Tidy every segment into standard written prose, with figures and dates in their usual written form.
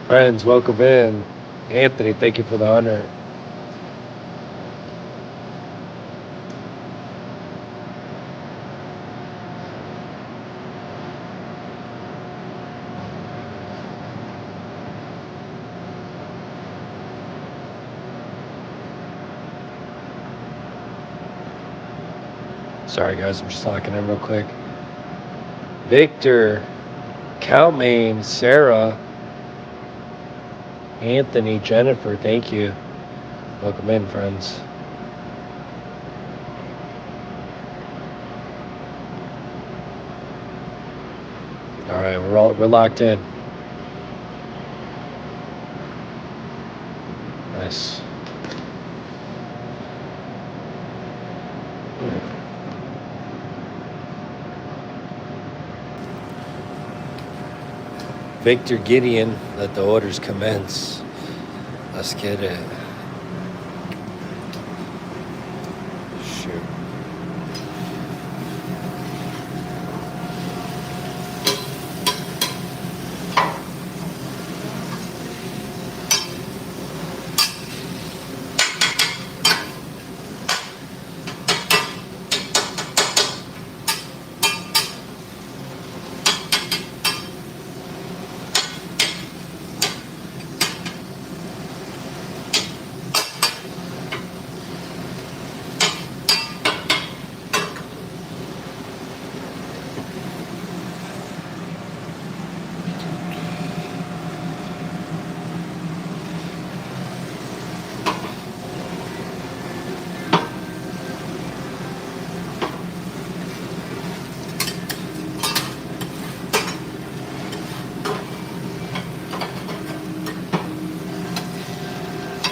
Friends, welcome in. Anthony, thank you for the honor. Sorry, guys, I'm just talking in real quick. Victor, Calmaine, Sarah, Anthony, Jennifer, thank you. Welcome in, friends. All right, we're locked in. Nice. Victor Gideon, let the orders commence. Let's get it. Shoot.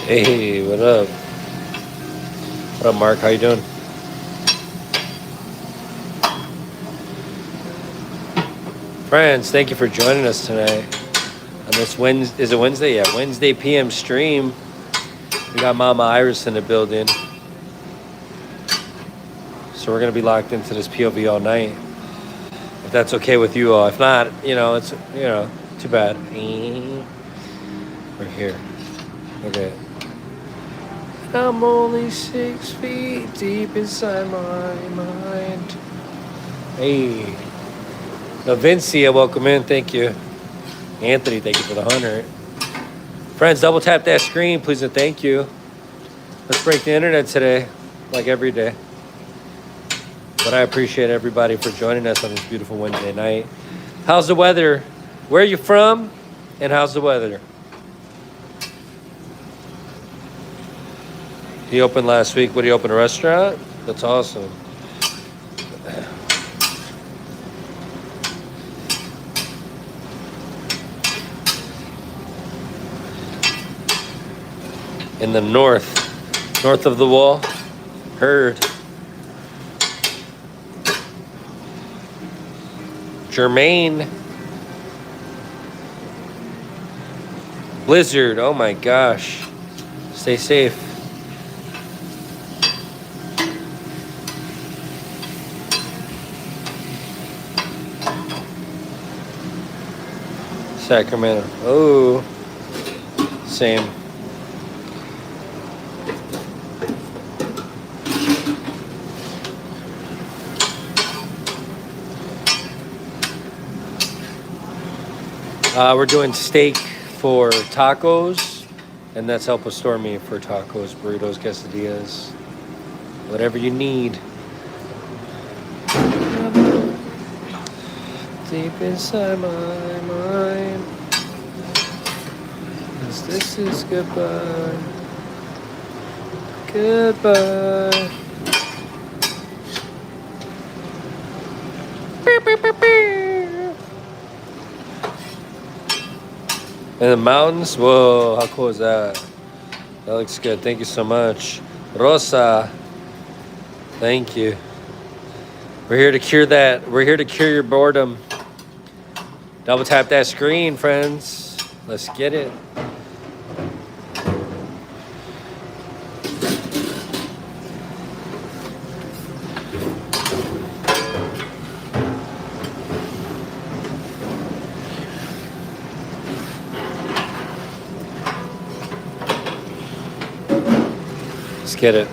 Hey, what up? What up, Mark? How you doing? Friends, thank you for joining us tonight on this Wednesday. Is it Wednesday? Yeah, Wednesday PM stream. We got Mama Iris in the building. So we're going to be locked into this POV all night. If that's okay with you all. If not, it's, too bad. We're here. Okay. I'm only 6 feet deep inside my mind. Hey. Vincia, welcome in. Thank you. Anthony, thank you for the 100. Friends, double tap that screen, please, and thank you. Let's break the internet today, like every day. But I appreciate everybody for joining us on this beautiful Wednesday night. How's the weather? Where are you from? And how's the weather? He opened last week. What, he opened a restaurant? That's awesome. In the north of the wall. Heard. Jermaine. Blizzard. Oh my gosh. Stay safe. Sacramento. Oh. Same. We're doing steak for tacos, and that's El Pastor meat for tacos, burritos, quesadillas, whatever you need. Deep inside my mind, 'cause this is goodbye. Goodbye. Beep, beep, beep, beep. In the mountains? Whoa, how cool is that? That looks good. Thank you so much. Rosa, thank you. We're here to cure that. We're here to cure your boredom. Double tap that screen, friends. Let's get it. Let's get it.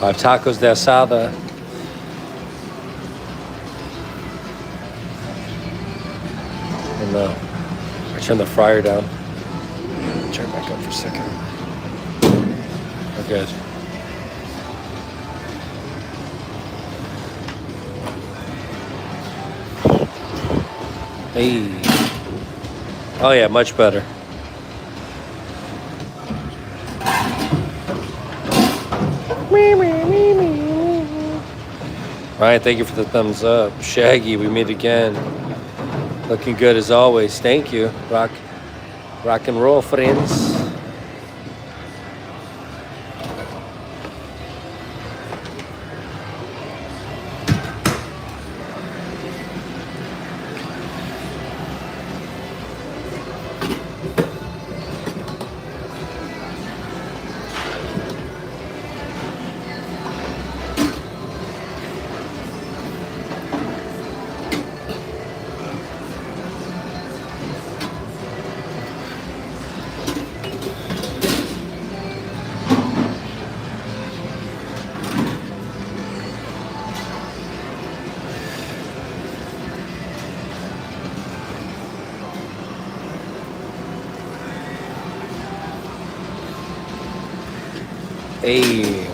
Our tacos de asada. And I turn the fryer down. Turn it back up for a second. We're good. Hey. Oh yeah, much better. Ryan, thank you for the thumbs up. Shaggy, we meet again. Looking good as always. Thank you. Rock and roll, friends. Hey.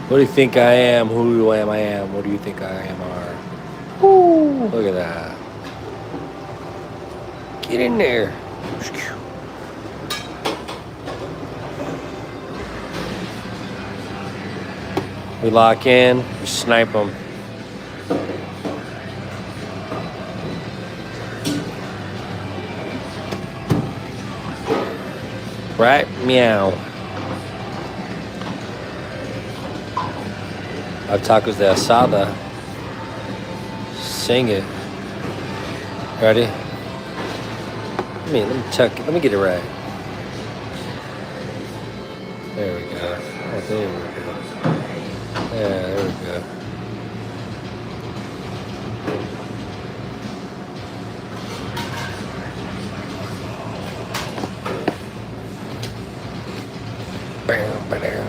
What do you think I am? Who am I am? What do you think I am are? Ooh, look at that. Get in there. We lock in, we snipe them. Right? Meow. Our tacos de asada. Sing it. Ready? Let me tuck it. Let me get it right. There we go. Oh, there we go. Yeah, there we go. Bam, bam.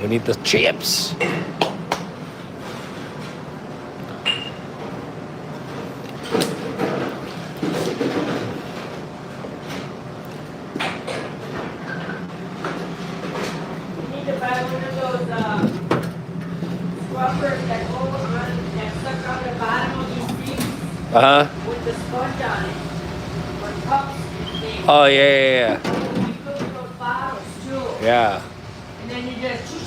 We need the chips. With the sponge on it. Or cups and things. Oh, yeah. You put those bottles too. Yeah. And then you just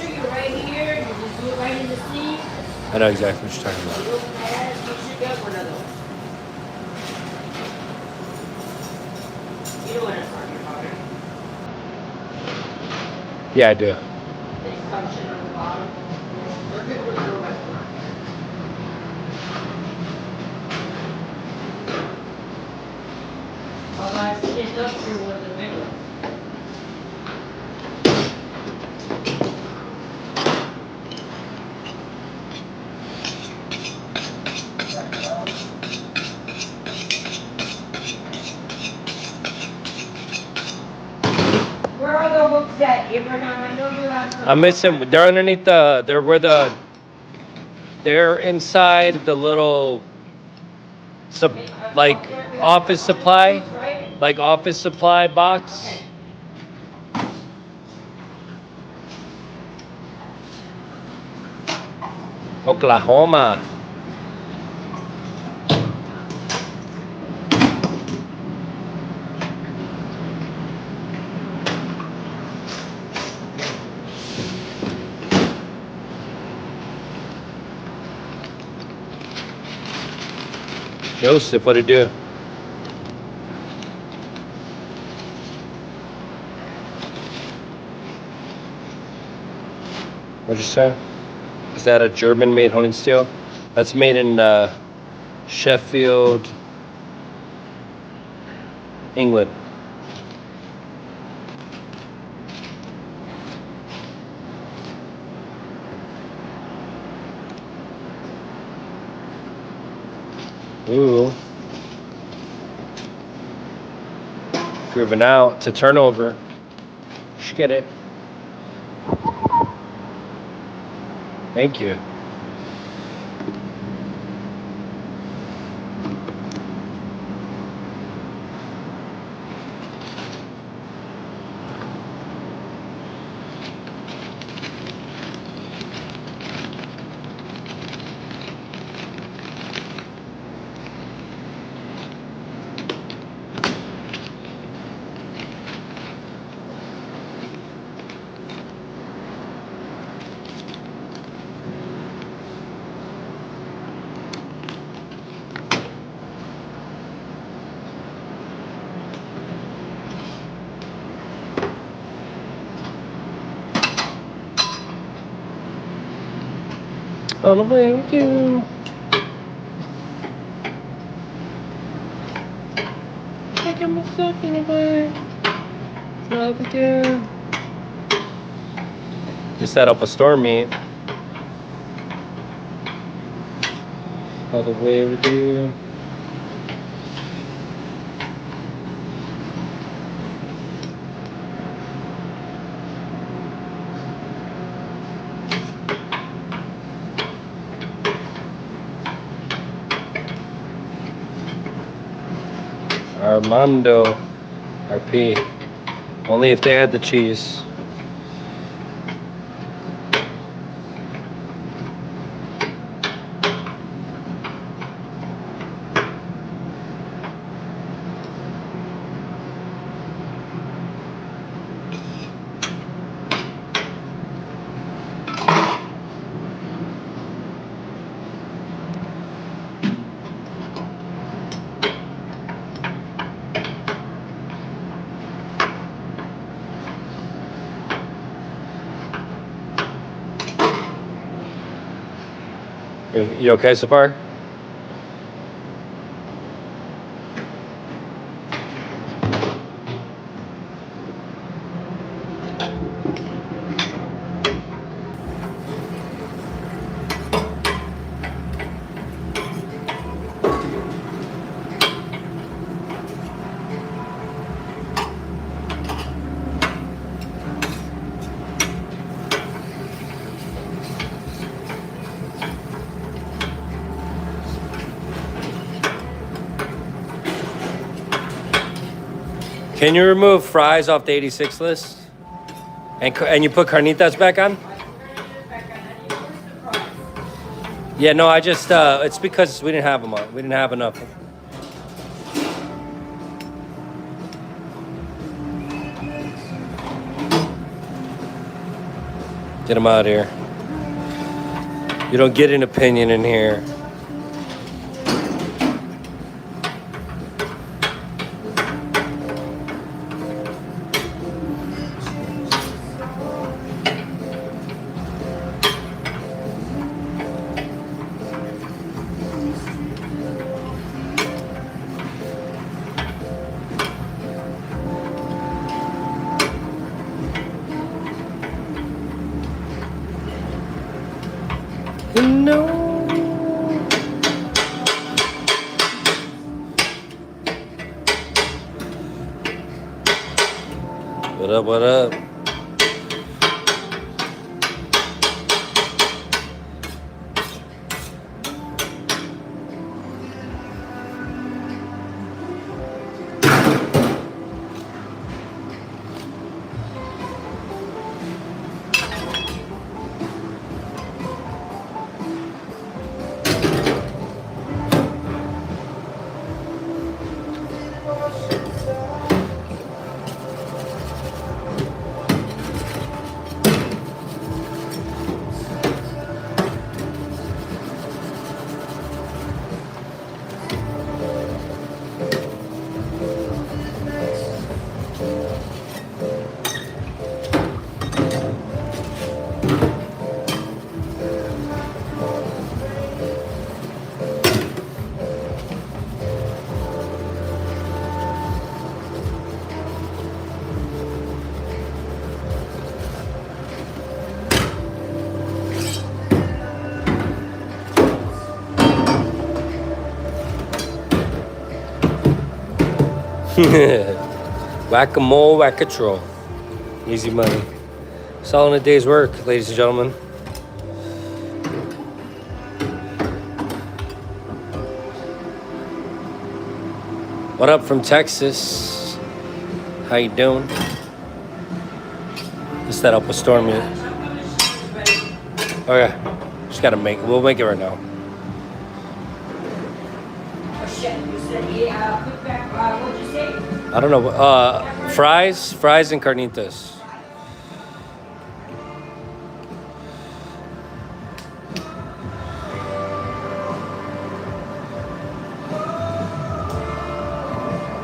you're right here, you just do it right in the sink. I know exactly what you're talking about. You should get one of those. You know what I'm talking about. Yeah, I do. They suction on the bottom. They're good with the restaurant. Otherwise, it's up here with the big one. Where are I'm missing. They're underneath the. They're where the. They're inside the little. Like office supply, like office supply box. Oklahoma. Joseph, what'd it do? What'd you say? Is that a German-made hunting steel? That's made in Sheffield, England. Ooh. Driven out to turnover. Should get it. Thank you. On the way with you. Taking myself in the way. Love again. You set up a store meet. All the way with you. Armando RP. Only if they had the cheese. You okay so far? Can you remove fries off the 86 list? And you put carnitas back on? Yeah, no, I just, it's because we didn't have them on. We didn't have enough. Get them out of here. You don't get an opinion in here. No. What up, what up? Whack-a-mole, whack-a-troll. Easy money. It's all in a day's work, ladies and gentlemen. What up from Texas? How you doing? Let's set up a storm unit. Okay. Just gotta we'll make it right now. What'd you say? I don't know. Fries and carnitas.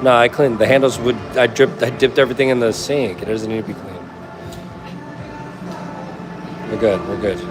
No, I cleaned the handles. I dipped everything in the sink. It doesn't need to be clean. We're good. We're good.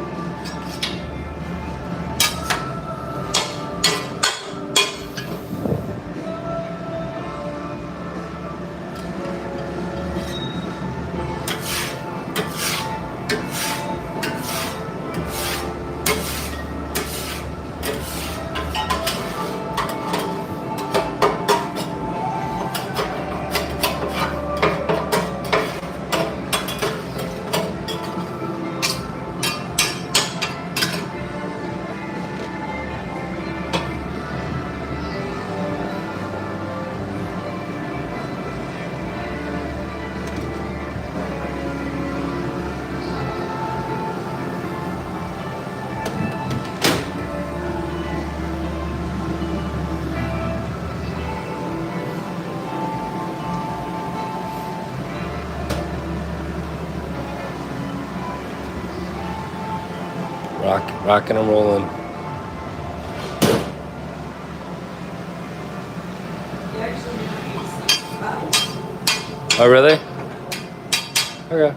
Rocking and rolling. Oh, really? Okay.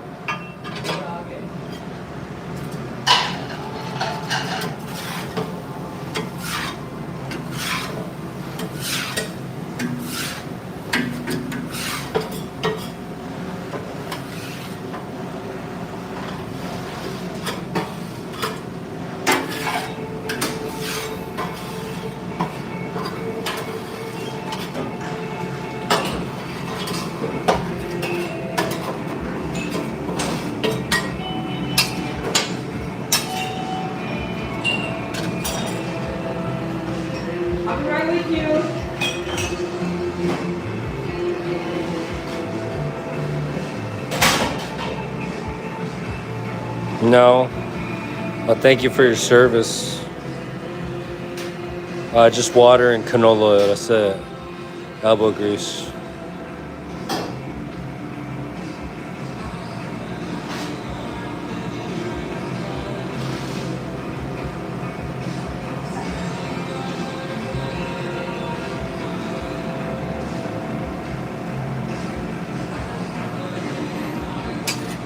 I'll be right with you. No. Well, thank you for your service. Just water and canola oil. That's it. Elbow grease.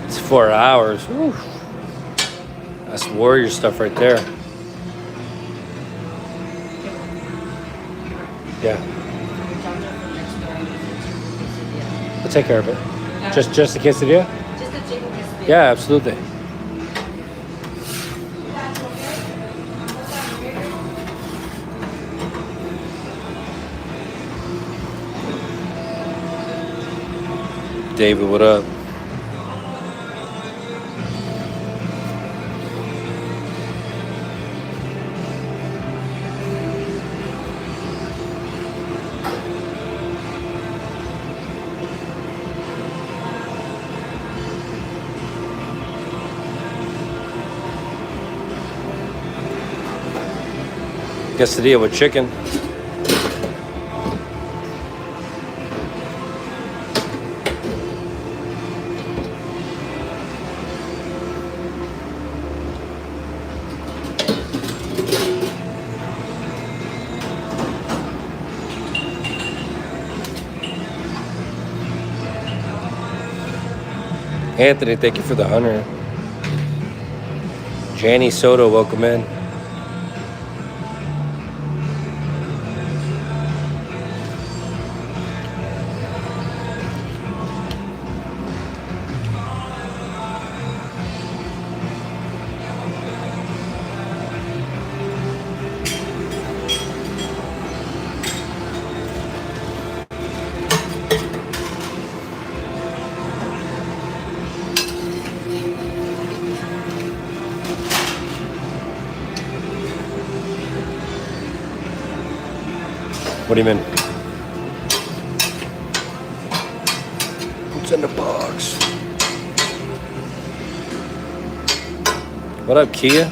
It's 4 hours. Whew. That's warrior stuff right there. Yeah. We'll take care of it. Just a quesadilla? Just a chicken quesadilla. Yeah, absolutely. David, what up? Quesadilla with chicken. Anthony, thank you for the 100. Janie Soto, welcome in. What do you mean? What's in the box? What up, Kia?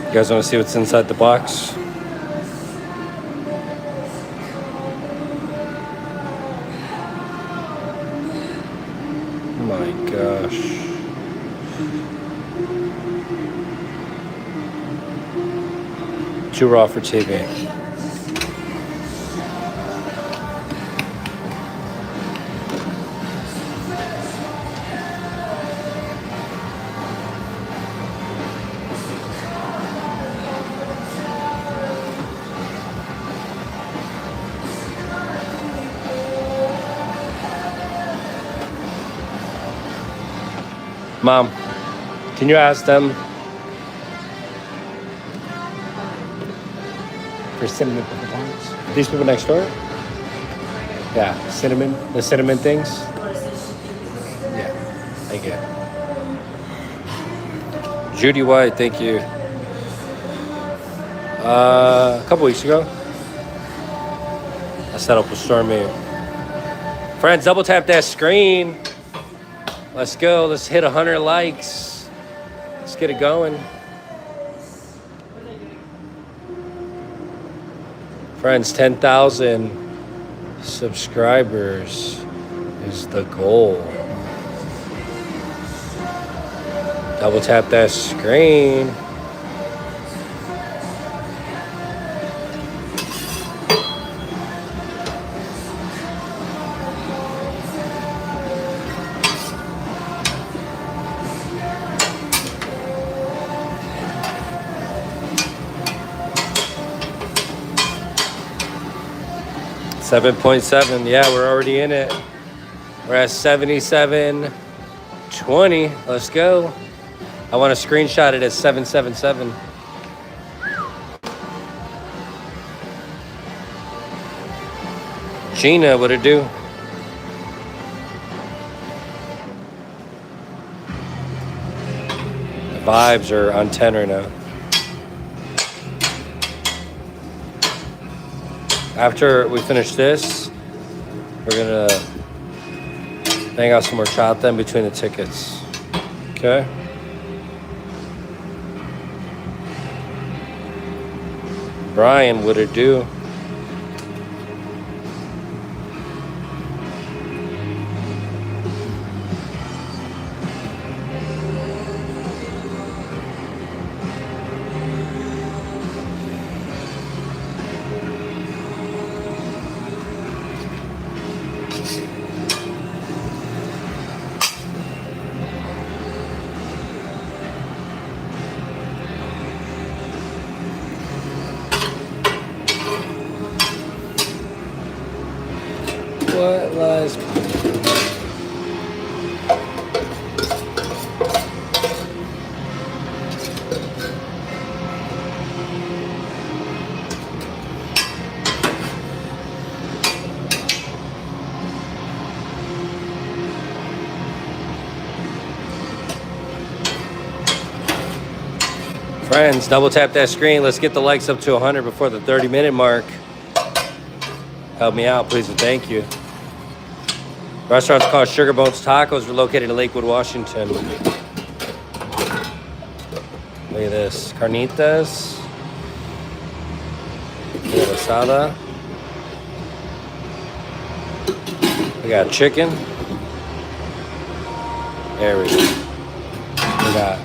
You guys want to see what's inside the box? Oh my gosh. Too raw for TV. Mom, can you ask them for cinnamon peppercorns? These people next door? Yeah, cinnamon, the cinnamon things? Yeah, thank you. Judy White, thank you. A couple weeks ago, I set up with Stormy. Friends, double tap that screen. Let's go. Let's hit 100 likes. Let's get it going. Friends, 10,000 subscribers is the goal. Double tap that screen. $7.7. Yeah, we're already in it. We're at 77.20. Let's go. I want to screenshot it at 777. Gina, what'd it do? The vibes are on 10 right now. After we finish this, we're gonna hang out some more chata in between the tickets. Okay? Brian, what'd it do? What lies? Friends, double tap that screen. Let's get the likes up to 100 before the 30-minute mark. Help me out, please, and thank you. Restaurant's called Sugar Bones Tacos. We're located in Lakewood, Washington. Look at this. Carnitas. Asada. We got chicken. There we go. We got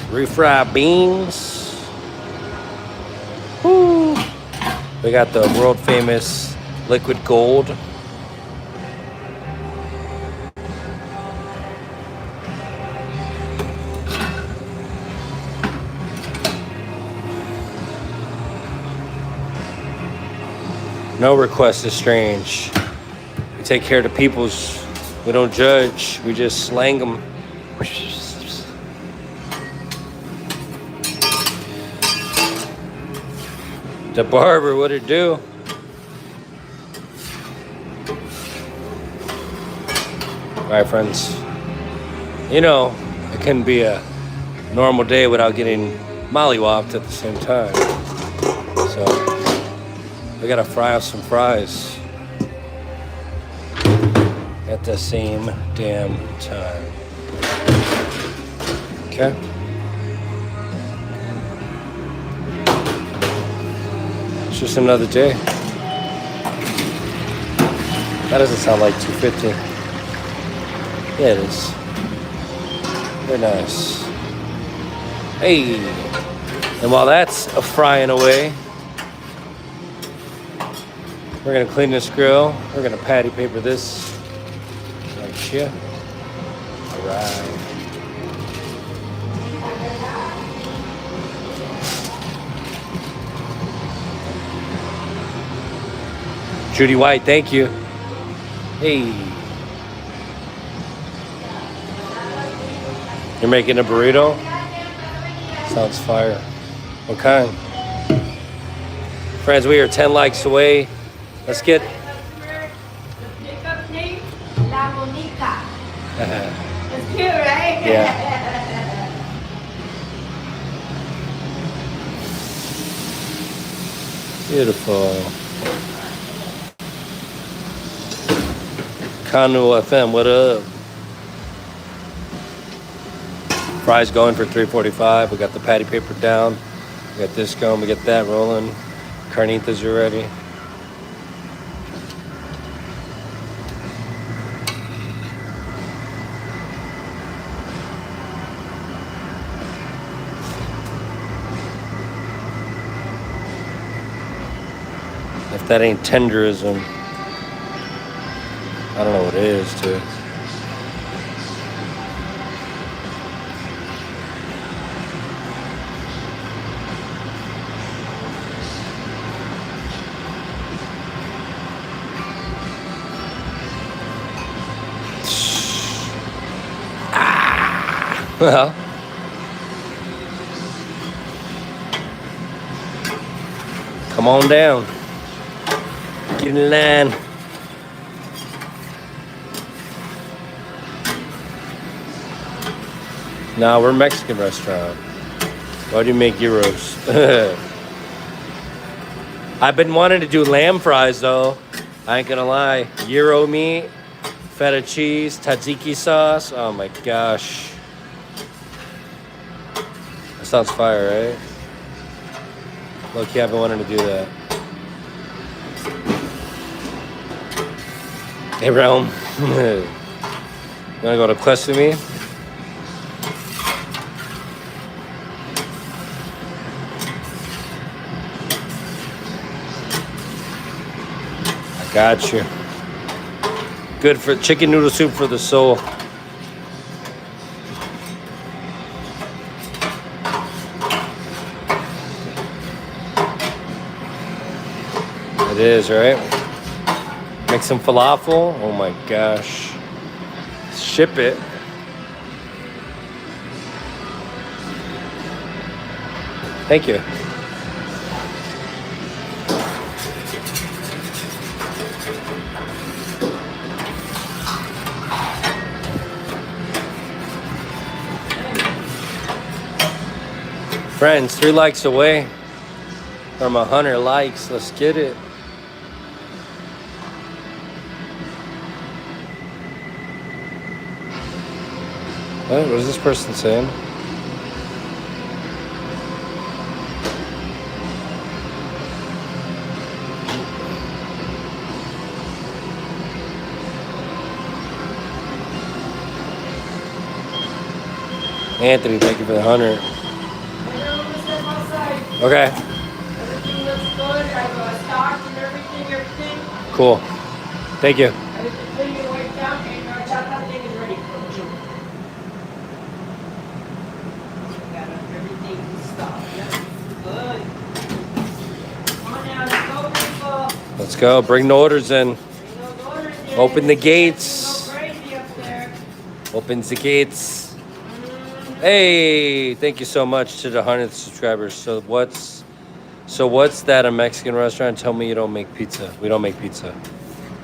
refried beans. Woo. We got the world famous liquid gold. No request is strange. We take care of the peoples. We don't judge. We just slang them. The barber, what'd it do? All right, friends. You know, it couldn't be a normal day without getting mollywopped at the same time. So, we gotta fry up some fries at the same damn time. Okay? It's just another day. That doesn't sound like 250. Yeah, it is. Very nice. Hey! And while that's a frying away, we're gonna clean this grill. We're gonna patty paper this like shit. All right. Judy White, thank you. Hey. You're making a burrito? Sounds fire. What kind? Friends, we are 10 likes away. Let's get... Pickup name? La Monica. That's cute, right? Yeah. Beautiful. Kanu FM, what up? Fries going for $3.45. We got the patty paper down. We got this going. We got that rolling. Carnitas are ready. If that ain't tenderism, I don't know what it is, dude. Well, come on down. Get in line. Nah, we're a Mexican restaurant. Why do you make gyros? I've been wanting to do lamb fries though. I ain't gonna lie. Gyro meat, feta cheese, tzatziki sauce. Oh my gosh. That sounds fire, right? Look, I've been wanting to do that. Hey, Realm. You wanna go to Quest with me? I got you. Good for chicken noodle soup for the soul. It is, right? Make some falafel. Oh my gosh. Ship it. Thank you. Friends, 3 likes away from 100 likes. Let's get it. What is this person saying? Anthony, thank you for the 100. Okay. Everything looks good. I've stocked and everything. Cool. Thank you. Everything you wiped down and our chocolate thing is ready for June. Got everything stocked. Yep. Good. Come on now, let's go, people. Let's go. Bring the orders in. Bring those orders in. Open the It's gates. go crazy up there. Opens the gates. Hey, thank you so much to the 100 subscribers. So what's that, a Mexican restaurant? Tell me you don't make pizza. We don't make pizza.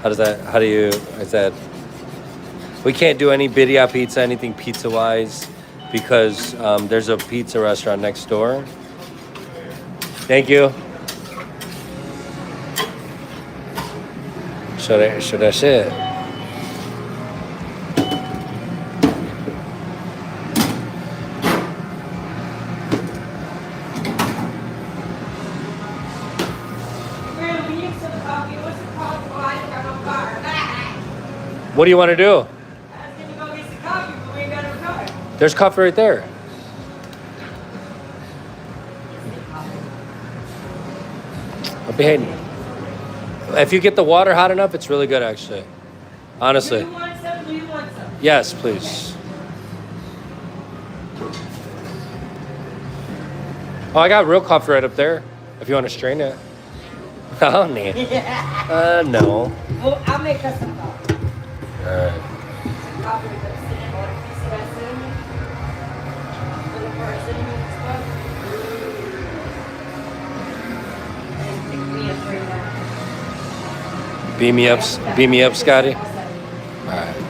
Is that, we can't do any birria pizza, anything pizza wise, because there's a pizza restaurant next door. Thank you. So that's it. What do you want to do? I was going to go get some coffee, but we ain't got no coffee. There's coffee right there. I'm behind you. If you get the water hot enough, it's really good, actually. Honestly. Do you want some? Do you want some? Yes, please. Oh, I got real coffee right up there. If you want to strain it. Oh, nah. No. Well, I'll make us some coffee. All right. Coffee with a cinnamon, or a piece of that cinnamon. Looking for a cinnamon stuff. And pick me up right now. Beam me up, Scotty. All right.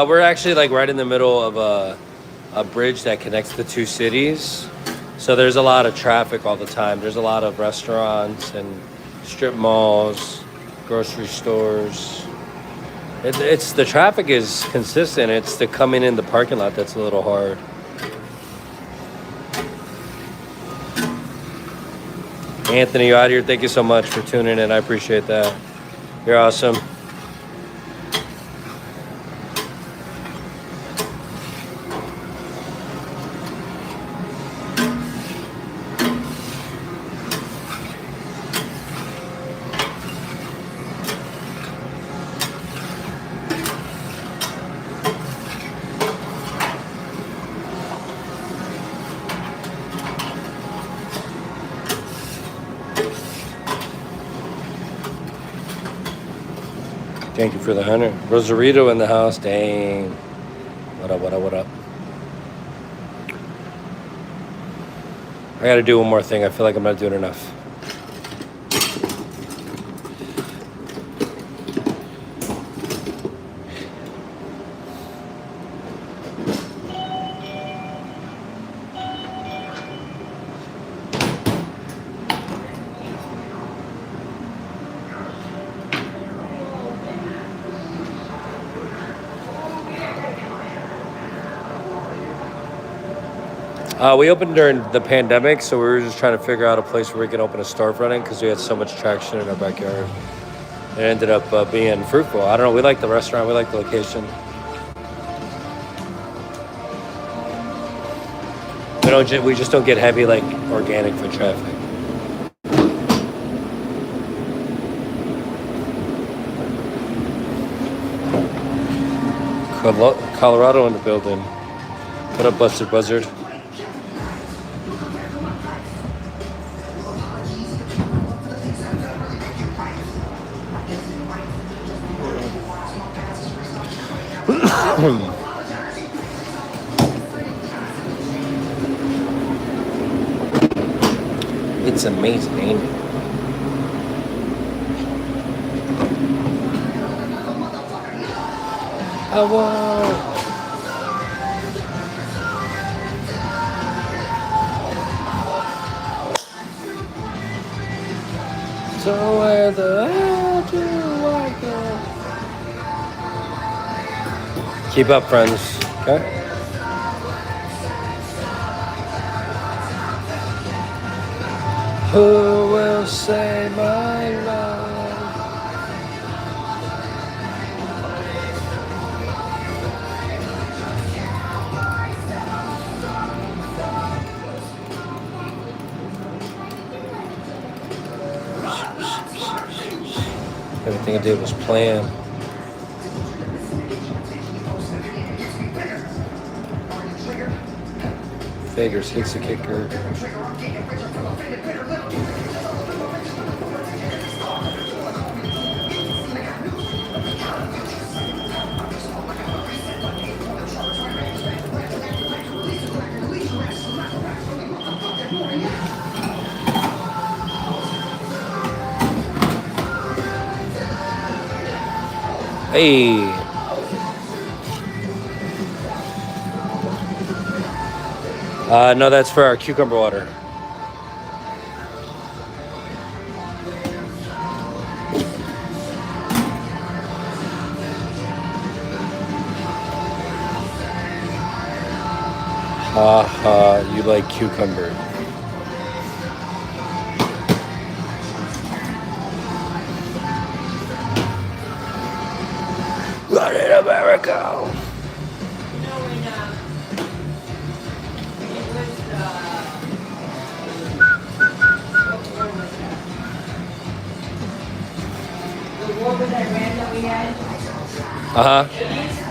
We're actually like right in the middle of a bridge that connects the two cities. So there's a lot of traffic all the time. There's a lot of restaurants and strip malls, grocery stores. It's the traffic is consistent. It's the coming in the parking lot that's a little hard. Anthony, you out here. Thank you so much for tuning in. I appreciate that. You're awesome. Thank you for the 100. Rosarito in the house. Dang. What up, what up, what up? I gotta do one more thing. I feel like I'm not doing enough. We opened during the pandemic, so we were just trying to figure out a place where we could open a storefront in because we had so much traction in our backyard. It ended up being fruitful. I don't know. We like the restaurant. We like the location. We just don't get heavy like organic foot traffic. Colorado in the building. What up, Busted Buzzard? It's amazing, ain't it? Oh, wow. So where the hell do I go? Keep up, friends. Okay. Who will save my life? Everything I did was planned. Figures hits a kicker. Hey. No, that's for our cucumber water. Ha ha, you like cucumber. Run in America. You know when it was what war was that? The war with Iran that we had.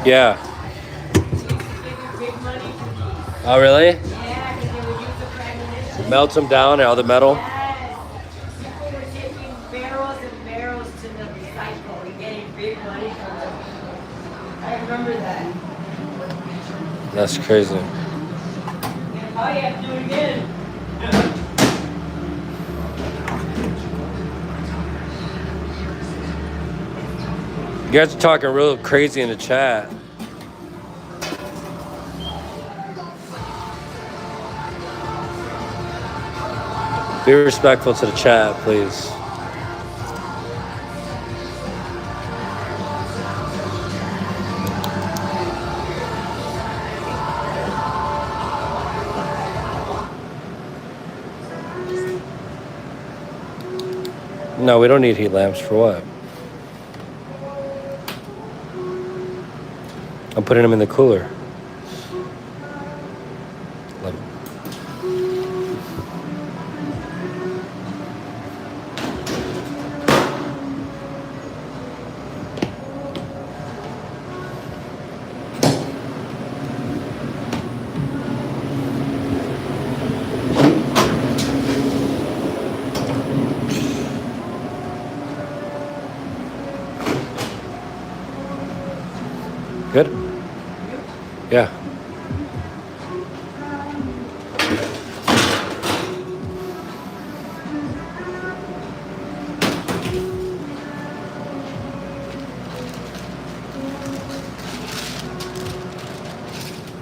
Yeah. We used to give you big money for these. Oh, really? Yeah, because they would use the premonition. Melt them down, all the metal. Yes. People were taking barrels and barrels to the recycle and getting big money from them. I remember that. That's crazy. And now you have to do it again. You guys are talking real crazy in the chat. Be respectful to the chat, please. No, we don't need heat lamps. For what? I'm putting them in the cooler. Love it. Good? Yeah.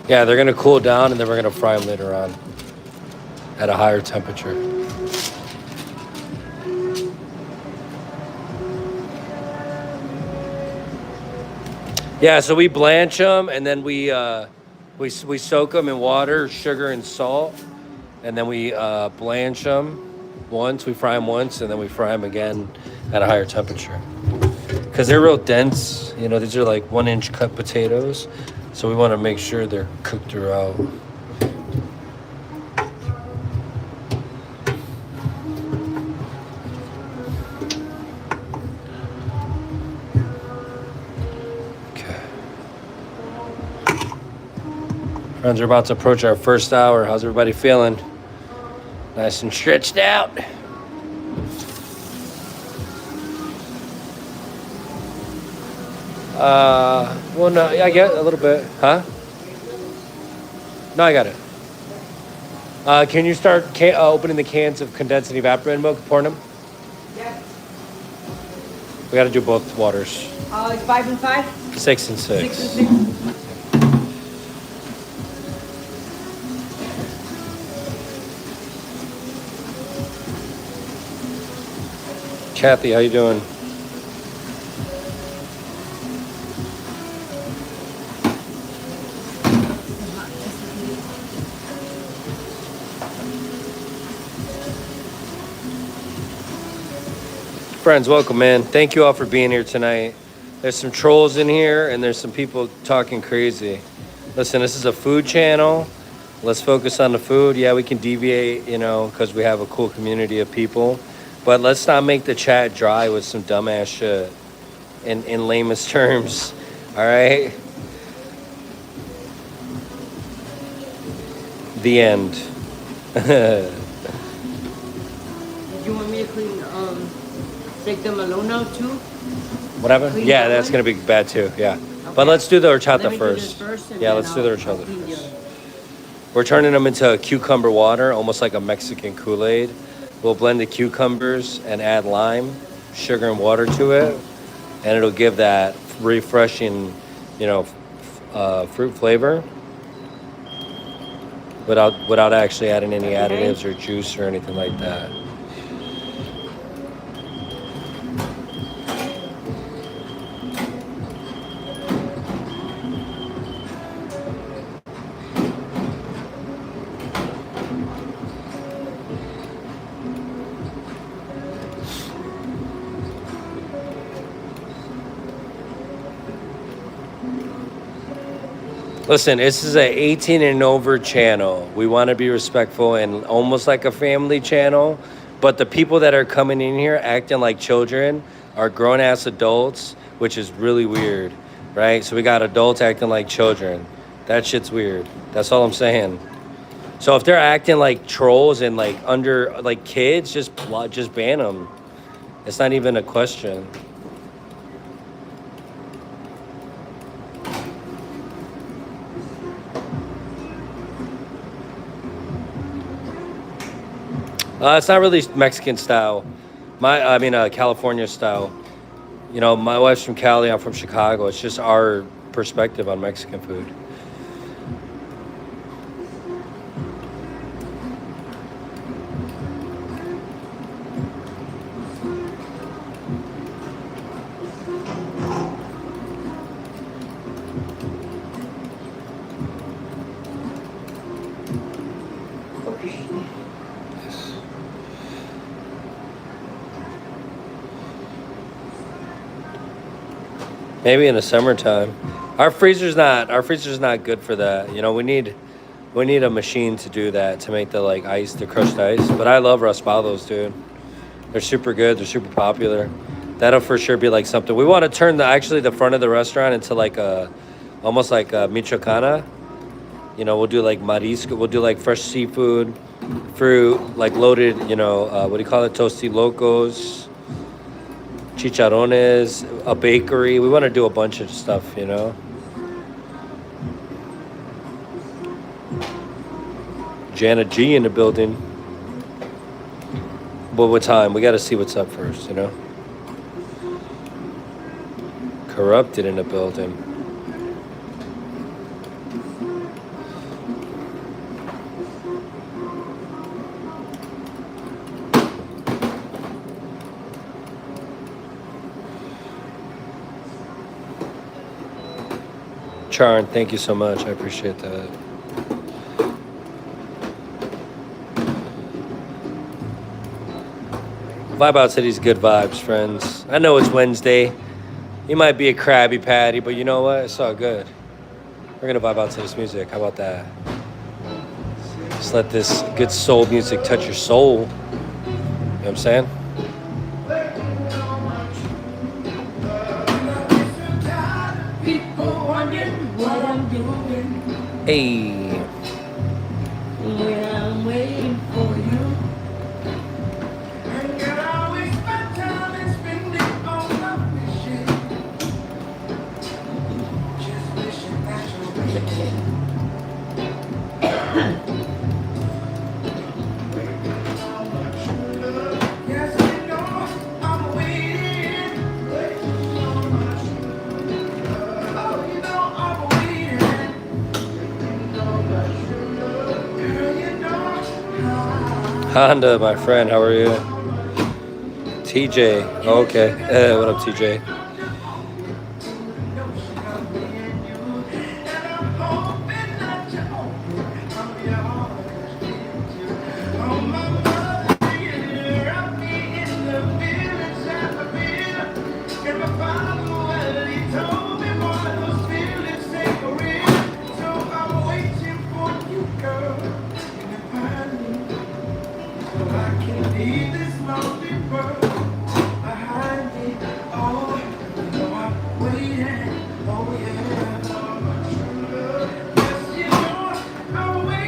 Yeah, they're gonna cool down and then we're gonna fry them later on at a higher temperature. Yeah, so we blanch them and then we soak them in water, sugar, and salt, and then we blanch them once. We fry them once, and then we fry them again at a higher temperature. Because they're real dense. You know, these are like 1-inch cut potatoes, so we want to make sure they're cooked throughout. Friends, we're about to approach our first hour. How's everybody feeling? Nice and stretched out. Well, no, yeah, I get a little bit. Huh? No, I got it. Can you start opening the cans of condensed and evaporated milk, pouring them? Yeah. We got to do both waters. It's 5 and 5? 6 and 6. 6 and 6. Kathy, how you doing? Friends, welcome, man. Thank you all for being here tonight. There's some trolls in here, and there's some people talking crazy. Listen, this is a food channel. Let's focus on the food. Yeah, we can deviate, you know, because we have a cool community of people. But let's not make the chat dry with some dumbass shit in lamest terms. All right? The end. Did you want me to clean, take them alone out too? What happened? Clean Yeah, that that's one? going to be bad too. Yeah. Okay. But let's do the Let horchata me do this first. first and Yeah, then let's do the I'll horchata clean the first. other. We're turning them into cucumber water, almost like a Mexican Kool-Aid. We'll blend the cucumbers and add lime, sugar, and water to it, and it'll give that refreshing, you know, fruit flavor without actually adding any additives or juice or anything like that. Listen, this is a 18 and over channel. We want to be respectful and almost like a family channel. But the people that are coming in here acting like children are grown-ass adults, which is really weird, right? So we got adults acting like children. That shit's weird. That's all I'm saying. So if they're acting like trolls and like under like kids, just ban them. It's not even a question. It's not really Mexican style. California style. You know, my wife's from Cali. I'm from Chicago. It's just our perspective on Mexican food. Maybe in the summertime. Our freezer's not good for that. You know, we need a machine to do that, to make the like ice, the crushed ice. But I love raspados, dude. They're super good. They're super popular. That'll for sure be like something. We want to turn the front of the restaurant into like almost like a Michoacana. You know, we'll do like marisco. We'll do like fresh seafood, fruit, like loaded. You know, what do you call it? Tosti locos. Chicharrones, a bakery. We want to do a bunch of stuff, you know. Janet G in the building. But what time? We got to see what's up first, you know. Corrupted in the building. Charn, thank you so much. I appreciate that. Vibe Out City's good vibes, friends. I know it's Wednesday. You might be a Krabby Patty, but you know what? It's all good. We're gonna vibe out to this music. How about that? Just let this good soul music touch your soul. You know what I'm saying? Hey. When I'm waiting for you. And girl, I waste my time and spend it on my wishing. Just wishing that you're waiting. Yes, you know I'm waiting. Waiting on my true love. Oh, you know I'm waiting. Waiting on my true love. Girl, you know how. Honda, my friend, how are you? TJ. Oh, okay. What up, TJ?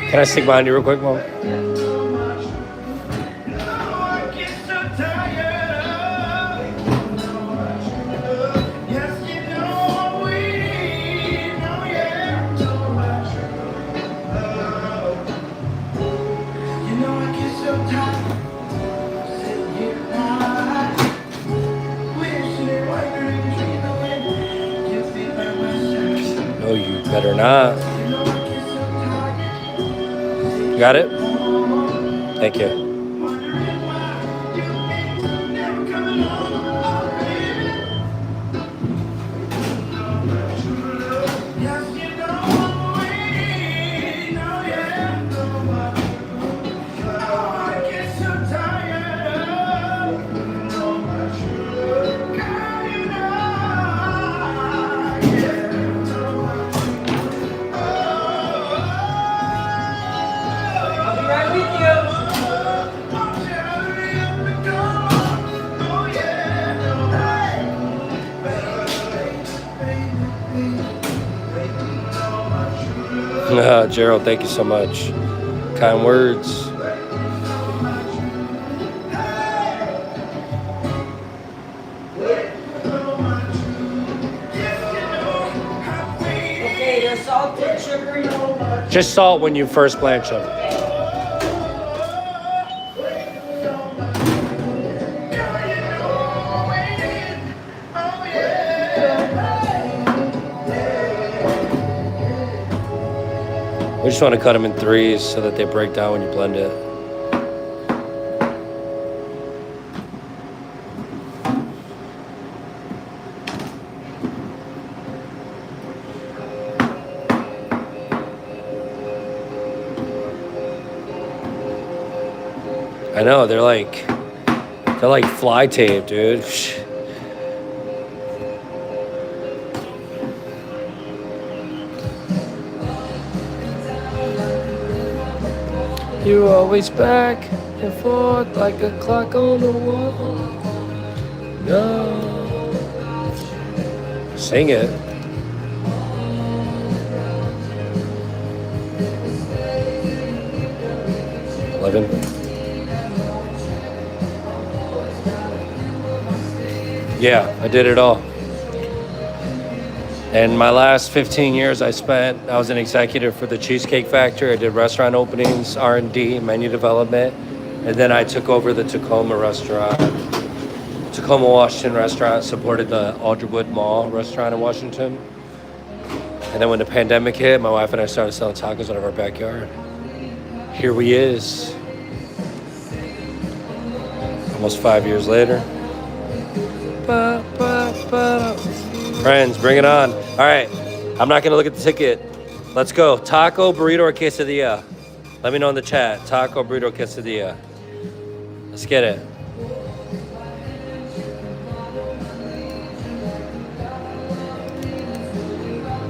Can I stick behind you real quick, Mom? No, you better not. You got it? Thank you. I'll be right with you. Gerald, thank you so much. Kind words. Okay, there's salt and sugar. Just salt when you first blanch them. We just want to cut them in threes so that they break down when you blend it. I know, they're like fly tape, dude. You always back and forth like a clock on the wall. No. Sing it. Eleven. Yeah, I did it all. And my last 15 years I was an executive for the Cheesecake Factory. I did restaurant openings, R&D, menu development. And then I took over the Tacoma Washington restaurant, supported the Alderwood Mall restaurant in Washington. And then when the pandemic hit, my wife and I started selling tacos out of our backyard. Here we is. Almost 5 years later. Friends, bring it on. All right, I'm not gonna look at the ticket. Let's go. Taco, burrito, or quesadilla? Let me know in the chat. Taco, burrito, quesadilla. Let's get it.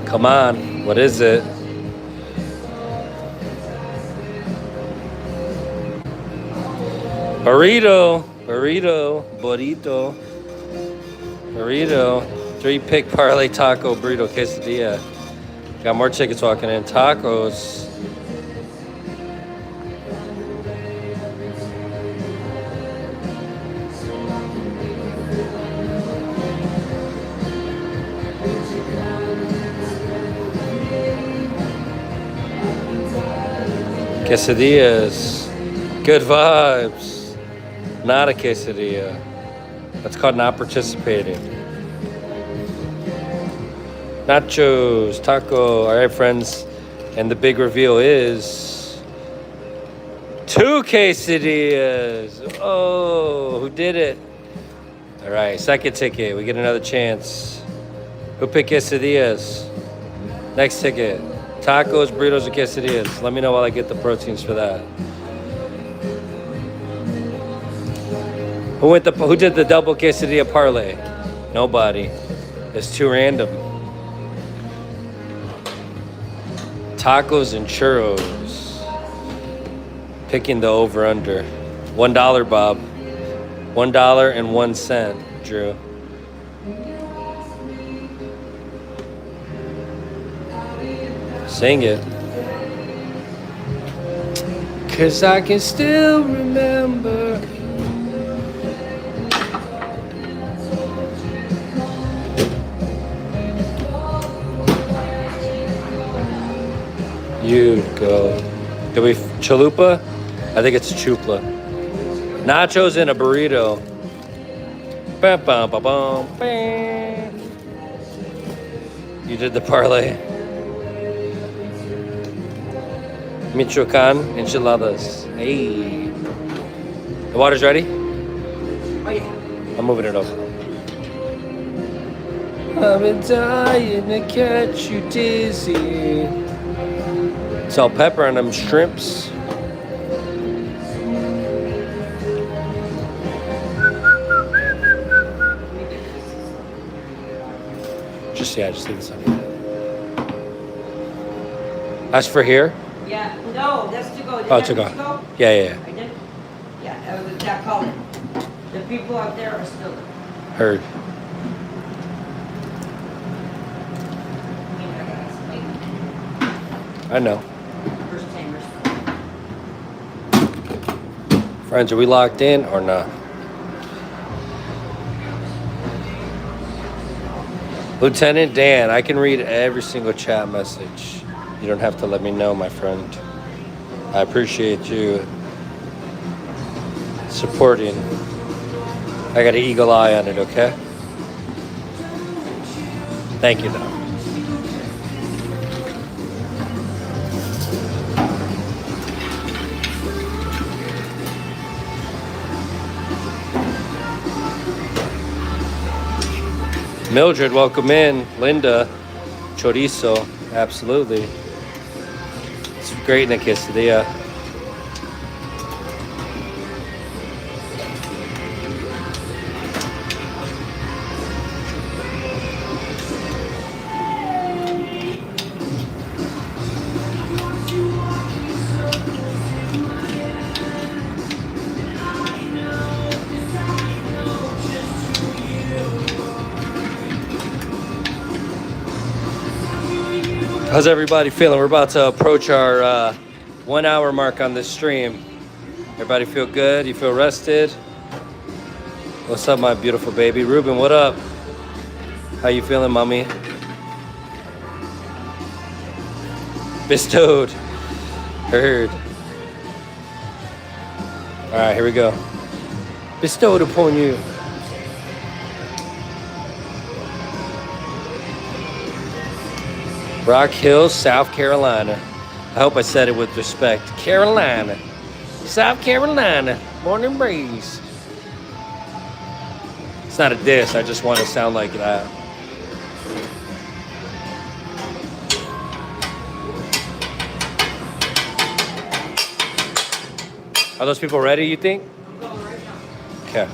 Come on, what is it? Burrito, burrito. 3-pick parlay taco burrito quesadilla. Got more tickets walking in. Tacos. Quesadillas. Good vibes. Not a quesadilla. That's called not participating. Nachos, taco. All right, friends. And the big reveal is 2 quesadillas. Oh, who did it? All right, second ticket. We get another chance. Who picked quesadillas? Next ticket. Tacos, burritos, or quesadillas. Let me know while I get the proteins for that. Who did the double quesadilla parlay? Nobody. It's too random. Tacos and churros. Picking the over-under. $1, Bob. $1.01, Drew. Sing it. 'Cause I can still remember. You go. Do we chalupa? I think it's chupla. Nachos and a burrito. Bam, bam, bam, bam, bam. You did the parlay. Michoacan enchiladas. Hey. The water's ready? Oh yeah. I'm moving it over. I've been dying to catch you dizzy. Salt, pepper, and them shrimps. Just leave this on here. That's for here? Yeah. No, that's to go. Did Oh, you to have go. Yeah. I did. Yeah, that was that color. The people out there are still. Heard. I know. First timers. Friends, are we locked in or not? Lieutenant Dan, I can read every single chat message. You don't have to let me know, my friend. I appreciate you supporting. I got an eagle eye on it, okay? Thank you, though. Mildred, welcome in. Linda, chorizo, absolutely. It's great in a quesadilla. How's everybody feeling? We're about to approach our 1 hour mark on this stream. Everybody feel good? You feel rested? What's up, my beautiful baby? Ruben, what up? How you feeling, mommy? Bestowed. Heard. All right, here we go. Bestowed upon you. Rock Hill, South Carolina. I hope I said it with respect. Carolina. South Carolina. Born and raised. It's not a diss. I just want to sound like that. Are those people ready, you think? I'm going right now. Okay.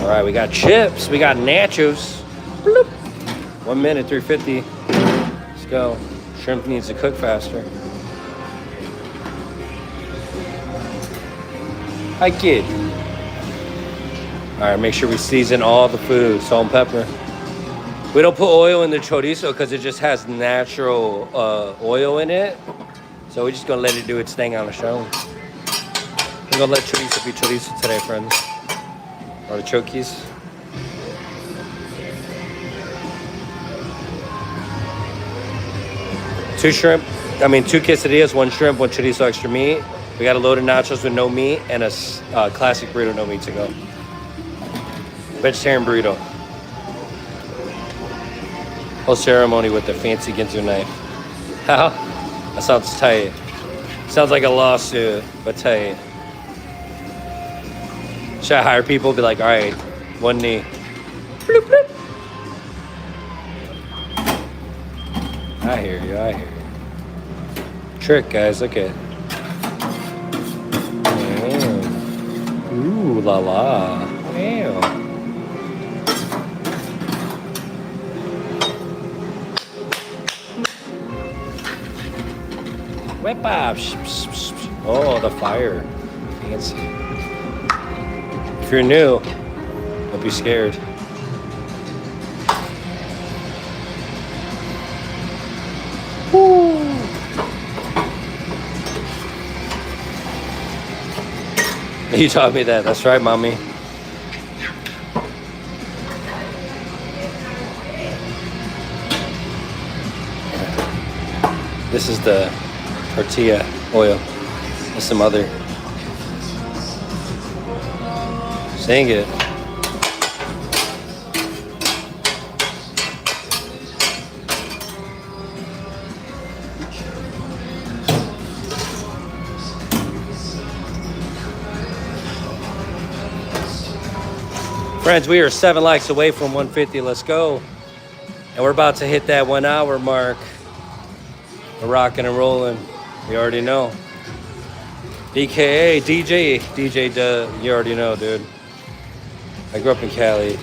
All right, we got chips. We got nachos. Bloop. 1 minute, 350. Let's go. Shrimp needs to cook faster. Hi, kid. All right, make sure we season all the food. Salt and pepper. We don't put oil in the chorizo because it just has natural oil in it. So we're just going to let it do its thing on the show. We're going to let chorizo be chorizo today, friends. Or the chokies. Two quesadillas, 1 shrimp, 1 chorizo extra meat. We got a load of nachos with no meat and a classic burrito, no meat to go. Vegetarian burrito. Whole ceremony with the fancy Ginsu knife. How? That sounds tight. Sounds like a lawsuit, but tight. Should I hire people? Be like, all right, 1 knee. Bloop, bloop. I hear you. Trick, guys. Look at. Yeah. Ooh, la la. Yeah. Whip up. Oh, the fire. Fancy. If you're new, don't be scared. You taught me that. That's right, mommy. This is the tortilla oil. There's some other. Sing it. Friends, we are 7 likes away from 150. Let's go. And we're about to hit that 1 hour mark. We're rocking and rolling. You already know. DKA, DJ, you already know, dude. I grew up in Cali.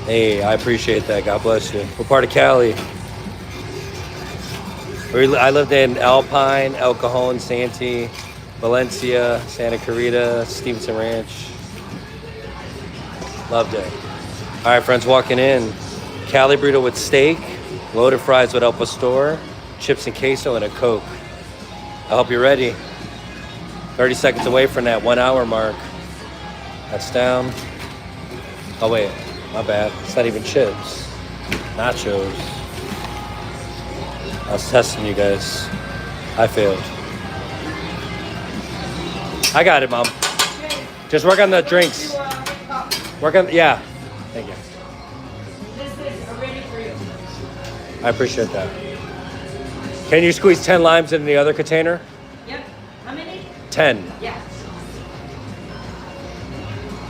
Hey, I appreciate that. God bless you. What part of Cali? I lived in Alpine, El Cajon, Santee, Valencia, Santa Clarita, Stevenson Ranch. Loved it. All right, friends, walking in. Cali burrito with steak, loaded fries with El Pastor, chips and queso, and a Coke. I hope you're ready. 30 seconds away from that 1 hour mark. That's down. Oh, wait. My bad. It's not even chips. Nachos. I was testing you guys. I failed. I got it, Mom. Just work on the drinks. Work on, yeah. Thank you. This is ready for you. I appreciate that. Can you squeeze 10 limes in the other container? Yep. How many? 10. Yeah.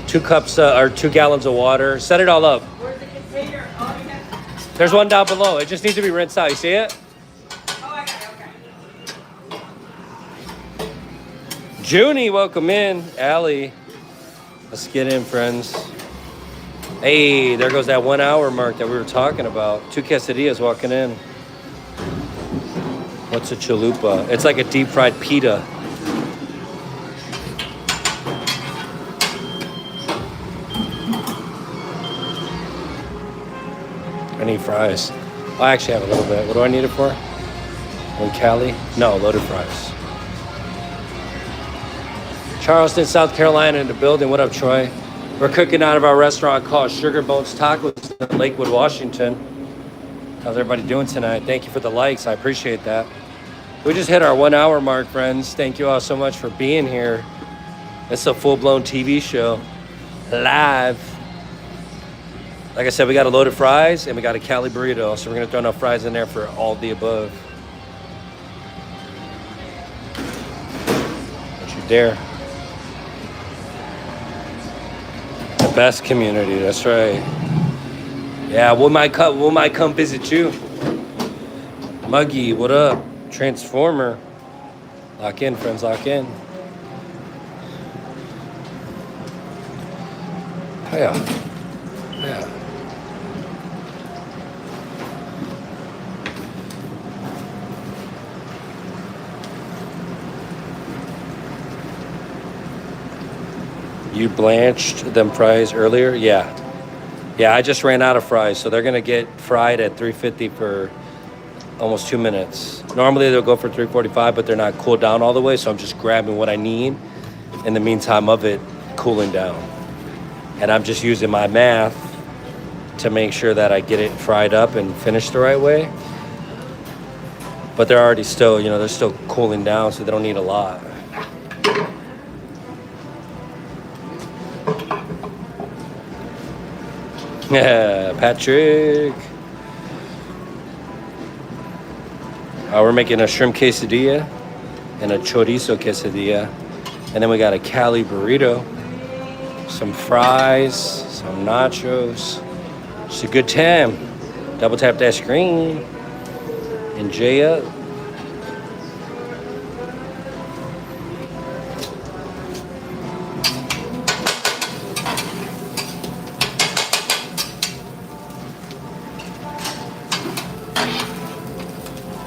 2 cups or 2 gallons of water. Set it all up. Where's the container? Oh, you got... There's one down below. It just needs to be rinsed out. You see it? Oh, I got it. Okay. Junie, welcome in. Allie. Let's get in, friends. Hey, there goes that 1 hour mark that we were talking about. 2 quesadillas walking in. What's a chalupa? It's like a deep fried pita. I need fries. I actually have a little bit. What do I need it for? In Cali? No, loaded fries. Charleston, South Carolina in the building. What up, Troy? We're cooking out of our restaurant called Sugar Bones Tacos in Lakewood, Washington. How's everybody doing tonight? Thank you for the likes. I appreciate that. We just hit our 1 hour mark, friends. Thank you all so much for being here. It's a full-blown TV show. Live. Like I said, we got a load of fries and we got a Cali burrito. So we're going to throw enough fries in there for all the above. Don't you dare. The best community, that's right. Yeah, we might come visit you. Muggy, what up? Transformer. Lock in, friends, lock in. Yeah. Yeah. You blanched them fries earlier? Yeah. Yeah, I just ran out of fries, so they're gonna get fried at 350 for almost 2 minutes. Normally they'll go for 345, but they're not cooled down all the way, so I'm just grabbing what I need in the meantime of it cooling down. And I'm just using my math to make sure that I get it fried up and finished the right way. But they're already still, they're still cooling down, so they don't need a lot. Yeah, Patrick. We're making a shrimp quesadilla and a chorizo quesadilla. And then we got a Cali burrito, some fries, some nachos. Just a good time. Double tap that screen. Enjoy up.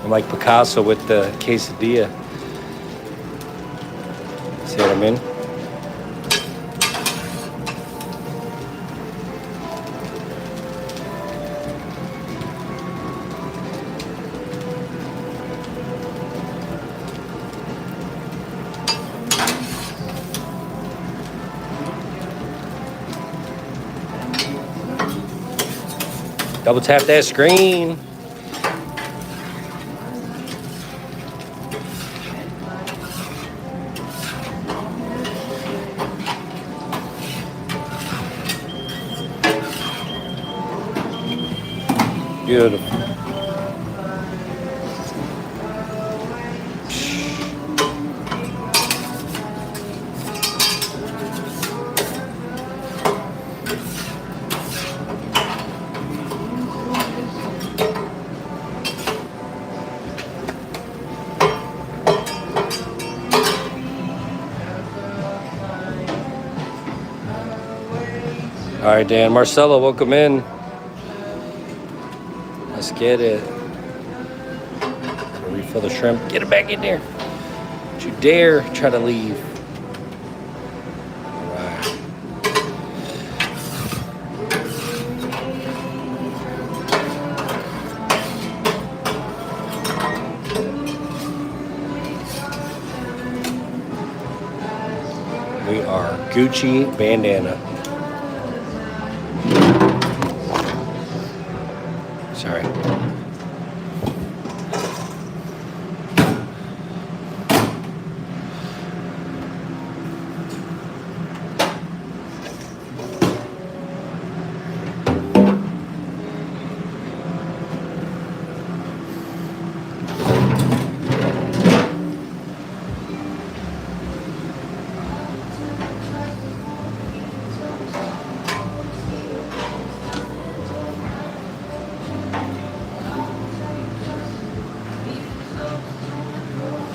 I'm like Picasso with the quesadilla. See what I mean? Double tap that screen. Beautiful. All right, Dan. Marcelo, welcome in. Let's get it. Refill the shrimp. Get it back in there. Don't you dare try to leave. All right. We are Gucci bandana. Sorry.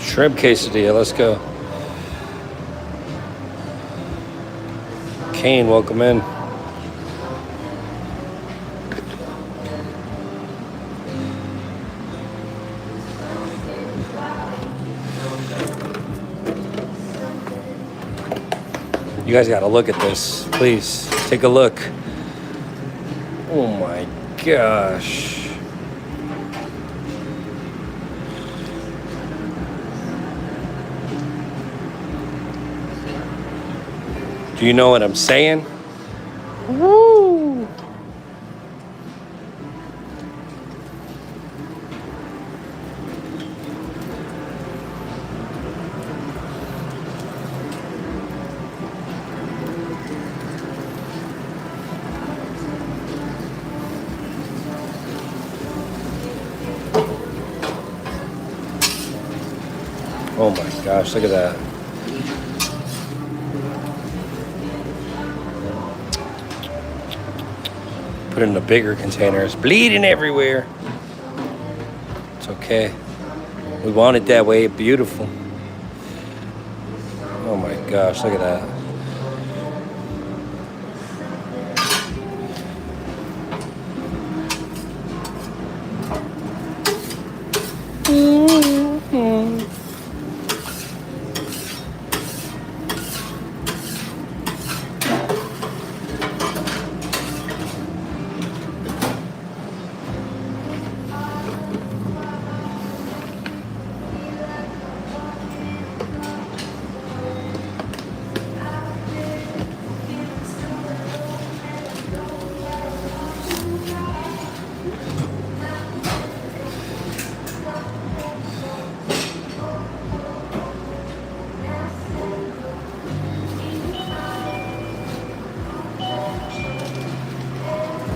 Shrimp quesadilla, let's go. Kane, welcome in. You guys gotta look at this, please. Take a look. Oh my gosh. Do you know what I'm saying? Woo! Oh my gosh, look at that. Put it in a bigger container. It's bleeding everywhere. It's okay. We want it that way. Beautiful. Oh my gosh, look at that.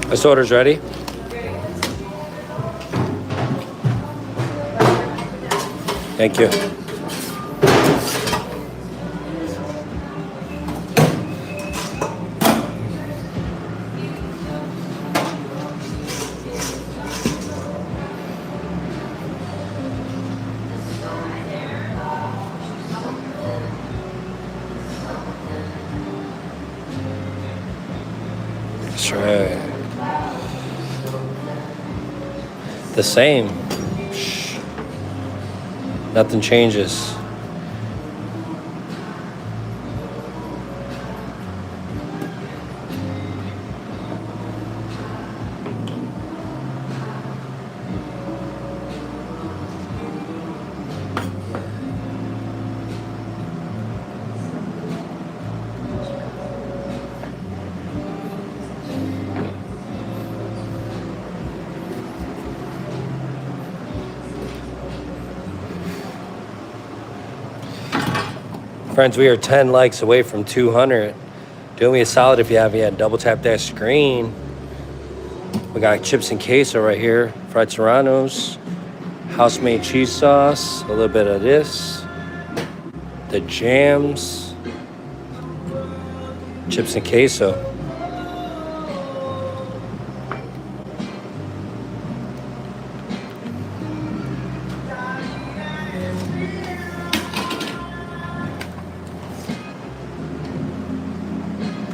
This order's ready. Thank you. That's right. The same. Shh. Nothing changes. Friends, we are 10 likes away from 200. Do me a solid if you have yet. Double tap that screen. We got chips and queso right here. Fried serranos. House-made cheese sauce. A little bit of this. The jams. Chips and queso.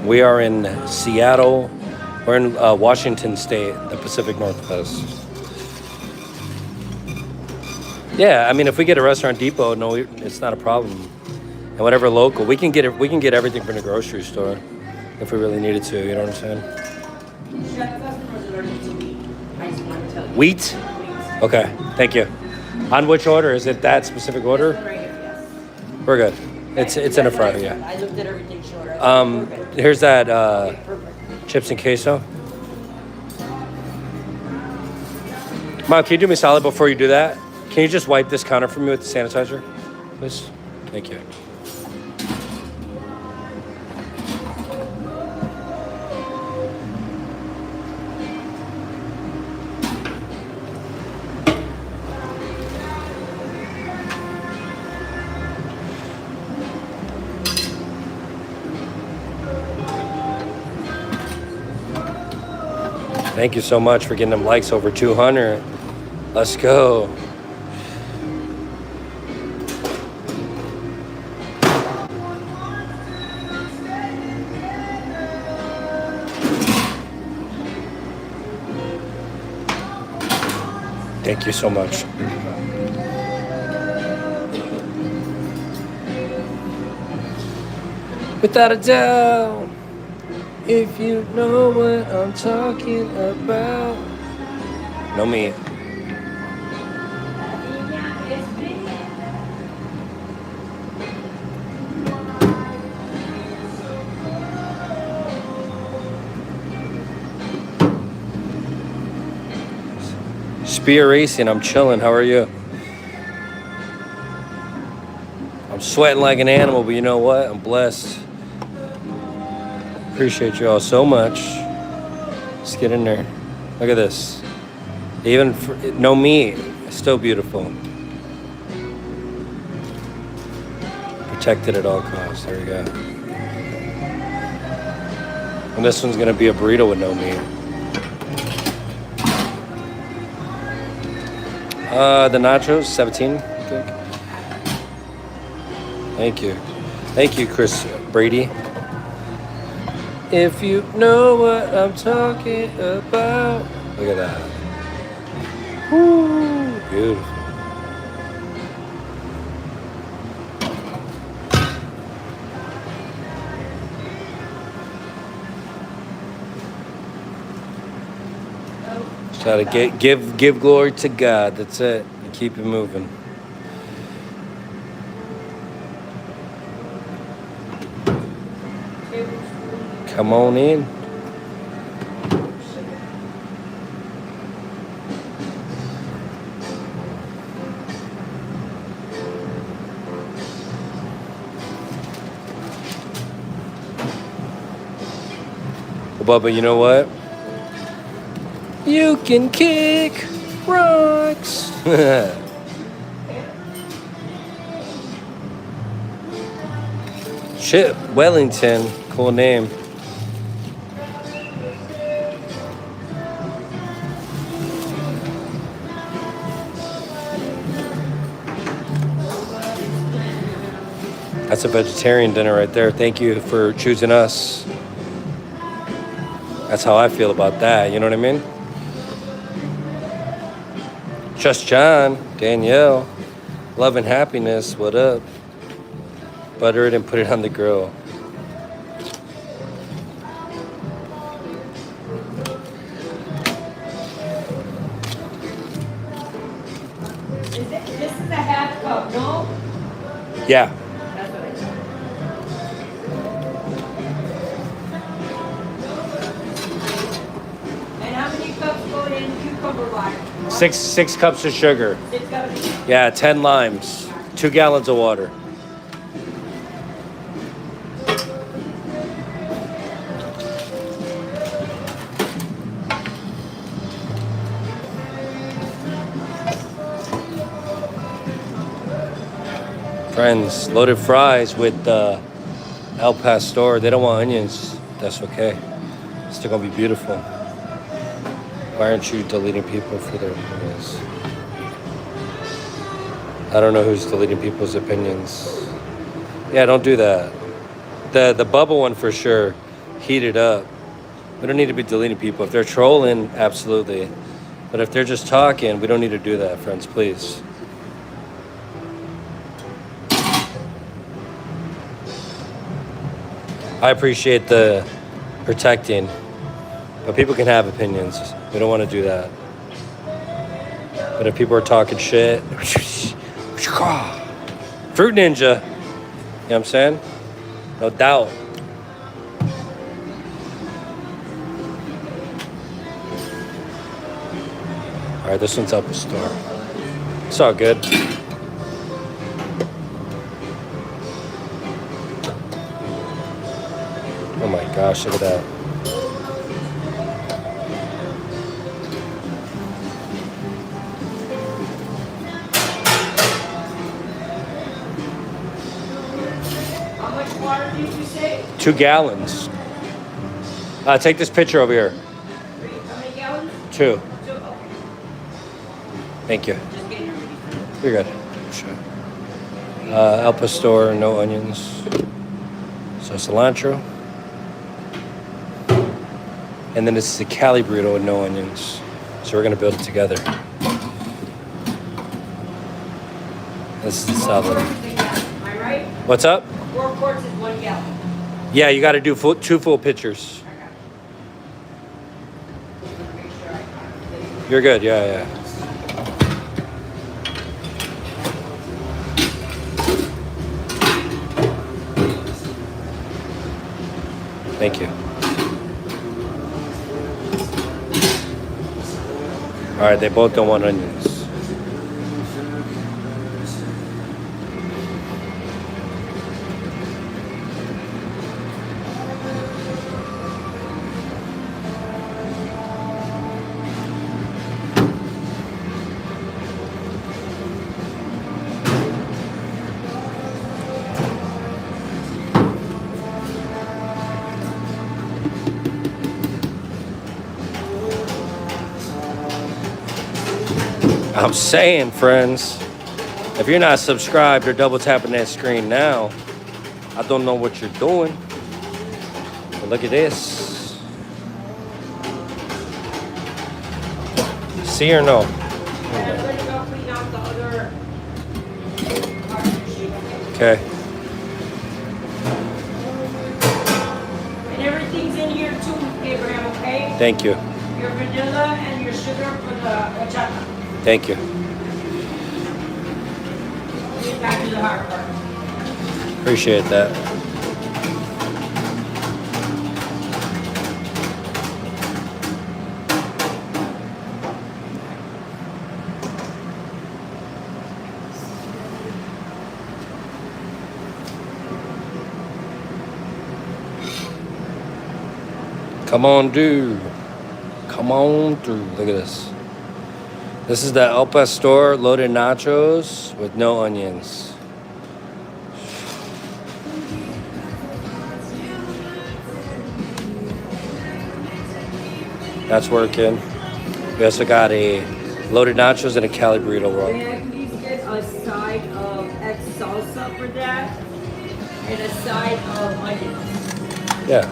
We are in Seattle. We're in Washington State, the Pacific Northwest. Yeah, I mean, if we get a Restaurant Depot, no, it's not a problem. And whatever local, we can get it. We can get everything from the grocery store if we really needed to. You know what I'm saying? Chef customers are allergic to wheat. I just want to tell you. Wheat? Okay, thank you. On which order? Is it that specific order? Right here, yes. We're good. It's in a front, yeah. I looked at everything short. Here's that Perfect. chips and queso. Mom, can you do me a solid before you do that? Can you just wipe this counter for me with the sanitizer, please? Thank you. Thank you so much for getting them likes over 200. Let's go. Thank you so much. Without a doubt, if you know what I'm talking about. No me. Spear Racing, I'm chilling. How are you? I'm sweating like an animal, but you know what? I'm blessed. Appreciate you all so much. Let's get in there. Look at this. Even for, no meat, it's still beautiful. Protected at all costs. There we go. And this one's gonna be a burrito with no meat. The nachos, 17, I think. Thank you. Thank you, Chris Brady. If you know what I'm talking about. Look at that. Woo, beautiful. Just gotta give glory to God. That's it. And keep it moving. Come on in. Well, Bubba, you know what? You can kick rocks. Chip Wellington, cool name. That's a vegetarian dinner right there. Thank you for choosing us. That's how I feel about that. You know what I mean? Just John, Danielle, love and happiness. What up? Butter it and put it on the grill. This is a half cup, no? Yeah. That's what I thought. And how many cups go in cucumber water? Six cups of sugar. 6 cups. Yeah, 10 limes. 2 gallons of water. Friends, loaded fries with El Pastor. They don't want onions. That's okay. It's still gonna be beautiful. Why aren't you deleting people for their opinions? I don't know who's deleting people's opinions. Yeah, don't do that. The bubble one for sure. Heat it up. We don't need to be deleting people. If they're trolling, absolutely. But if they're just talking, we don't need to do that, friends, please. I appreciate the protecting, but people can have opinions. We don't want to do that. But if people are talking shit, Fruit Ninja, you know what I'm saying? No doubt. All right, this one's up the store. It's all good. Oh my gosh, look at that. How much water did you say? 2 gallons. Take this picture over here. How many gallons? 2. 2, okay. Thank you. Just getting ready. You're good. Sure. El Pastor, no onions. So cilantro. And then this is a Cali burrito with no onions. So we're gonna build it together. This is the 4 salad. quarts is a gallon. Am I right? What's up? 4 quarts is 1 gallon. Yeah, you gotta do 2 full pictures. I got it. Just wanna make sure I got it. You're good, yeah. Thank you. All right, they both don't want onions. I'm saying, friends, if you're not subscribed or double tapping that screen now, I don't know what you're doing. But look at this. See or no? And I'm gonna go clean out the other partnership. Okay. And everything's in here too, Abraham, okay? Thank you. Your vanilla and your sugar for the horchata. Thank you. Get back to the hard part. Appreciate that. Come on, dude. Come on through. Look at this. This is the El Pastor loaded nachos with no onions. That's working. We also got a loaded nachos and a Cali burrito roll. May I please get a side of egg salsa for that? And a side of onions. Yeah.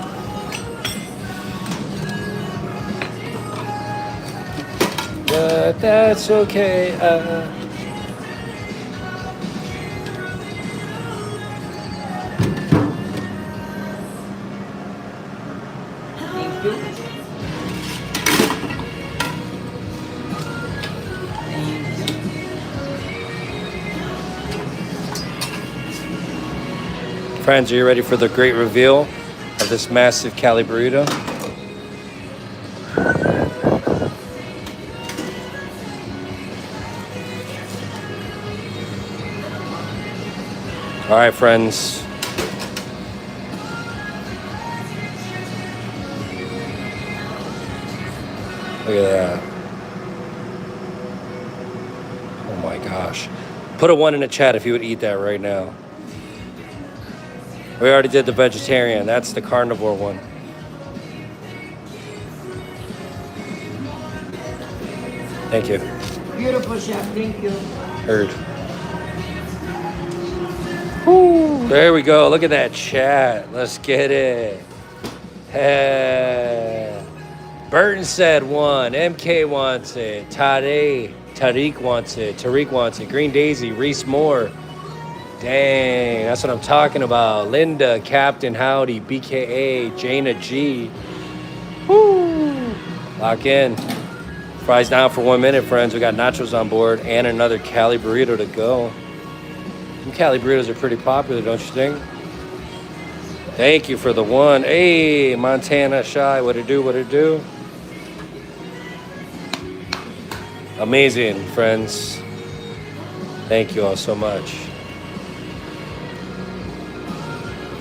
But that's okay. Thank you. Friends, are you ready for the great reveal of this massive Cali burrito? All right, friends. Look at that. Oh my gosh. Put a 1 in the chat if you would eat that right now. We already did the vegetarian. That's the carnivore one. Thank you. Beautiful, chef. Thank you. Heard. Woo, there we go. Look at that chat. Let's get it. Hey. Burton said 1. MK wants it. Tariq wants it. Tariq wants it. Green Daisy. Reese Moore. Dang, that's what I'm talking about. Linda, Captain Howdy, BKA, Jaina G. Woo. Lock in. Fries down for 1 minute, friends. We got nachos on board and another Cali burrito to go. Them Cali burritos are pretty popular, don't you think? Thank you for the 1. Hey, Montana Shy, what it do, what it do? Amazing, friends. Thank you all so much.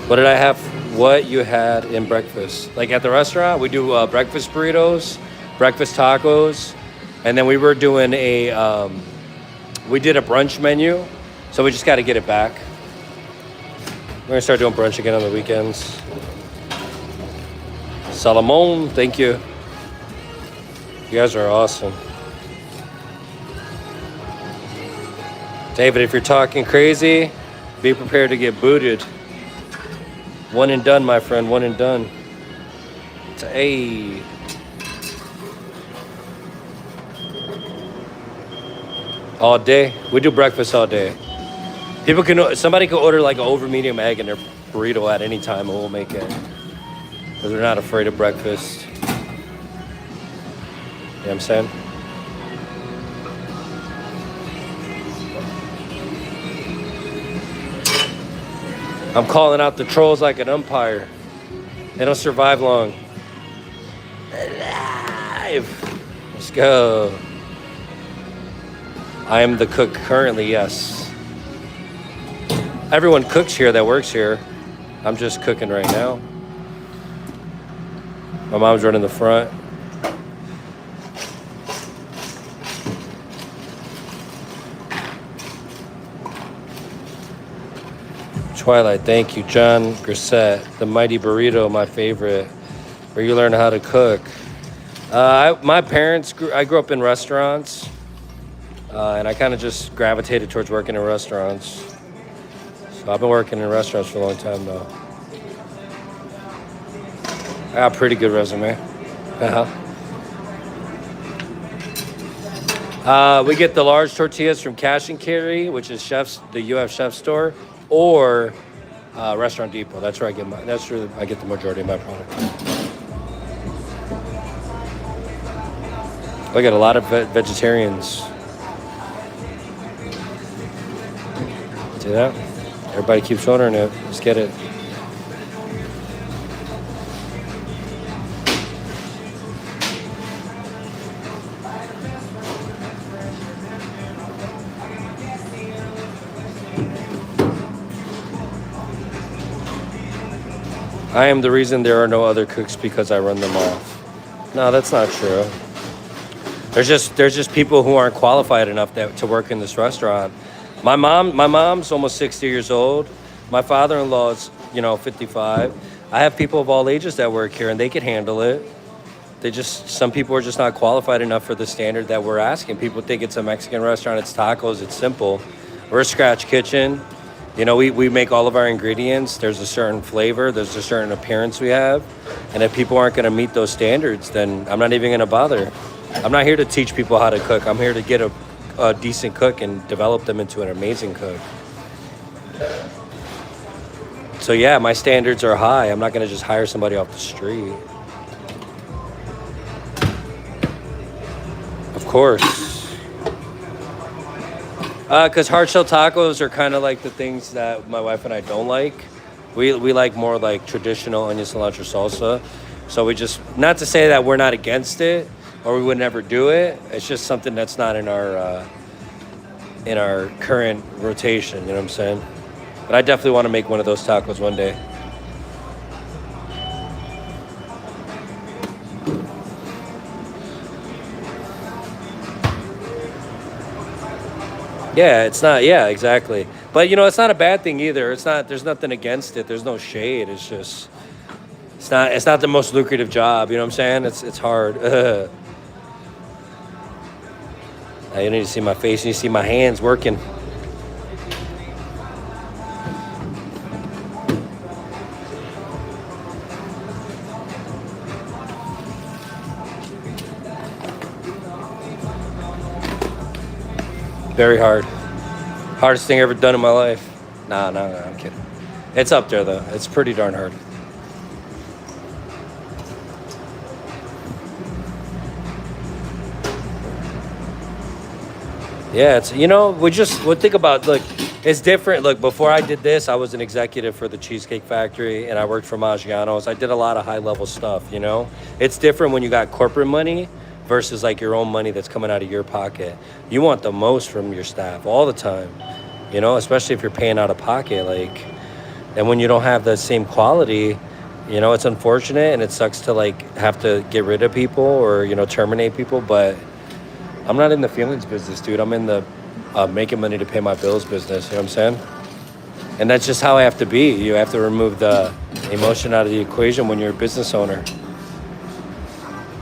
What did I have? What you had in breakfast? Like at the restaurant, we do breakfast burritos, breakfast tacos, and then we were doing we did a brunch menu, so we just got to get it back. We're gonna start doing brunch again on the weekends. Salomon, thank you. You guys are awesome. David, if you're talking crazy, be prepared to get booted. 1 and done, my friend. 1 and done. Hey. All day. We do breakfast all day. Somebody can order like an over medium egg in their burrito at any time and we'll make it. Because they're not afraid of breakfast. You know what I'm saying? I'm calling out the trolls like an umpire. They don't survive long. Alive. Let's go. I am the cook currently, yes. Everyone cooks here that works here. I'm just cooking right now. My mom's running the front. Twilight, thank you. John Grissett, the Mighty Burrito, my favorite. Where you learn how to cook. My parents, I grew up in restaurants. And I kind of just gravitated towards working in restaurants. So I've been working in restaurants for a long time though. I got a pretty good resume. We get the large tortillas from Cash and Carry, which is the UF Chef store, or Restaurant Depot. That's where I get the majority of my product. I got a lot of vegetarians. See that? Everybody keeps ordering it. Let's get it. I am the reason there are no other cooks because I run them off. No, that's not true. There's just people who aren't qualified enough to work in this restaurant. My mom's almost 60 years old. My father-in-law is, 55. I have people of all ages that work here and they can handle it. Some people are just not qualified enough for the standard that we're asking. People think it's a Mexican restaurant, it's tacos, it's simple. We're a scratch kitchen. We make all of our ingredients. There's a certain flavor, there's a certain appearance we have. And if people aren't gonna meet those standards, then I'm not even gonna bother. I'm not here to teach people how to cook. I'm here to get a decent cook and develop them into an amazing cook. So yeah, my standards are high. I'm not gonna just hire somebody off the street. Of course. Because hard shell tacos are kind of like the things that my wife and I don't like. We like more like traditional onion cilantro salsa. So we just, not to say that we're not against it or we would never do it. It's just something that's not in our current rotation, you know what I'm saying? But I definitely want to make one of those tacos one day. Yeah, it's not. Yeah, exactly. But you know, it's not a bad thing either. It's not. There's nothing against it. There's no shade. It's just. It's not. It's not the most lucrative job. You know what I'm saying? It's hard. Now you need to see my face. You need to see my hands working. Very hard. Hardest thing I've ever done in my life. Nah, I'm kidding. It's up there though. It's pretty darn hard. Yeah, it's we'll think about, look, it's different. Look, before I did this, I was an executive for the Cheesecake Factory and I worked for Maggiano's. I did a lot of high level stuff, you know? It's different when you got corporate money versus like your own money that's coming out of your pocket. You want the most from your staff all the time, you know, especially if you're paying out of pocket. Like, and when you don't have the same quality, you know, it's unfortunate and it sucks to like have to get rid of people or, you know, terminate people. But I'm not in the feelings business, dude. I'm in the making money to pay my bills business. You know what I'm saying? And that's just how I have to be. You have to remove the emotion out of the equation when you're a business owner.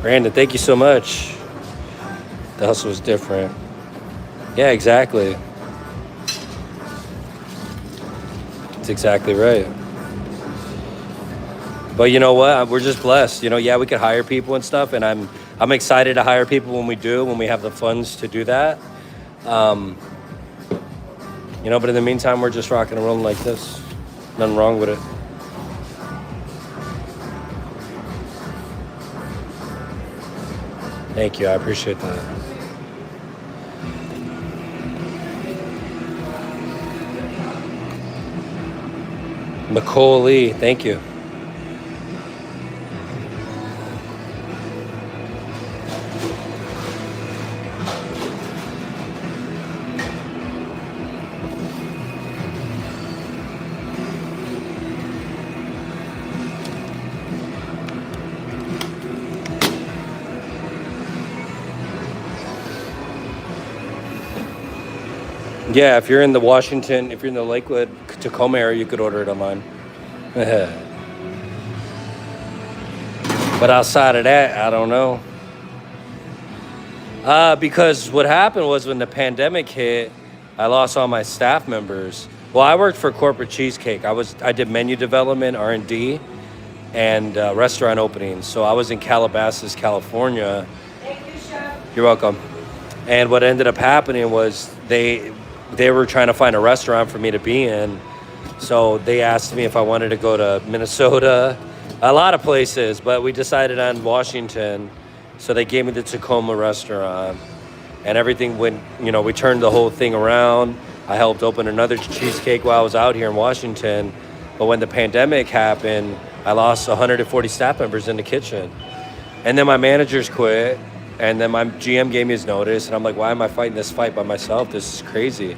Brandon, thank you so much. The hustle is different. Yeah, exactly. That's exactly right. But you know what? We're just blessed. You know, yeah, we could hire people and stuff, and I'm excited to hire people when we have the funds to do that. You know, but in the meantime, we're just rocking and rolling like this. Nothing wrong with it. Thank you. I appreciate that. McCauley, thank you. Yeah, if you're in the Lakewood, Tacoma area, you could order it online. But outside of that, I don't know. Because what happened was when the pandemic hit, I lost all my staff members. Well, I worked for Corporate Cheesecake. I did menu development, R&D, and restaurant openings. So I was in Calabasas, California. Thank you, Chef. You're welcome. And what ended up happening was they were trying to find a restaurant for me to be in. So they asked me if I wanted to go to Minnesota, a lot of places, but we decided on Washington. So they gave me the Tacoma restaurant and everything went, you know, we turned the whole thing around. I helped open another cheesecake while I was out here in Washington. But when the pandemic happened, I lost 140 staff members in the kitchen. And then my managers quit. And then my GM gave me his notice, and I'm like, why am I fighting this fight by myself? This is crazy,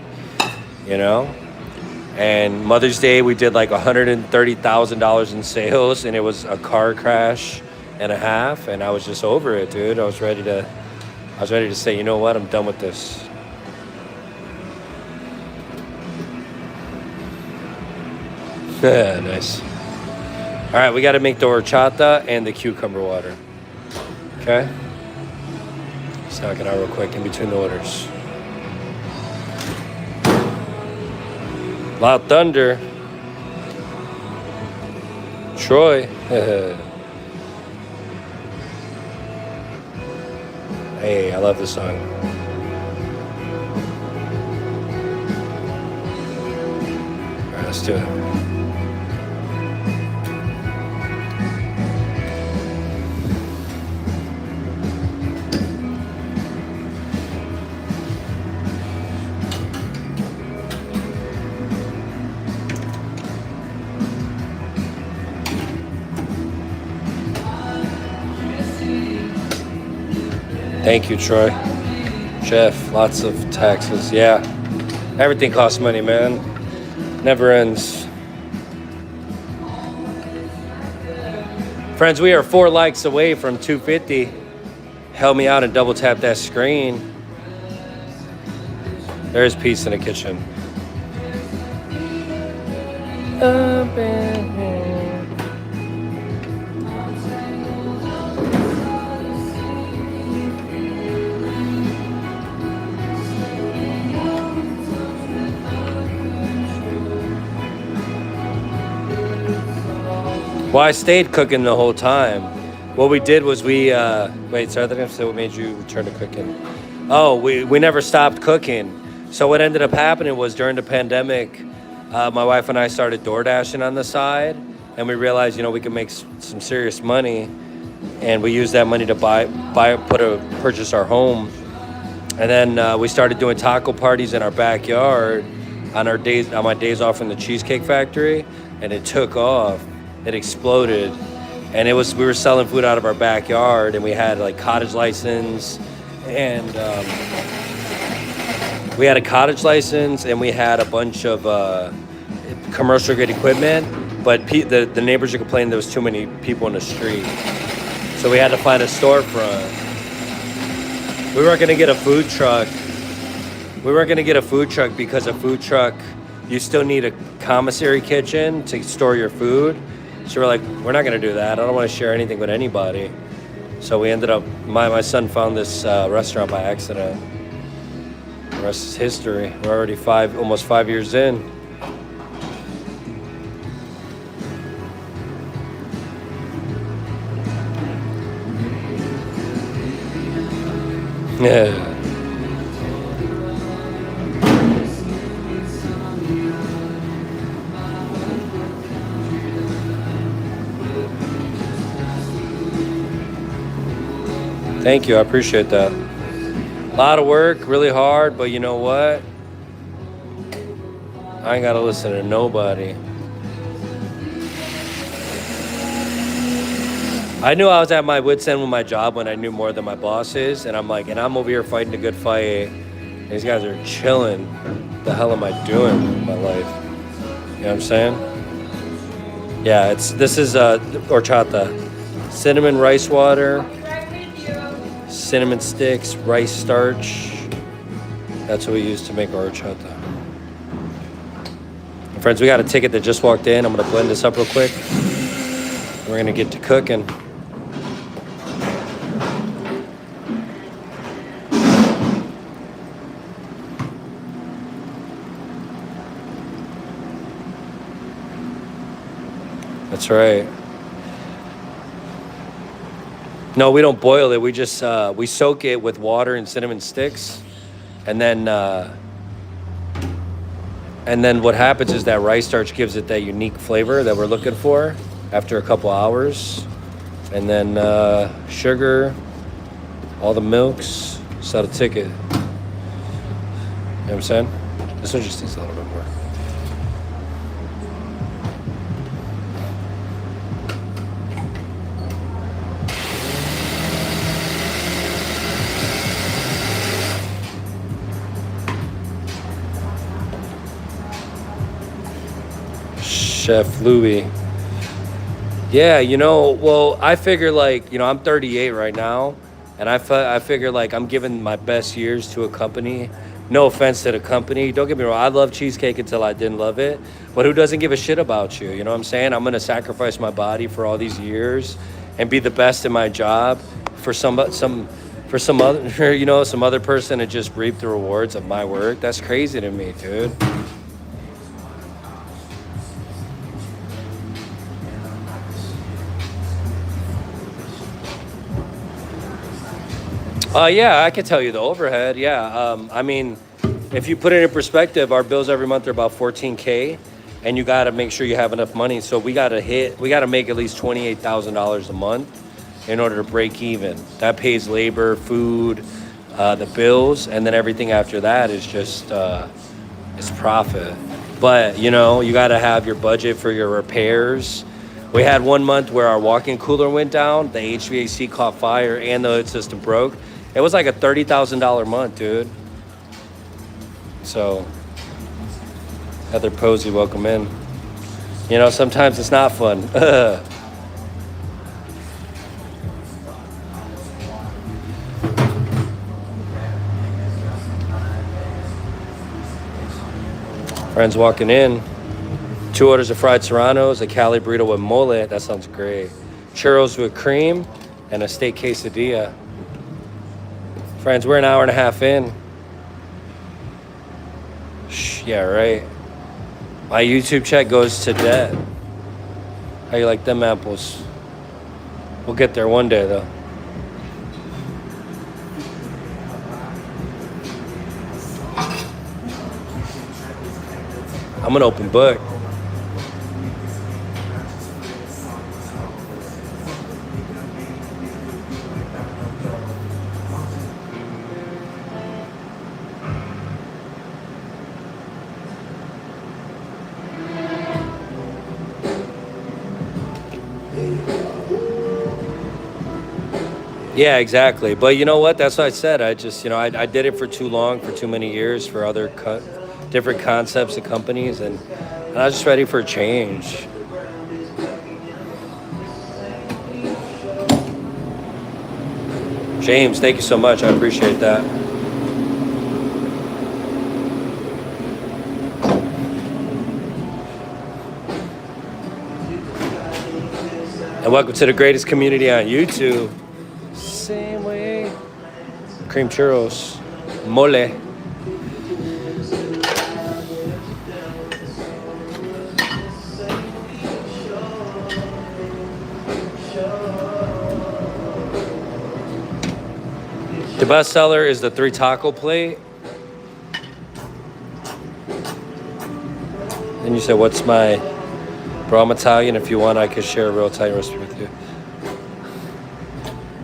you know? And Mother's Day, we did like $130,000 in sales, and it was a car crash and a half, and I was just over it, dude. I was ready to say, you know what? I'm done with this. Nice. All right, we got to make the horchata and the cucumber water. Okay? Knock it out real quick in between the orders. Loud Thunder. Troy. Hey, I love this song. All right, let's do it. Thank you, Troy. Chef, lots of taxes. Yeah, everything costs money, man. Never ends. Friends, we are 4 likes away from 250. Help me out and double tap that screen. There's peace in the kitchen. Well, I stayed cooking the whole time. What we did was we wait. So I think I said what made you return to cooking. Oh, we never stopped cooking. So what ended up happening was during the pandemic, my wife and I started door dashing on the side, and we realized, you know, we could make some serious money, and we used that money to purchase our home, and then we started doing taco parties in our backyard on my days off from the Cheesecake Factory, and it took off. It exploded, and we were selling food out of our backyard, and we had like cottage license, and we had a cottage license, and we had a bunch of commercial grade equipment, but the neighbors were complaining there was too many people in the street, so we had to find a storefront. We weren't gonna get a food truck. Because a food truck, you still need a commissary kitchen to store your food. So we're like, we're not gonna do that. I don't want to share anything with anybody. So we ended up, my son found this restaurant by accident. The rest is history. We're already almost 5 years in. Yeah. Thank you, I appreciate that. A lot of work, really hard, but you know what? I ain't gotta listen to nobody. I knew I was at my wit's end with my job when I knew more than my boss is, and I'm like, and I'm over here fighting a good fight. These guys are chilling. What the hell am I doing with my life? You know what I'm saying? Yeah, this is horchata. Cinnamon rice water. Cinnamon sticks, rice starch. That's what we use to make our horchata. Friends, we got a ticket that just walked in. I'm gonna blend this up real quick. We're gonna get to cooking. That's right. No, we don't boil it. We just we soak it with water and cinnamon sticks, and then what happens is that rice starch gives it that unique flavor that we're looking for after a couple hours, and then sugar, all the milks, sell the ticket. You know what I'm saying? This one just needs a little bit more. Chef Louis. Yeah, you know, well, I figure like, you know, I'm 38 right now, and I figure like I'm giving my best years to a company. No offense to the company. Don't get me wrong. I love cheesecake until I didn't love it. But who doesn't give a shit about you? You know what I'm saying? I'm going to sacrifice my body for all these years and be the best in my job for some other, you know, some other person to just reap the rewards of my work. That's crazy to me, dude. Yeah, I can tell you the overhead. Yeah, I mean, if you put it in perspective, our bills every month are about $14K, and you got to make sure you have enough money. So we got to make at least $28,000 a month in order to break even. That pays labor, food, the bills, and then everything after that is just it's profit. But you know, you got to have your budget for your repairs. We had 1 month where our walk-in cooler went down, the HVAC caught fire, and the hood system broke. It was like a $30,000 month, dude. So, Heather Posey, welcome in. You know, sometimes it's not fun. Friends walking in. 2 orders of fried serranos, a Cali burrito with mole. That sounds great. Churros with cream, and a steak quesadilla. Friends, we're an hour and a half in. Yeah, right. My YouTube check goes to debt. How you like them apples? We'll get there one day, though. I'm an open book. Yeah, exactly. But you know what? That's what I said. I just, I did it for too long, for too many years, for other different concepts of companies, and I was just ready for a change. James, thank you so much. I appreciate that. And welcome to the greatest community on YouTube. Same way. Cream churros. Mole. The best seller is the 3 taco plate. And you said, what's my... Bro, I'm Italian. If you want, I could share a real Italian recipe with you.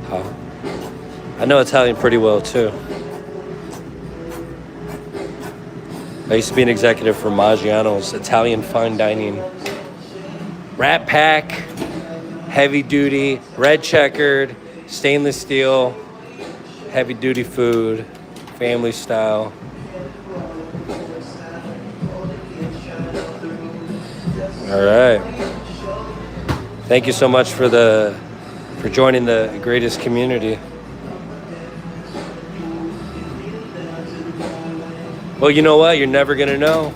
Oh. I know Italian pretty well, too. I used to be an executive for Maggiano's, Italian fine dining. Rat Pack, heavy duty, red checkered, stainless steel, heavy duty food, family style. All right. Thank you so much for joining the greatest community. Well, you know what? You're never gonna know.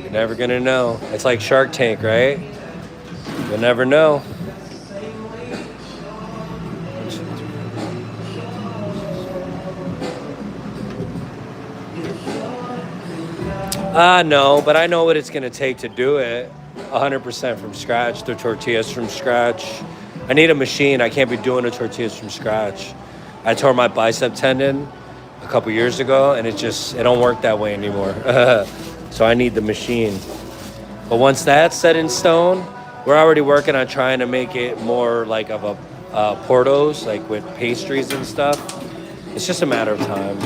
You're never gonna know. It's like Shark Tank, right? You'll never know. No, but I know what it's gonna take to do it. 100% from scratch, the tortillas from scratch. I need a machine. I can't be doing the tortillas from scratch. I tore my bicep tendon a couple years ago, and it don't work that way anymore. So I need the machine. But once that's set in stone, we're already working on trying to make it more like of a Portos, like with pastries and stuff. It's just a matter of time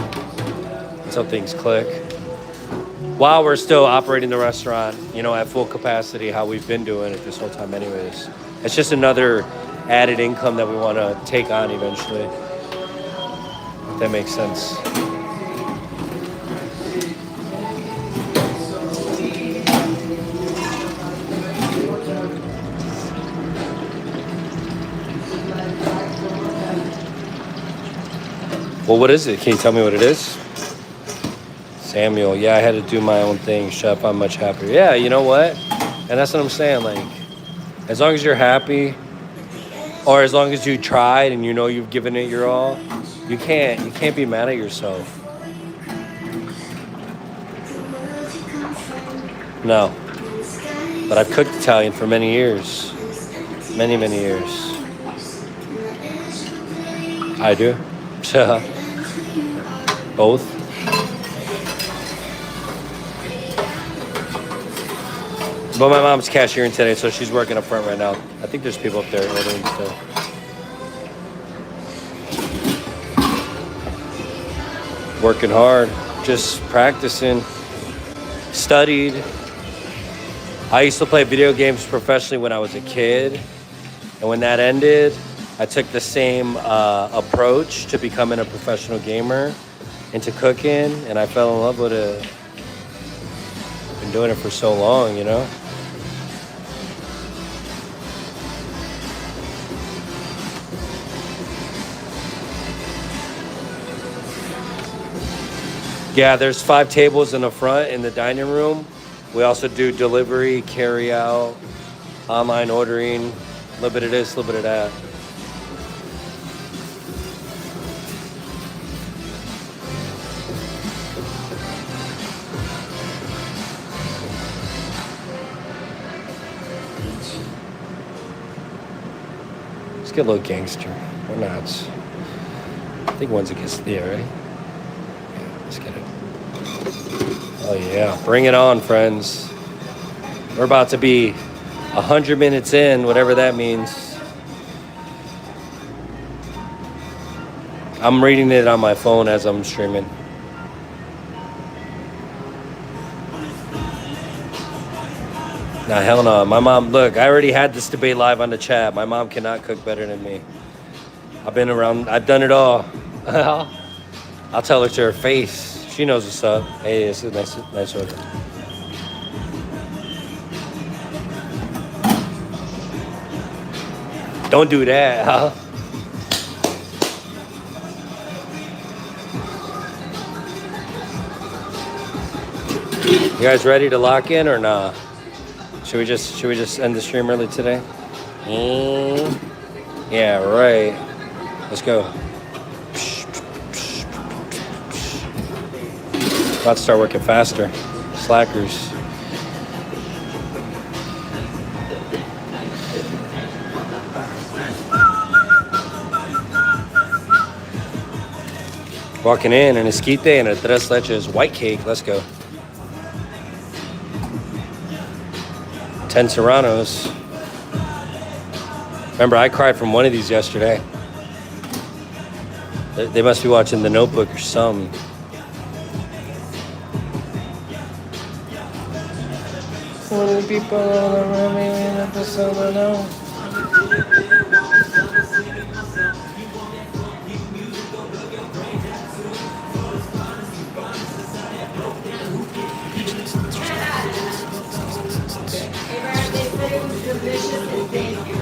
until things click. While we're still operating the restaurant, at full capacity, how we've been doing it this whole time anyways. It's just another added income that we want to take on eventually. If that makes sense. Well, what is it? Can you tell me what it is? Samuel, yeah, I had to do my own thing, chef. I'm much happier. Yeah, you know what? And that's what I'm saying. Like, as long as you're happy, or as long as you tried and you've given it your all, you can't be mad at yourself. No. But I've cooked Italian for many years. Many, many years. I do. Both. But my mom's cashiering today, so she's working up front right now. I think there's people up there ordering still. Working hard, just practicing, studied. I used to play video games professionally when I was a kid. And when that ended, I took the same approach to becoming a professional gamer, into cooking, and I fell in love with it. Been doing it for so long, Yeah, there's 5 tables in the front in the dining room. We also do delivery, carry out, online ordering, a little bit of this, a little bit of that. Let's get a little gangster. Or not. I think once it gets there, right? Yeah, let's get it. Oh yeah, bring it on, friends. We're about to be 100 minutes in, whatever that means. I'm reading it on my phone as I'm streaming. Nah, hell no. My mom, look, I already had this debate live on the chat. My mom cannot cook better than me. I've been around, I've done it all. I'll tell her to her face. She knows what's up. Hey, it's a nice order. Don't do that, huh? You guys ready to lock in or nah? Should we just end the stream early today? Yeah, right. Let's go. About to start working faster. Slackers. Walking in an esquite and a tres leches white cake. Let's go. 10 Serranos. Remember, I cried from one of these yesterday. They must be watching The Notebook or something. One of the people all around me in the summer now.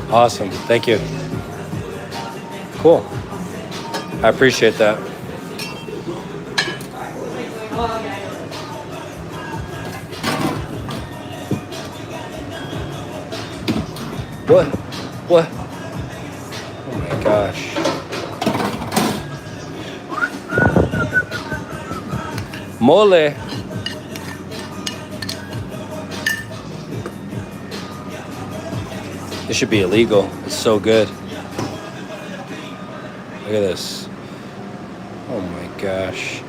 Awesome. Thank you. Cool. I appreciate that. What? What? Oh my gosh. Mole. This should be illegal. It's so good. Look at this. Oh my gosh.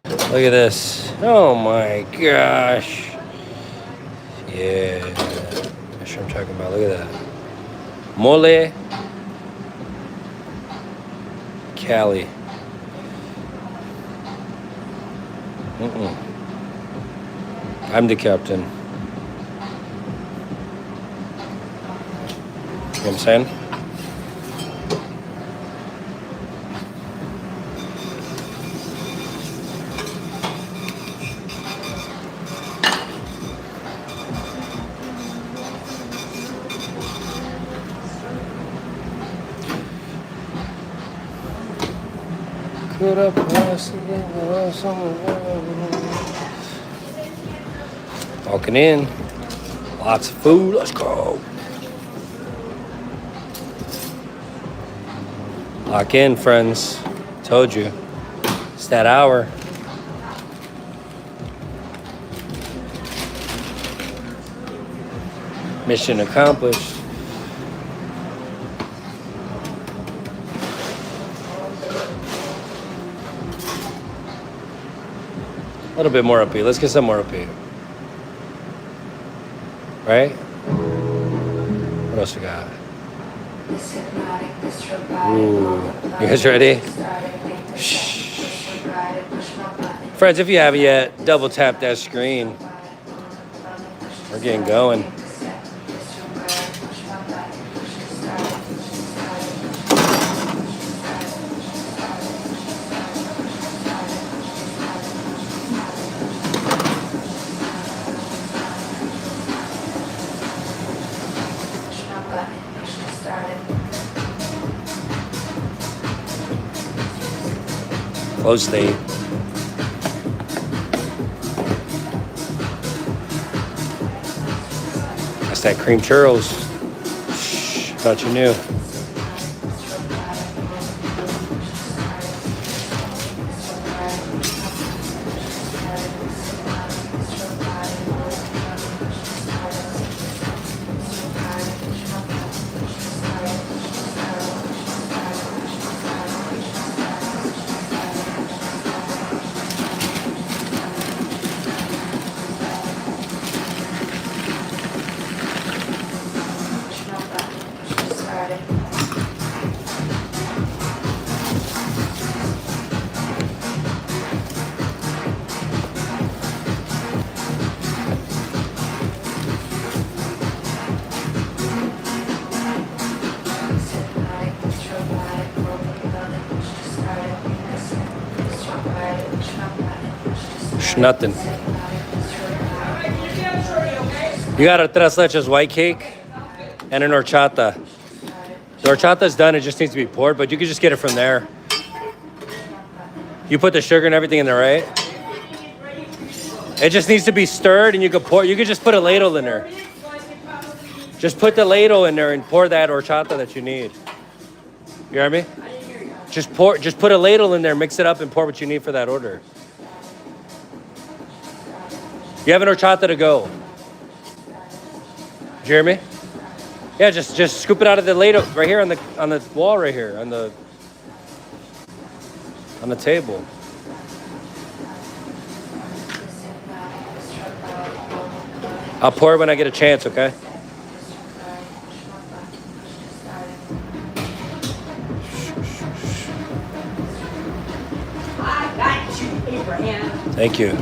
Look at this. Oh my gosh. Yeah. That's what I'm talking about. Look at that. Mole. Cali. I'm the captain. You know what I'm saying? Could I possibly love someone? Walking in. Lots of food. Let's go. Lock in, friends. Told you. It's that hour. Mission accomplished. A little bit more upbeat. Let's get some more upbeat. Right? What else we got? Ooh. You guys ready? Shh. Friends, if you haven't yet, double tap that screen. We're getting going. Close state. It's that cream churros. Shh, thought you knew. Nothing. You got a tres leches white cake and an horchata. The horchata's done, it just needs to be poured, but you can just get it from there. You put the sugar and everything in there, right? It just needs to be stirred and you can pour, you can just put a ladle in there. Just put the ladle in there and pour that horchata that you need. You hear me? Just put a ladle in there, mix it up and pour what you need for that order. You have an horchata to go. Did you hear me? Yeah, just scoop it out of the ladle right here on the wall right here on the table. I'll pour it when I get a chance, okay? I got you, Abraham. Thank you.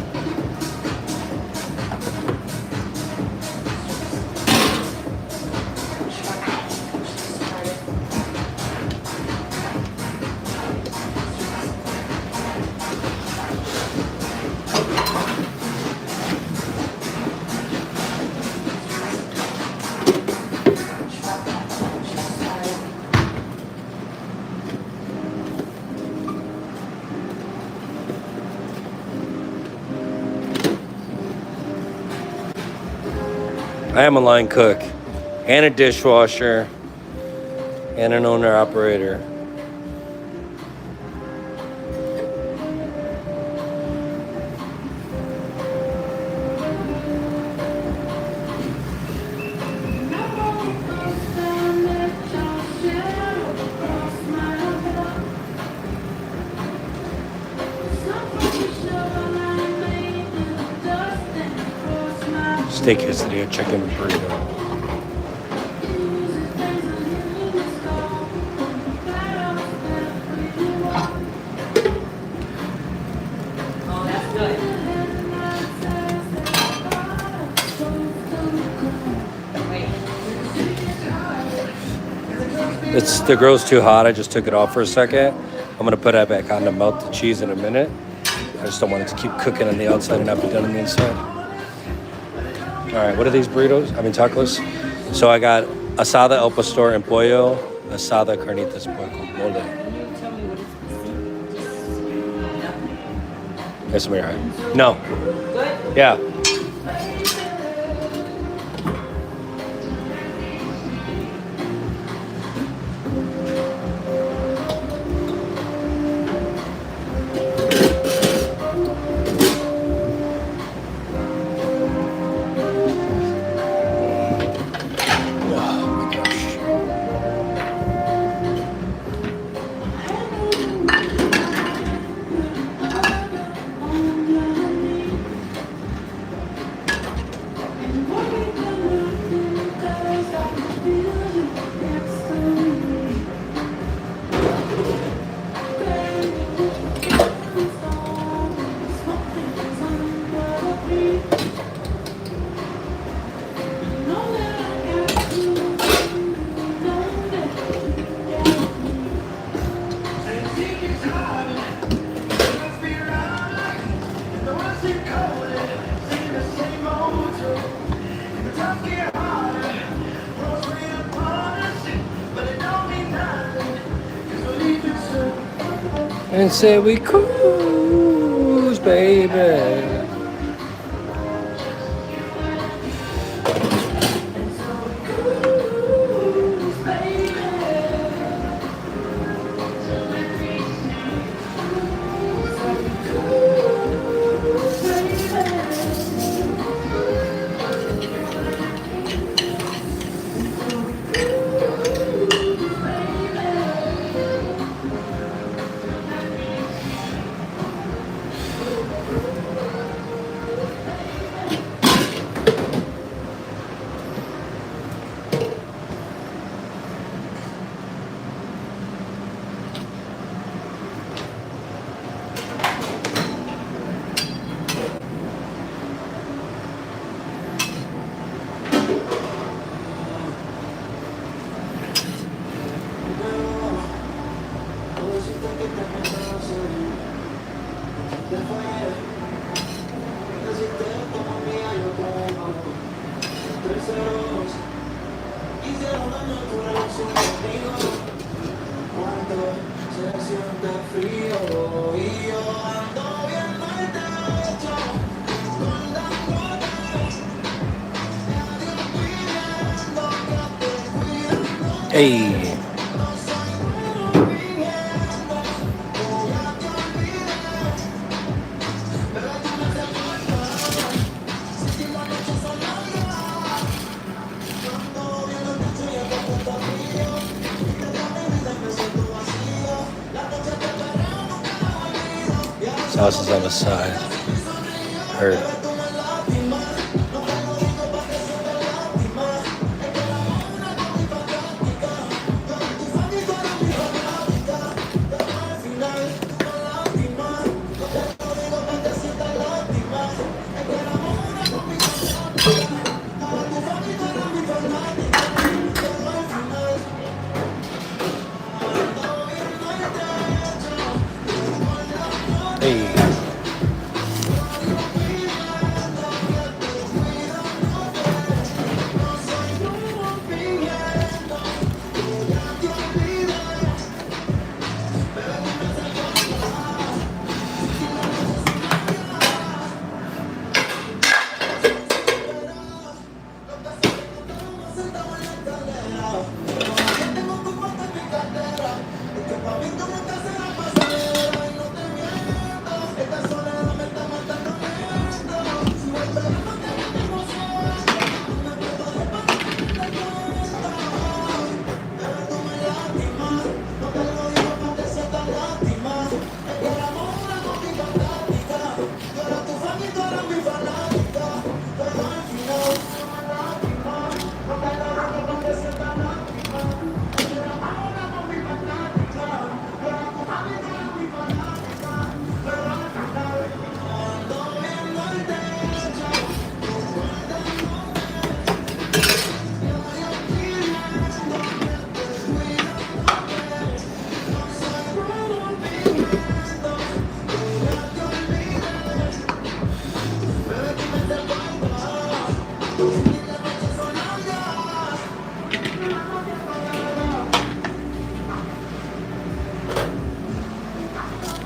I am a line cook and a dishwasher and an owner operator. Steak quesadilla, chicken burrito. Oh, that's good. It's the grill's too hot. I just took it off for a second. I'm gonna put that back on to melt the cheese in a minute. I just don't want it to keep cooking on the outside and not be done on the inside. All right, what are these burritos? I mean tacos. So I got asada al pastor en pollo, asada carnitas pollo con mole. Can you tell me what it's? Yes, we're right. No. Good? Yeah. And say we cruise, baby. Hey. His house is on the side. Heard. Hey.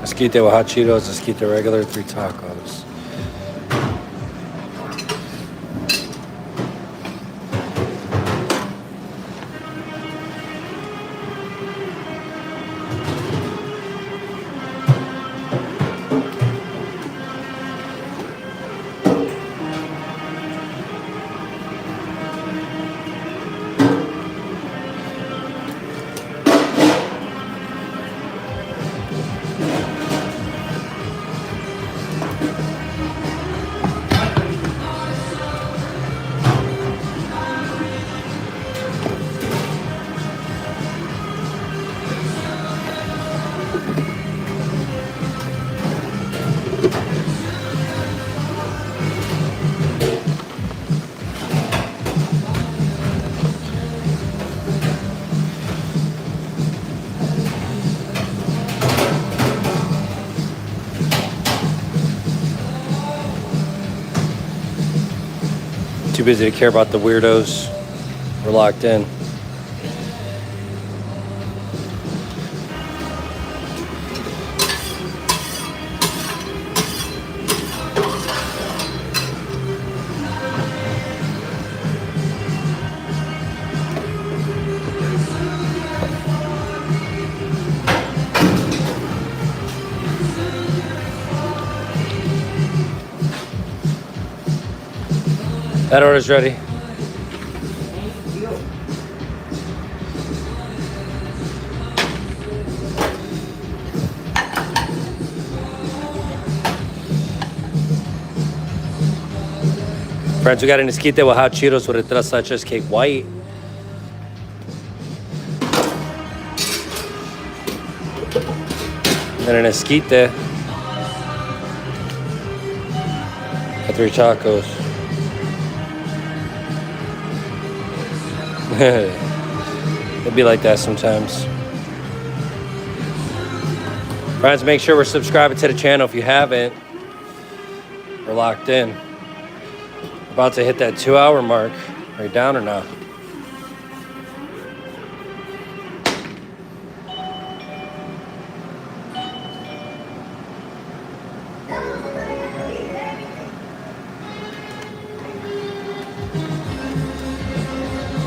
Esquite with hot Cheetos, esquite regular, 3 tacos. Too busy to care about the weirdos. We're locked in. That order's ready. Friends, we got an esquite with hot Cheetos with a tres leches cake white. And an esquite with 3 tacos. It'd be like that sometimes. Friends, make sure we're subscribing to the channel if you haven't. We're locked in. About to hit that 2-hour mark. Are you down or not?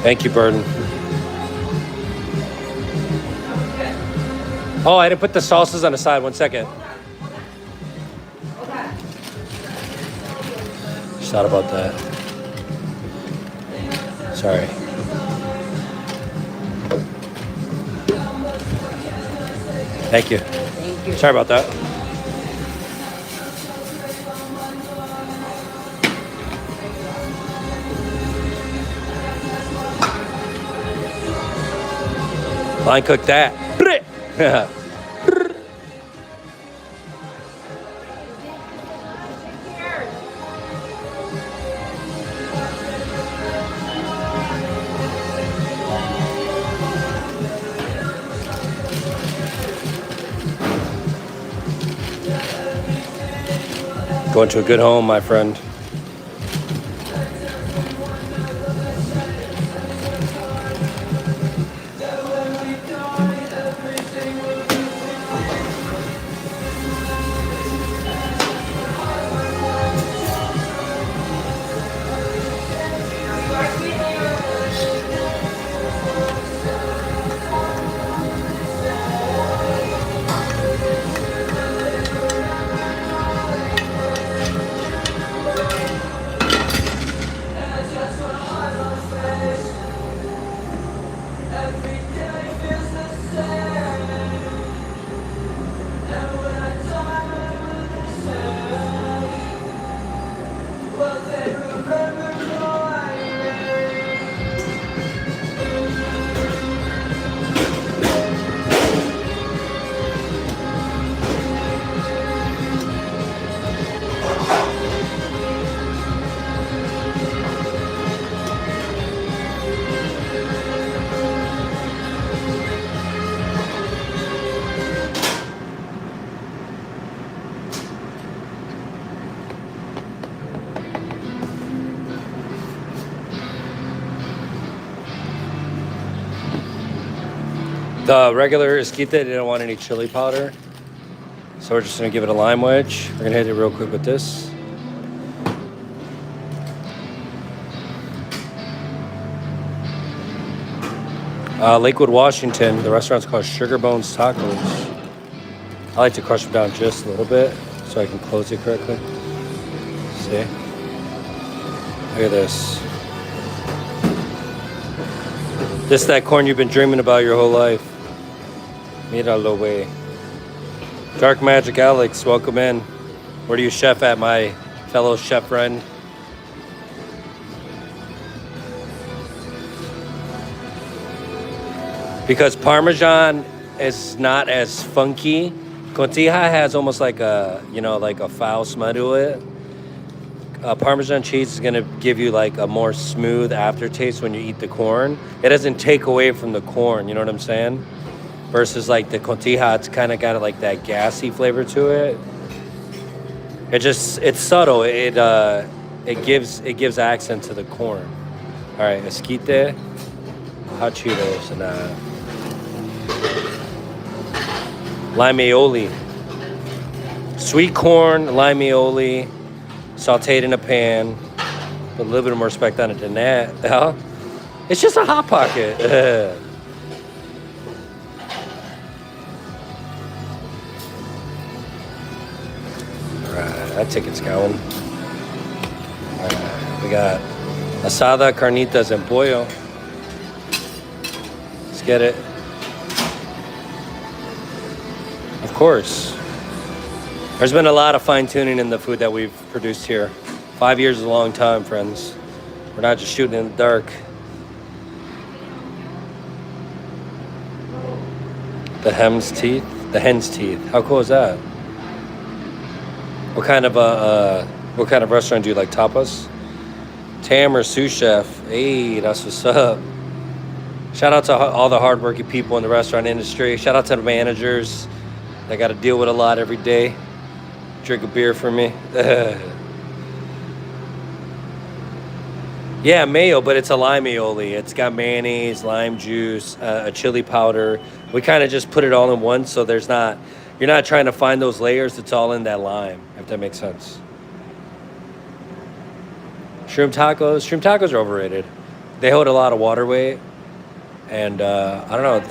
Thank you, Burden. Oh, I didn't put the salsas on the side. 1 second. Just thought about that. Sorry. Thank you. Thank you. Sorry about that. Line cook that. Going to a good home, my friend. The regular esquite didn't want any chili powder, so we're just gonna give it a lime wedge. We're gonna hit it real quick with this. Lakewood, Washington. The restaurant's called Sugar Bones Tacos. I like to crush them down just a little bit so I can close it correctly. See? Look at this. This is that corn you've been dreaming about your whole life. Míralo, way. Dark Magic Alex, welcome in. Where do you chef at, my fellow chef friend? Because Parmesan is not as funky. Cotija has almost like a, like a foul smell to it. Parmesan cheese is gonna give you like a more smooth aftertaste when you eat the corn. It doesn't take away from the corn, you know what I'm saying? Versus like the cotija, it's kind of got like that gassy flavor to it. It's subtle. It gives accent to the corn. All right, esquite, hot Cheetos, and lime aioli. Sweet corn, lime aioli, sauteed in a pan. Put a little bit more respect on it than that. It's just a hot pocket. That ticket's going. We got asada, carnitas, and pollo. Let's get it. Of course. There's been a lot of fine-tuning in the food that we've produced here. 5 years is a long time, friends. We're not just shooting in the dark. The hen's teeth? The hen's teeth. How cool is that? What kind of restaurant do you like? Tapas? Tam or sous chef? Hey, that's what's up. Shout out to all the hardworking people in the restaurant industry. Shout out to the managers. They got to deal with a lot every day. Drink a beer for me. Yeah, mayo, but it's a lime aioli. It's got mayonnaise, lime juice, a chili powder. We kind of just put it all in one, so you're not trying to find those layers. It's all in that lime, if that makes sense. Shrimp tacos are overrated. They hold a lot of water weight, and I don't know.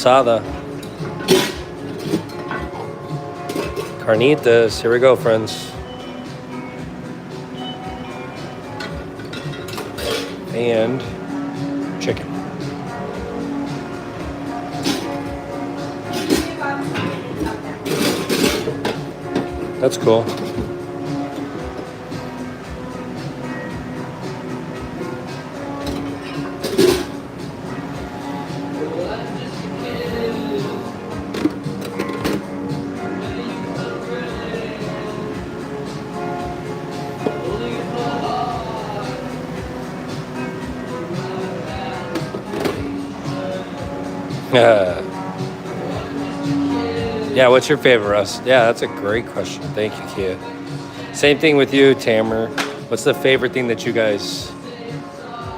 asada. Carnitas. Here we go, friends. And chicken. That's cool. Yeah, what's your favorite, Russ? Yeah, that's a great question. Thank you, Kia. Same thing with you, Tamer. What's the favorite thing that you guys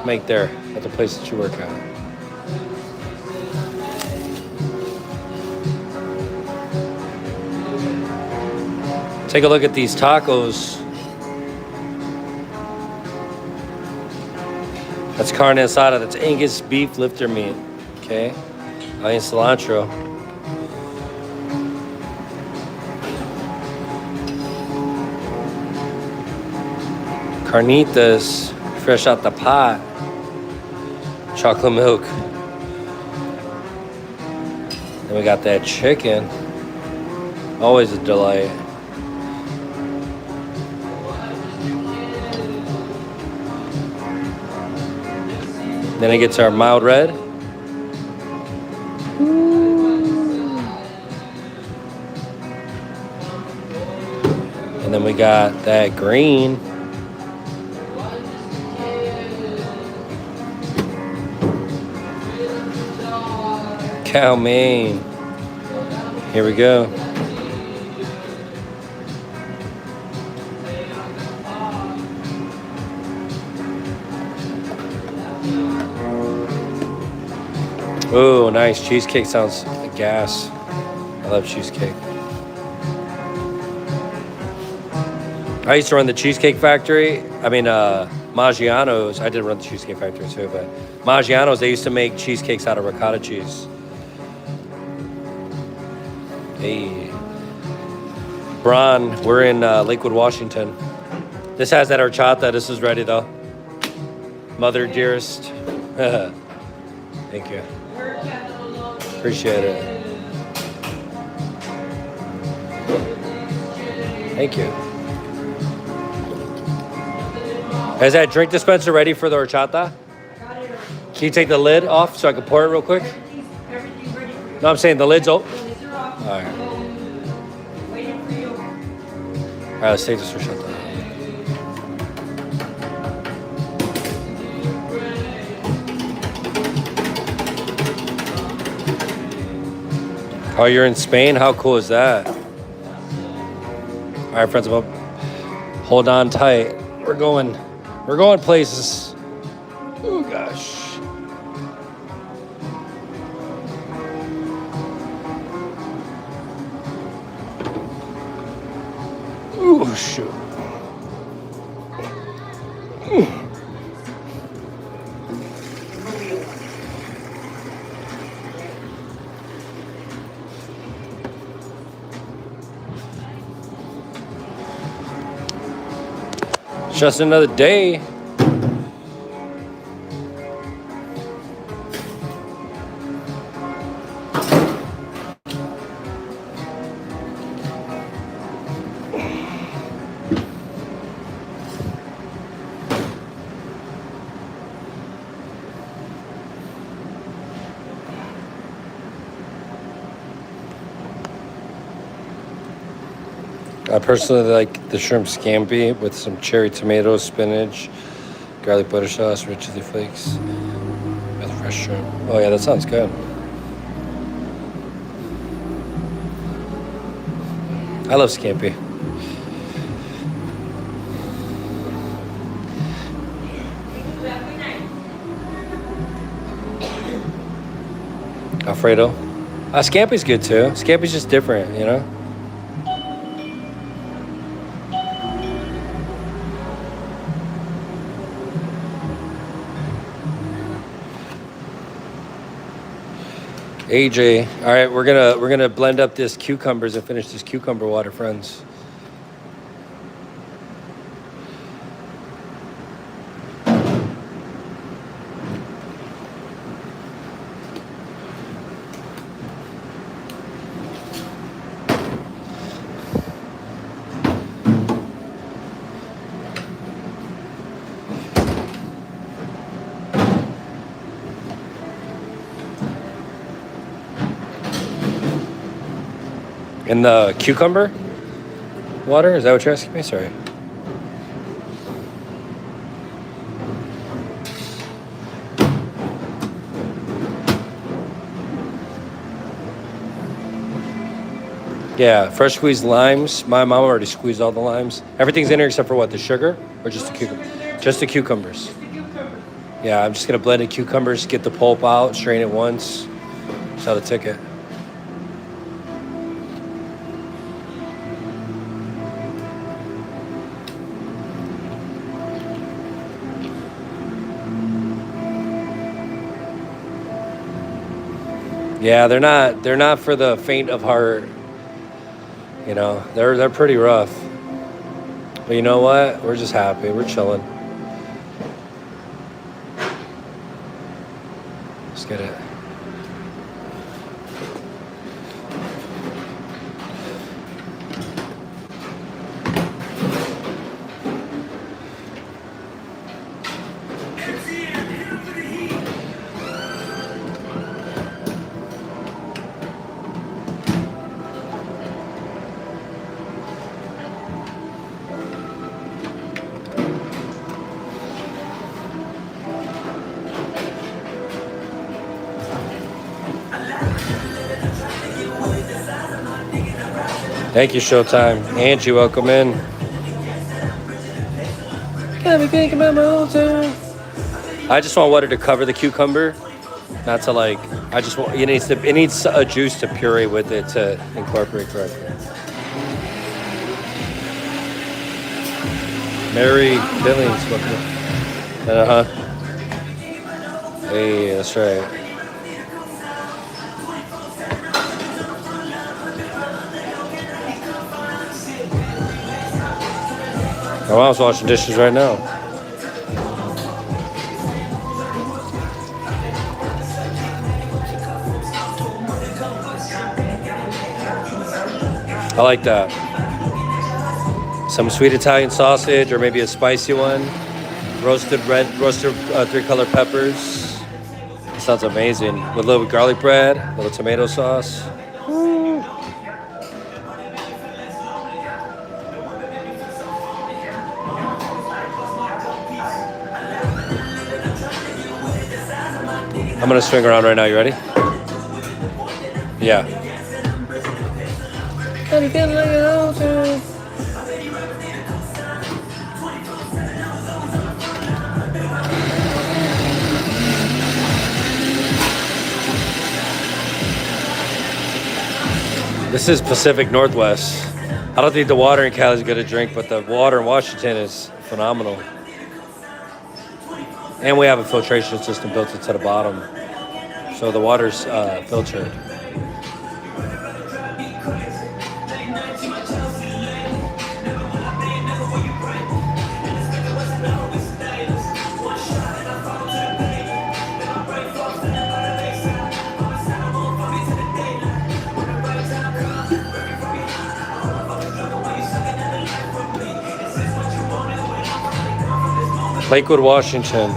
make there at the place that you work at? Take a look at these tacos. That's carne asada. That's Angus beef lifter meat. Okay. Onion cilantro. Carnitas, fresh out the pot. Chocolate milk. Then we got that chicken. Always a delight. Then it gets our mild red. And then we got that green. Cow mein. Here we go. Oh, nice. Cheesecake sounds like gas. I love cheesecake. I used to run the Cheesecake Factory. Maggiano's. I did run the Cheesecake Factory too, but Maggiano's, they used to make cheesecakes out of ricotta cheese. Hey. Bron, we're in Lakewood, Washington. This has that horchata. This is ready though. Mother dearest. Thank you. Appreciate it. Thank you. Is that drink dispenser ready for the horchata? Can you take the lid off so I can pour it real quick? Everything's ready for you. No, I'm saying the lid's open. Lids are off. All right. Waiting for you. All right, let's take this horchata. Oh, you're in Spain? How cool is that? All right, friends, hold on tight. We're going places. Oh gosh. Oh shoot. Just another day. I personally like the shrimp scampi with some cherry tomatoes, spinach, garlic butter sauce, red chili flakes, with fresh shrimp. Oh yeah, that sounds good. I love scampi. Alfredo. Scampi's good too. Scampi's just different, you know? AJ. All right, we're gonna blend up this cucumbers and finish this cucumber water, friends. In the cucumber water? Is that what you're asking me? Sorry. Yeah, fresh squeezed limes. My mom already squeezed all the limes. Everything's in here except for what? The sugar? Or just the cucumber? Just the cucumbers. Yeah, I'm just gonna blend the cucumbers, get the pulp out, strain it once. Sell the ticket. Yeah, they're not for the faint of heart. You know, they're pretty rough. But you know what? We're just happy. We're chilling. Let's get it. Thank you, Showtime. Angie, welcome in. Got me thinking about my old time. I just want water to cover the cucumber, not to like. I just want it needs a juice to puree with it to incorporate correctly. Mary Billings, welcome in. Hey, that's right. My mom's washing dishes right now. I like that. Some sweet Italian sausage or maybe a spicy one. Roasted 3-color peppers. Sounds amazing. With a little garlic bread, a little tomato sauce. Woo. I'm gonna swing around right now. You ready? Yeah. This is Pacific Northwest. I don't think the water in Cali is good to drink, but the water in Washington is phenomenal. And we have a filtration system built into the bottom. So the water's filtered. Lakewood, Washington.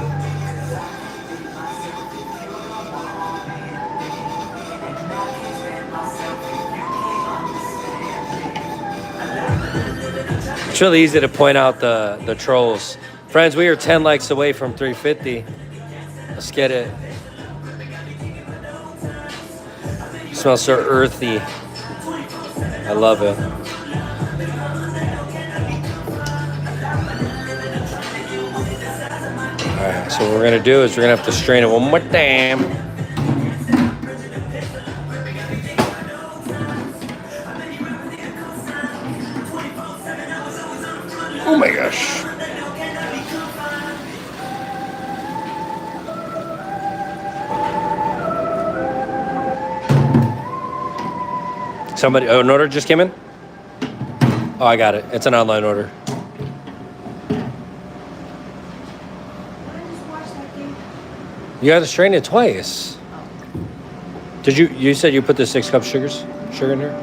It's really easy to point out the trolls. Friends, we are 10 likes away from 350. Let's get it. It smells so earthy. I love it. All right, so what we're gonna do is we're gonna have to strain it one more time. Oh my gosh. Somebody, oh, an order just came in? Oh, I got it. It's an online order. You had to strain it twice. Did you said you put the 6 cups sugar in there?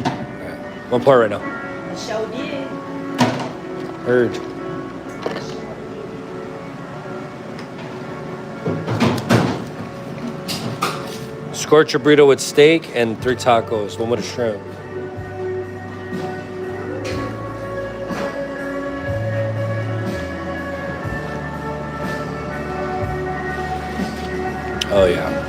All right. One pour right now. I sure did. Heard. Scorch a burrito with steak and 3 tacos, 1 with a shrimp. Oh yeah.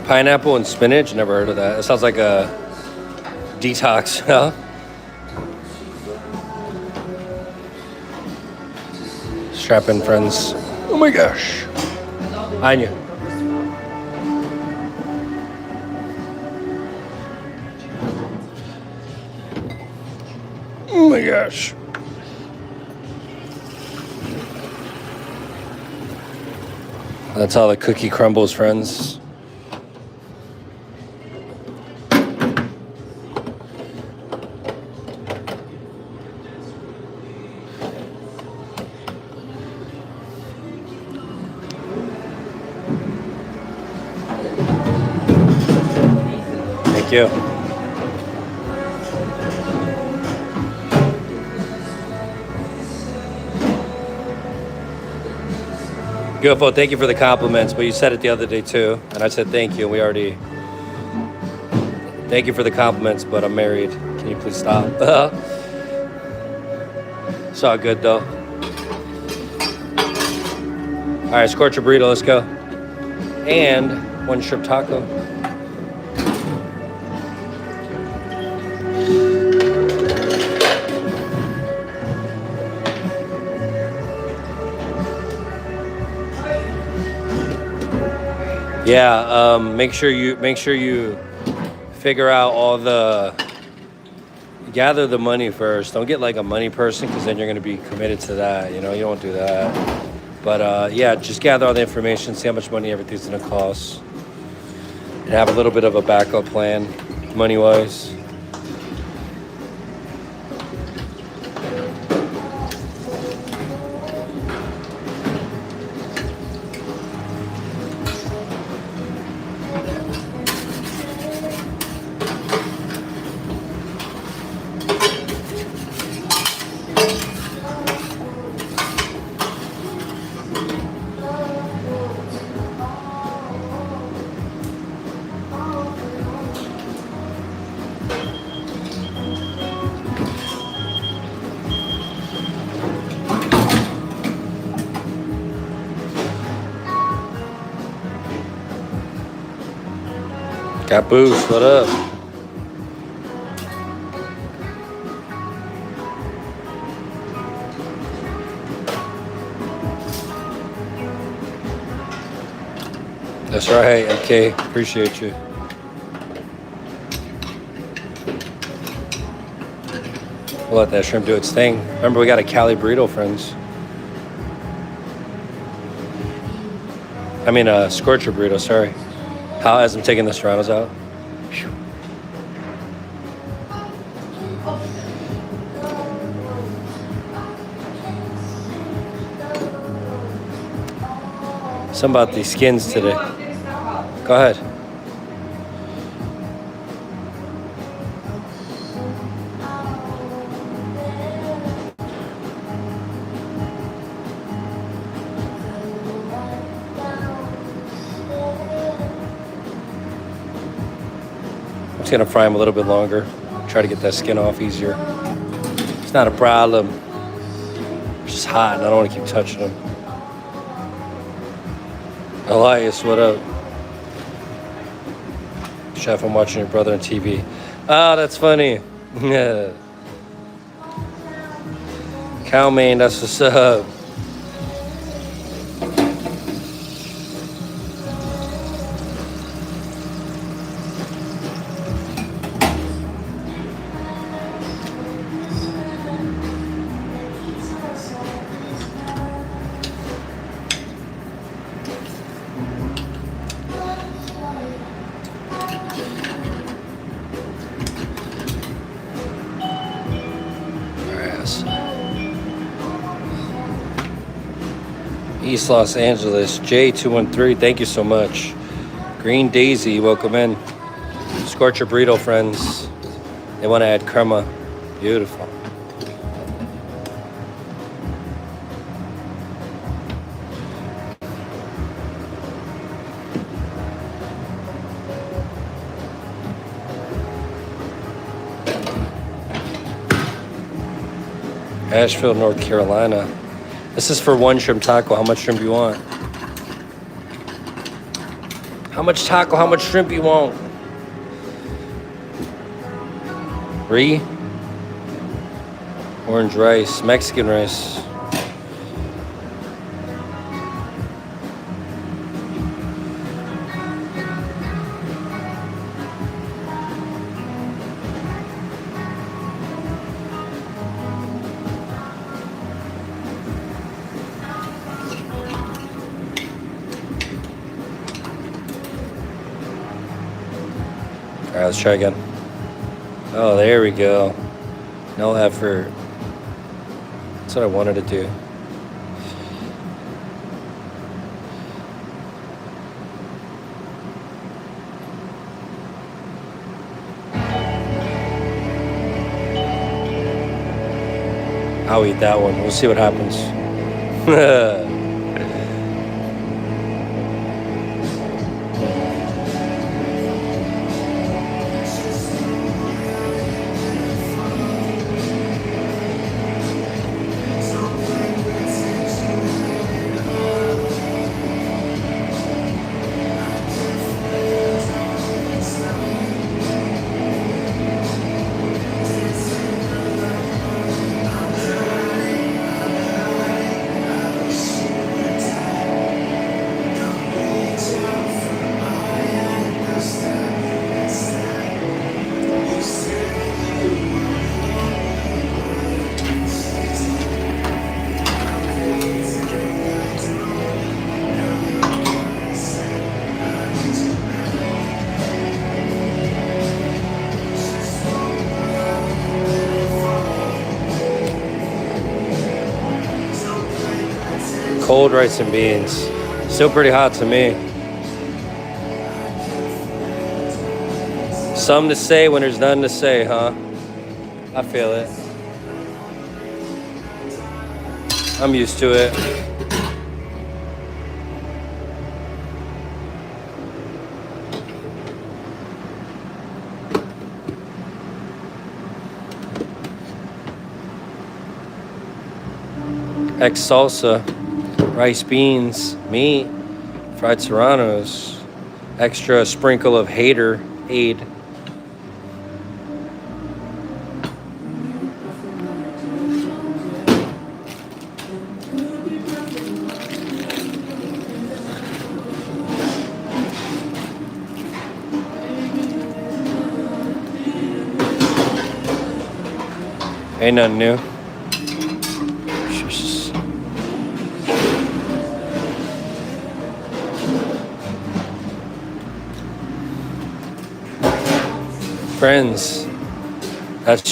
Pineapple and spinach? Never heard of that. It sounds like a detox, huh? Strap in, friends. Oh my gosh. I knew. Oh my gosh. That's how the cookie crumbles, friends. Thank you. UFO, thank you for the compliments, but you said it the other day too, and I said thank you, and we already... Thank you for the compliments, but I'm married. Can you please stop? It's all good though. All right, scorch a burrito, let's go. And 1 shrimp taco. Yeah, make sure you figure out all the, gather the money first. Don't get like a money person, because then you're going to be committed to that. You know, you don't want to do that. But yeah, just gather all the information, see how much money everything's going to cost, and have a little bit of a backup plan, money-wise. Got Boost, what up? That's right, MK. Appreciate you. We'll let that shrimp do its thing. Remember, we got a Cali burrito, friends. I mean, a scorcher burrito, sorry. How, as I'm taking the serranos out. Whew. Something about these skins today. Go ahead. I'm just gonna fry them a little bit longer. Try to get that skin off easier. It's not a problem. It's just hot and I don't want to keep touching them. Elias, what up? Chef, I'm watching your brother on TV. Oh, that's funny. Yeah. Cow main, that's what's up. East Los Angeles. J213, thank you so much. Green Daisy, welcome in. Scorcher burrito friends. They want to add crema. Beautiful. Asheville, North Carolina. This is for one shrimp taco. How much shrimp you want? How much taco? How much shrimp you want? 3? Orange rice, Mexican rice. All right, let's try again. Oh, there we go. No effort. That's what I wanted to do. I'll eat that one. We'll see what happens. Cold rice and beans. Still pretty hot to me. Something to say when there's nothing to say, huh? I feel it. I'm used to it. Ex salsa, rice, beans, meat, fried serranos, extra sprinkle of hater aid. Ain't nothing new. Friends, that's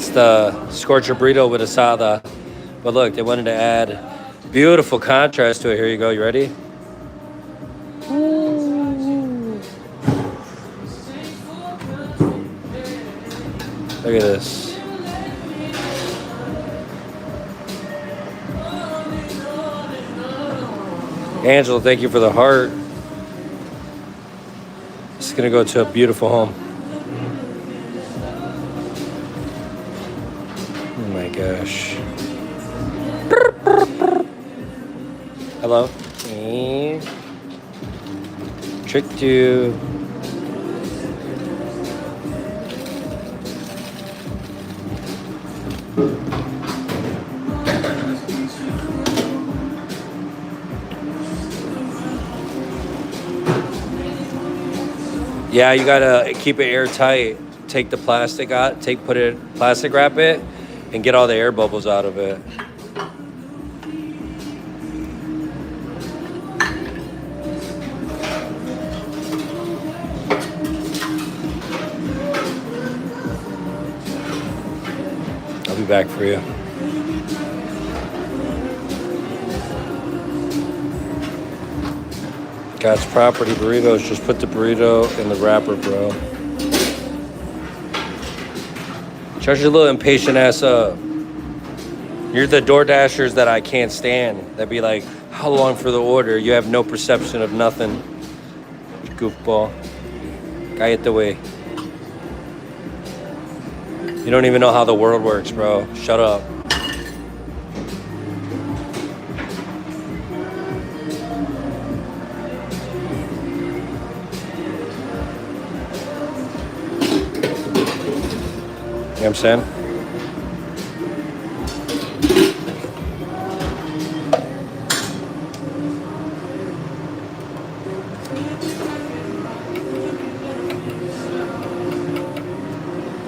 the scorcher burrito with asada. But look, they wanted to add beautiful contrast to it. Here you go. You ready? Ooh. Look at this. Angela, thank you for the heart. It's gonna go to a beautiful home. Oh my gosh. Hello? Tricked you. Yeah, you gotta keep it airtight. Take the plastic out, plastic wrap it, and get all the air bubbles out of it. I'll be back for you. God's property burritos. Just put the burrito in the wrapper, bro. Charge your little impatient ass up. You're the door dashers that I can't stand. That'd be like, how long for the order? You have no perception of nothing. You goofball. Cállate, way. You don't even know how the world works, bro. Shut up. You know what I'm saying?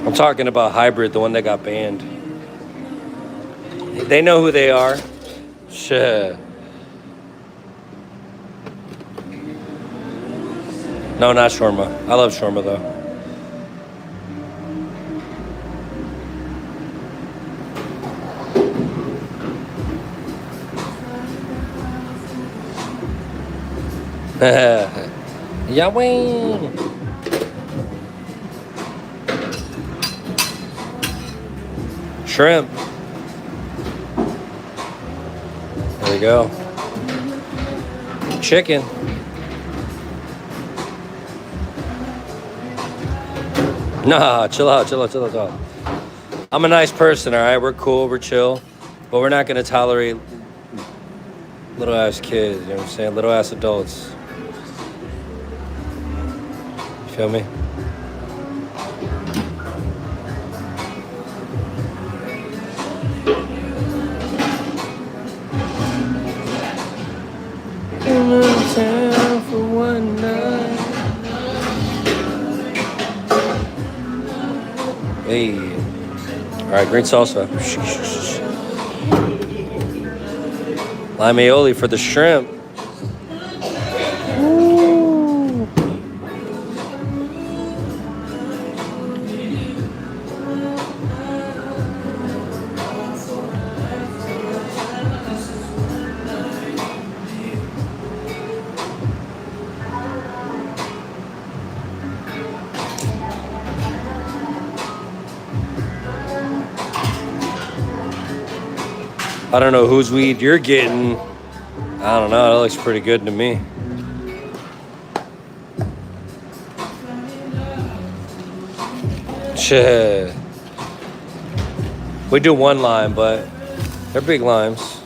I'm talking about Hybrid, the one that got banned. They know who they are. Shit. No, not shawarma. I love shawarma though. Yahweh. Shrimp. There we go. Chicken. Nah, chill out. I'm a nice person, all right? We're cool, we're chill, but we're not gonna tolerate little ass kids, you know what I'm saying? Little ass adults. You feel me? Town for one night. Hey. All right, green salsa. Lime aioli for the shrimp. Ooh. I don't know whose weed you're getting. I don't know. That looks pretty good to me. Shit. We do one lime, but they're big limes.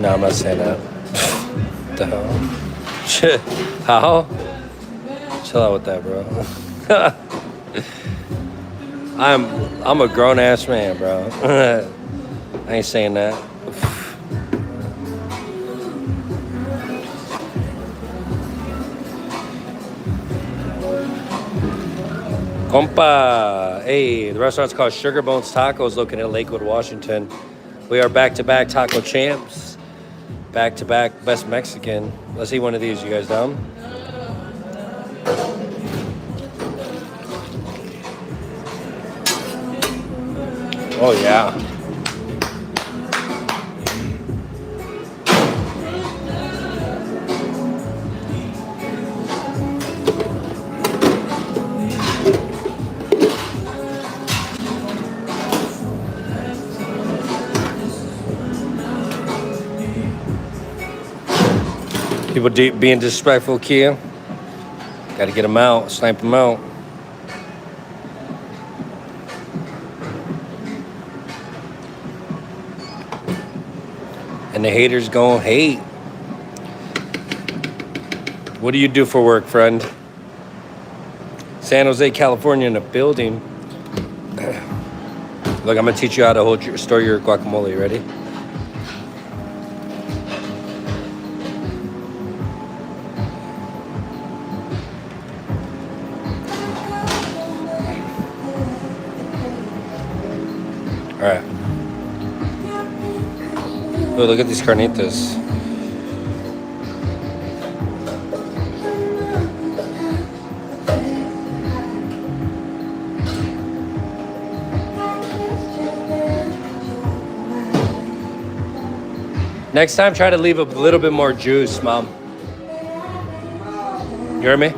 No, I'm not saying that. The hell? Shit. How? Chill out with that, bro. I'm a grown ass man, bro. I ain't saying that. Compa, hey, the restaurant's called Sugar Bones Tacos, located in Lakewood, Washington. We are back-to-back taco champs, back-to-back best Mexican. Let's eat one of these. You guys down? Oh yeah. People being disrespectful, Kia. Got to get them out, snipe them out. And the haters gonna hate. What do you do for work, friend? San Jose, California in a building. Look, I'm gonna teach you how to store your guacamole. You ready? All right. Oh, look at these carnitas. Next time, try to leave a little bit more juice, Mom. You hear me?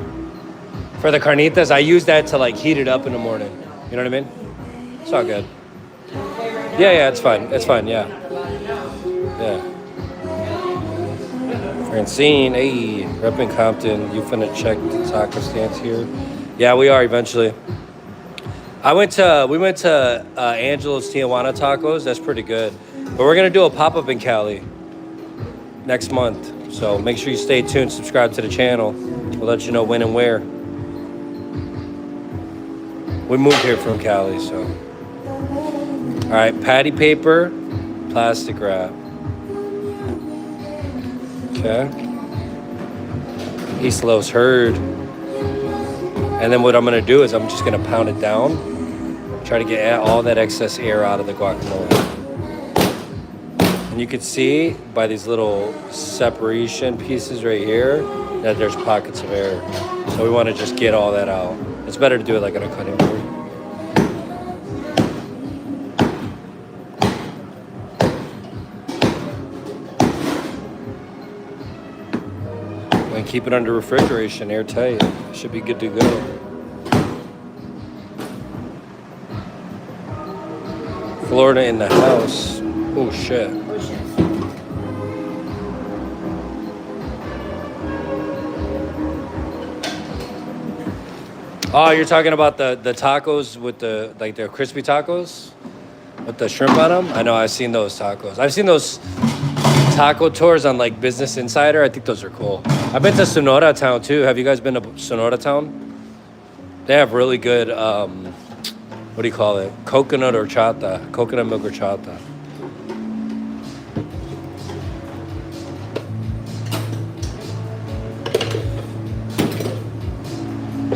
For the carnitas, I use that to like heat it up in the morning. You know what I mean? It's all good. Yeah, it's fine. It's fine, yeah. Yeah. Francine, hey, repping Compton. You finna check the taco stands here? Yeah, we are eventually. We went to Angelo's Tijuana Tacos. That's pretty good. But we're gonna do a pop-up in Cali next month. So make sure you stay tuned, subscribe to the channel. We'll let you know when and where. We moved here from Cali, so. All right, patty paper, plastic wrap. Okay. East Los Herd. And then what I'm gonna do is I'm just gonna pound it down. Try to get all that excess air out of the guacamole. And you can see by these little separation pieces right here that there's pockets of air. So we want to just get all that out. It's better to do it like on a cutting board. And keep it under refrigeration, airtight. Should be good to go. Florida in the house. Oh shit. Oh, you're talking about the tacos with the like the crispy tacos with the shrimp on them? I know, I've seen those tacos. I've seen those taco tours on like Business Insider. I think those are cool. I've been to Sonora Town too. Have you guys been to Sonora Town? They have really good what do you call it? Coconut horchata. Coconut milk horchata.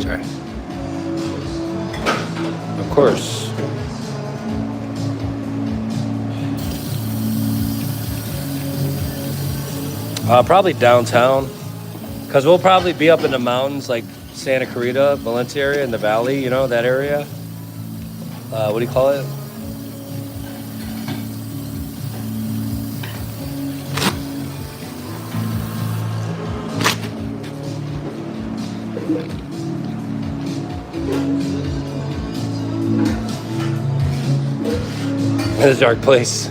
Sorry. Of course. Probably downtown. Because we'll probably be up in the mountains like Santa Clarita, Valencia area, in the valley, you know, that area. What do you call it? In a dark place.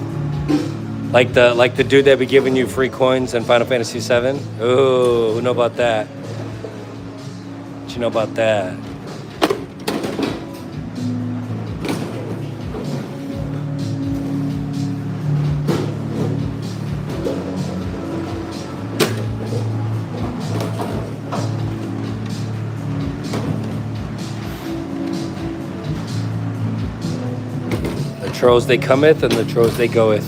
Like the dude that be giving you free coins in Final Fantasy VII. Ooh, who know about that? What you know about that? The trolls they cometh and the trolls they goeth.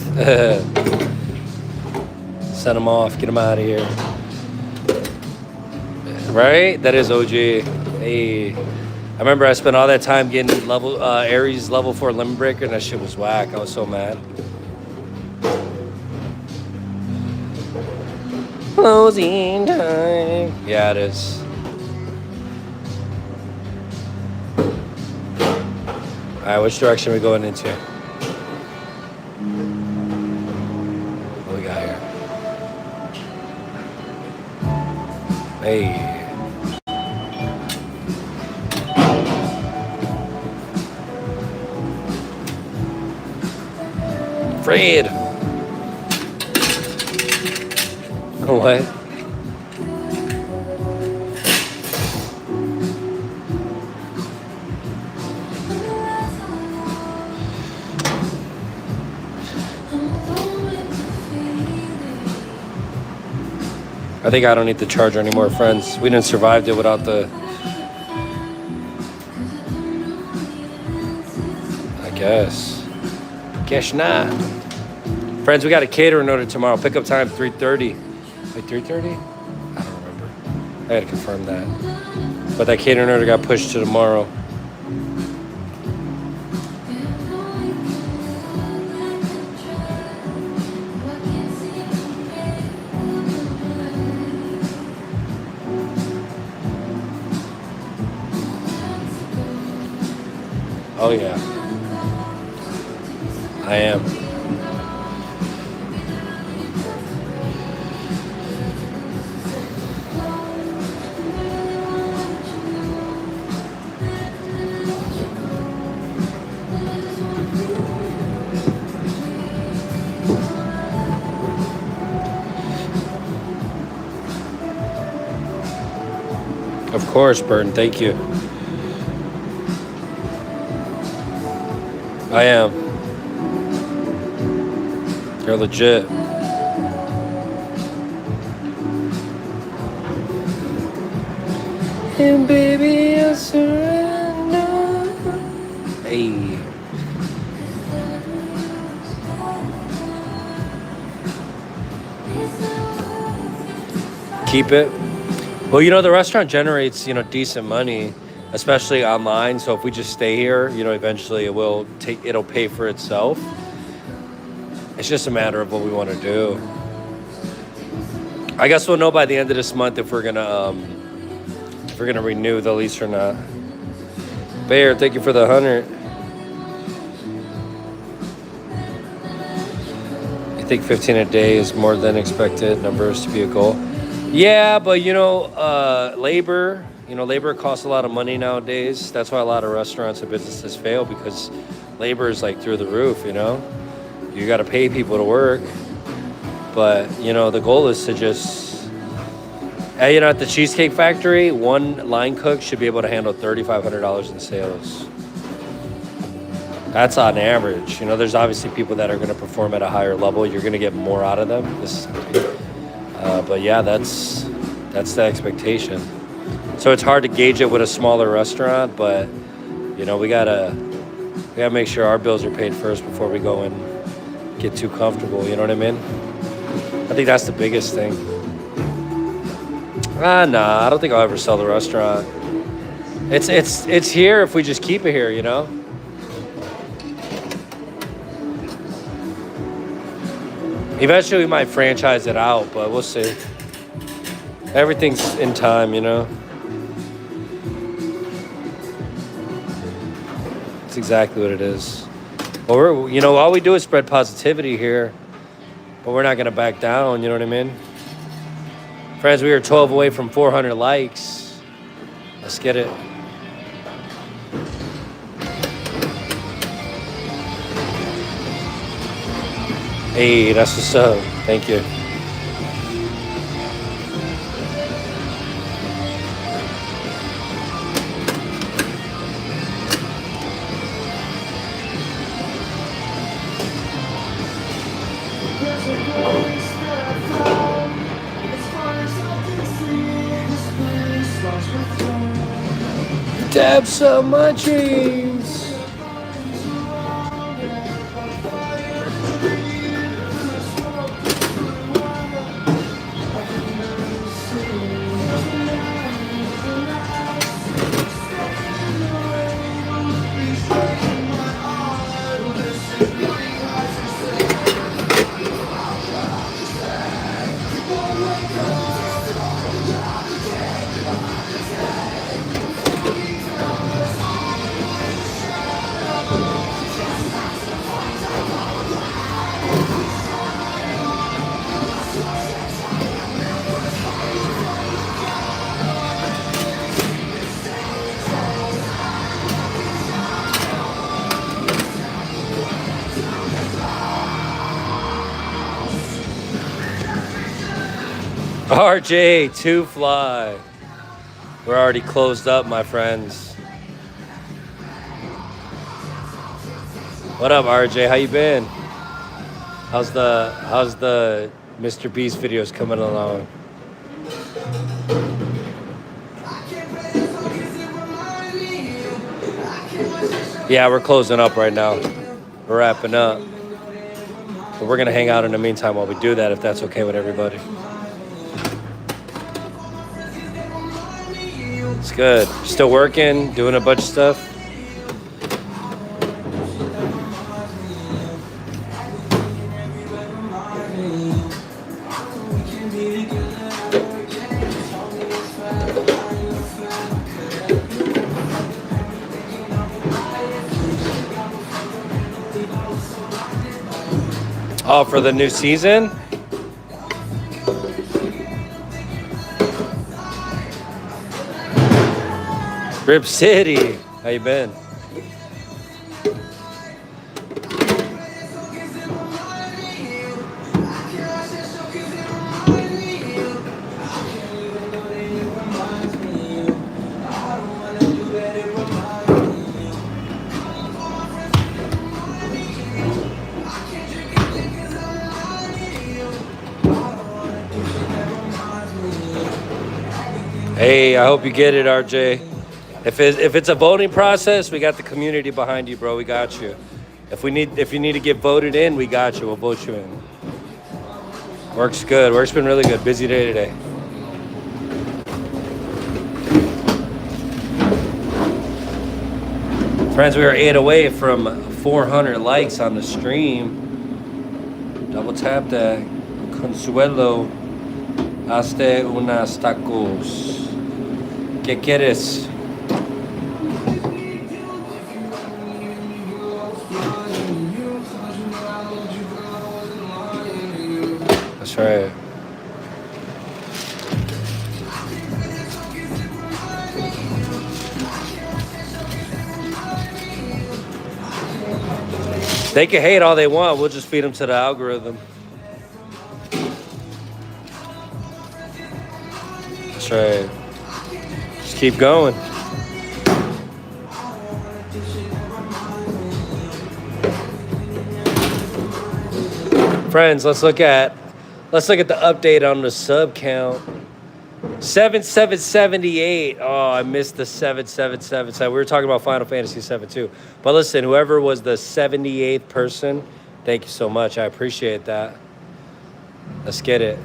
Send them off, get them out of here. Right? That is OG. Hey, I remember I spent all that time getting level Ares level 4 limit breaker and that shit was whack. I was so mad. Closing time. Yeah, it is. Alright, which direction are we going into? What we got here? Hey. Fred. What? I think I don't need the charger anymore, friends. We didn't survive it without the... I guess. Guess not. Friends, we got a catering order tomorrow. Pickup time 3:30. Wait, 3:30? I don't remember. I gotta confirm that. But that catering order got pushed to tomorrow. Oh yeah, I am. course, Burton. Thank you. I am. You're legit. And baby, I surrender. Hey. Keep it. Well, you know, the restaurant generates, you know, decent money, especially online. So if we just stay here, you know, eventually it'll pay for itself. It's just a matter of what we want to do. I guess we'll know by the end of this month if we're gonna renew the lease or not. Bear, thank you for the 100. I think 15 a day is more than expected numbers to be a goal. Yeah, but you know, labor costs a lot of money nowadays. That's why a lot of restaurants and businesses fail, because labor is like through the roof, you know? You got to pay people to work. But, you know, the goal is to just, you know, at the Cheesecake Factory, one line cook should be able to handle $3,500 in sales. That's on average. You know, there's obviously people that are going to perform at a higher level. You're going to get more out of them. But yeah, that's the expectation. So it's hard to gauge it with a smaller restaurant, but you know, we gotta make sure our bills are paid first before we go and get too comfortable. You know what I mean? I think that's the biggest thing. Nah, I don't think I'll ever sell the restaurant. It's here if we just keep it here, you know? Eventually we might franchise it out, but we'll see. Everything's in time, you know? It's exactly what it is. Well, you know, all we do is spread positivity here, but we're not gonna back down, you know what I mean? Friends, we are 12 away from 400 likes. Let's get it. Hey, that's what's up. Thank you. Depths of my dreams. RJ, two fly. We're already closed up, my friends. What up, RJ? How you been? How's the Mr. Beast videos coming along? Yeah, we're closing up right now. We're wrapping up. But we're gonna hang out in the meantime while we do that, if that's okay with everybody. It's good. Still working, doing a bunch of stuff. Oh, for the new season? Rip City, how you been? Hey, I hope you get it, RJ. If it's a voting process, we got the community behind you, bro. We got you. If you need to get voted in, we got you. We'll vote you in. Work's good. Work's been really good. Busy day today. Friends, we are 8 away from 400 likes on the stream. Double tap that. Consuelo, hazte unas tacos. ¿Qué quieres? That's right. They can hate all they want. We'll just feed them to the algorithm. That's right. Just keep going. Friends, let's look at the update on the sub count. 7778. Oh, I missed the 777 side. We were talking about Final Fantasy 7 too. But listen, whoever was the 78th person, thank you so much. I appreciate that. Let's get it.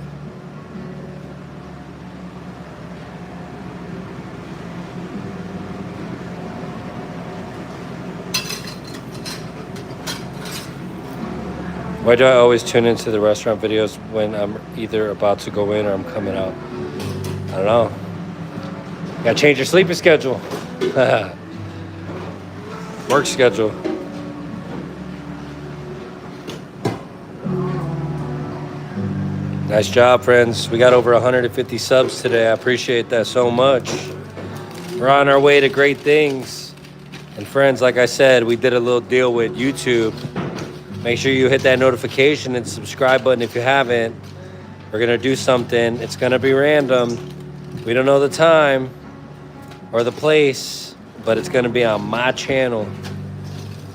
Why do I always tune into the restaurant videos when I'm either about to go in or I'm coming out? I don't know. Gotta change your sleeping schedule. Work schedule. Nice job, friends. We got over 150 subs today. I appreciate that so much. We're on our way to great things. And friends, like I said, we did a little deal with YouTube. Make sure you hit that notification and subscribe button if you haven't. We're gonna do something. It's gonna be random. We don't know the time or the place, but it's gonna be on my channel.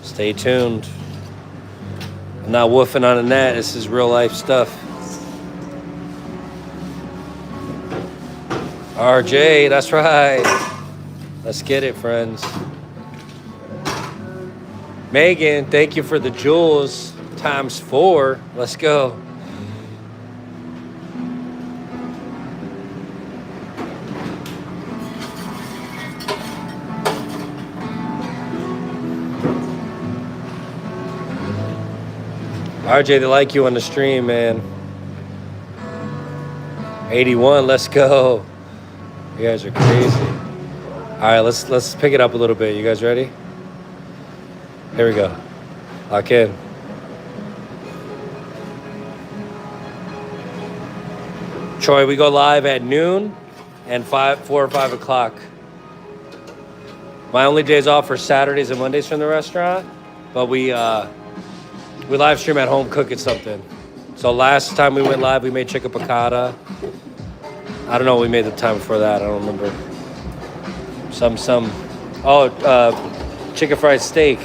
Stay tuned. I'm not woofing on the net. This is real life stuff. RJ, that's right. Let's get it, friends. Megan, thank you for the jewels ×4. Let's go. RJ, they like you on the stream, man. 81, let's go. You guys are crazy. All right, let's pick it up a little bit. You guys ready? Here we go. Lock in. Troy, we go live at noon and 4 or 5 o'clock. My only days off are Saturdays and Mondays from the restaurant, but we live stream at home cooking something. So last time we went live, we made chicken piccata. I don't know what we made the time before that. I don't remember. Chicken fried steak.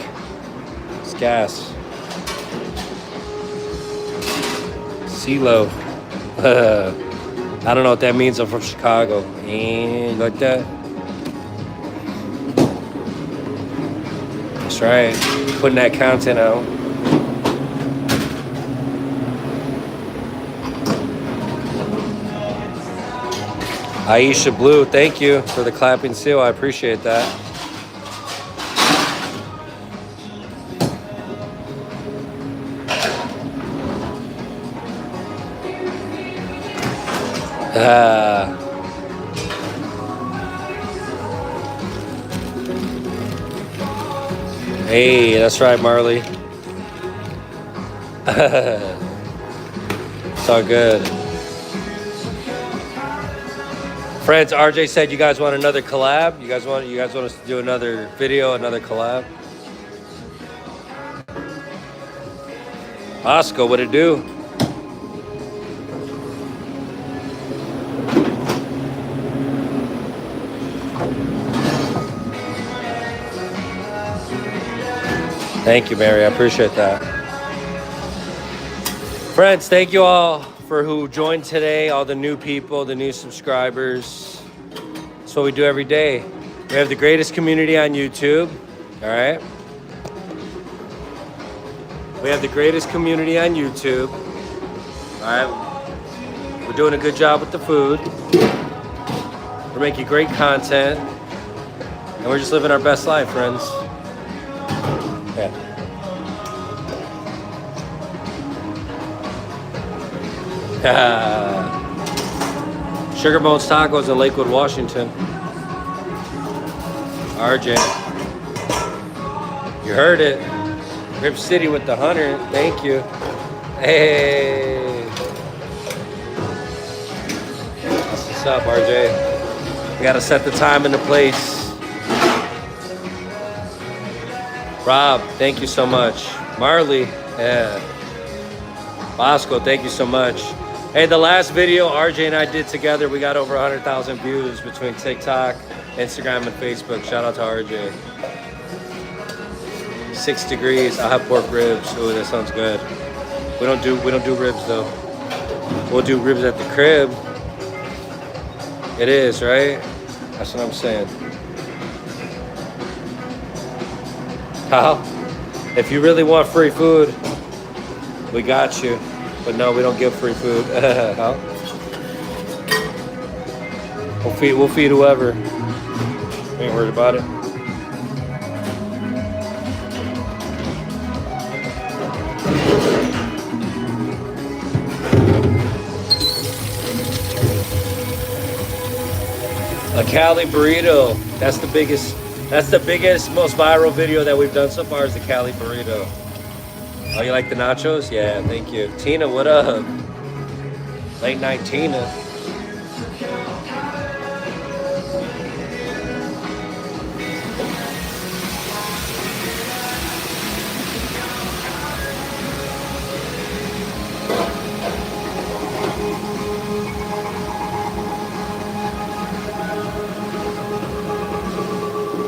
It's gas. CeeLo. I don't know what that means. I'm from Chicago. And like that. That's right. Putting that content out. Aisha Blue, thank you for the clapping seal. I appreciate that. Hey, that's right, Marley. It's all good. Friends, RJ said you guys want another collab. You guys want us to do another video, another collab. Oscar, what it do? Thank you, Mary. I appreciate that. Friends, thank you all for who joined today, all the new people, the new subscribers. That's what we do every day. We have the greatest community on YouTube. All right. We have the greatest community on YouTube. All right. We're doing a good job with the food. We're making great content. And we're just living our best life, friends. Yeah. Sugar Bones Tacos in Lakewood, Washington. RJ. You heard it. Rip City with the 100. Thank you. Hey. What's up, RJ? We gotta set the time and the place. Rob, thank you so much. Marley, yeah. Bosco, thank you so much. Hey, the last video RJ and I did together, we got over 100,000 views between TikTok, Instagram, and Facebook. Shout out to RJ. 6 degrees. I'll have pork ribs. Oh, that sounds good. We don't do ribs though. We'll do ribs at the crib. It is, right? That's what I'm saying. How? If you really want free food, we got you. But no, we don't give free food. How? We'll feed whoever. We ain't worried about it. A Cali burrito. That's the biggest, most viral video that we've done so far is the Cali burrito. Oh, you like the nachos? Yeah, thank you. Tina, what up? Late night Tina.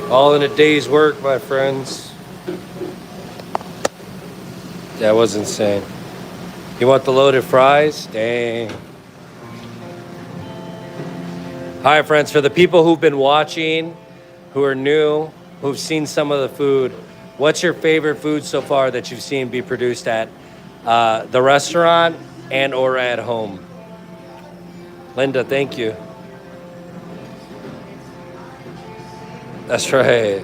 All in a day's work, my friends. That was insane. You want the loaded fries? Dang. Hi, friends. For the people who've been watching, who are new, who've seen some of the food, what's your favorite food so far that you've seen be produced at the restaurant and or at home? Linda, thank you. That's right.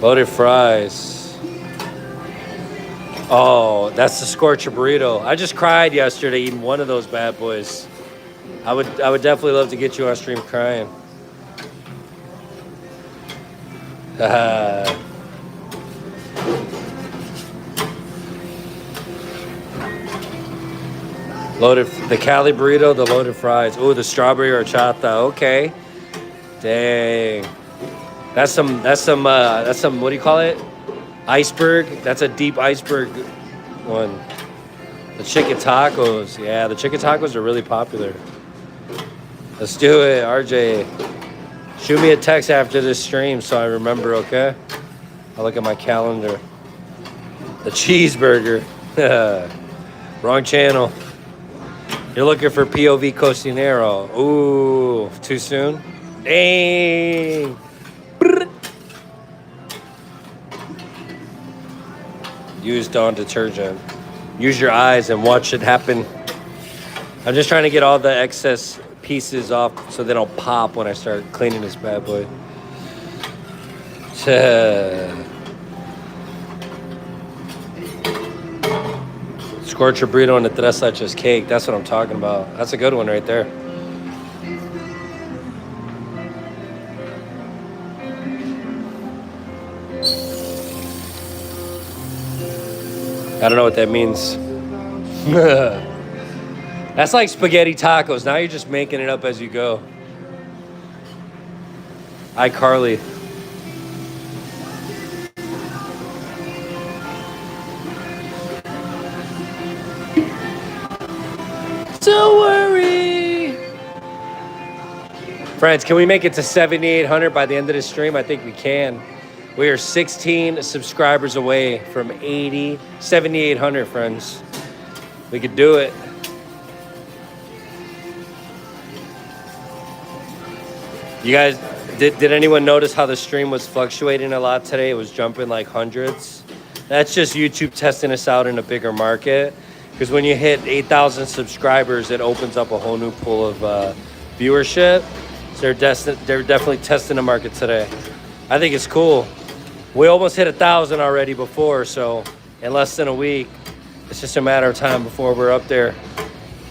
Loaded fries. Oh, that's the scorcher burrito. I just cried yesterday eating one of those bad boys. I would definitely love to get you on stream crying. The Cali burrito, the loaded fries. Ooh, the strawberry horchata. Okay. Dang. That's some, what do you call it? Iceberg. That's a deep iceberg one. The chicken tacos. Yeah, the chicken tacos are really popular. Let's do it, RJ. Shoot me a text after this stream so I remember, okay? I'll look at my calendar. The cheeseburger. Wrong channel. You're looking for POV Cocinero. Ooh, too soon? Dang. Use Dawn detergent. Use your eyes and watch it happen. I'm just trying to get all the excess pieces off so they don't pop when I start cleaning this bad boy. Scorcher burrito and the tres leches cake. That's what I'm talking about. That's a good one right there. I don't know what that means. That's like spaghetti tacos. Now you're just making it up as you go. iCarly. Don't worry. Friends, can we make it to 7,800 by the end of this stream? I think we can. We are 16 subscribers away from 7,800, friends. We could do it. You guys, did anyone notice how the stream was fluctuating a lot today? It was jumping like hundreds. That's just YouTube testing us out in a bigger market. Because when you hit 8,000 subscribers, it opens up a whole new pool of viewership. So they're definitely testing the market today. I think it's cool. We almost hit 1,000 already before, so in less than a week, it's just a matter of time before we're up there,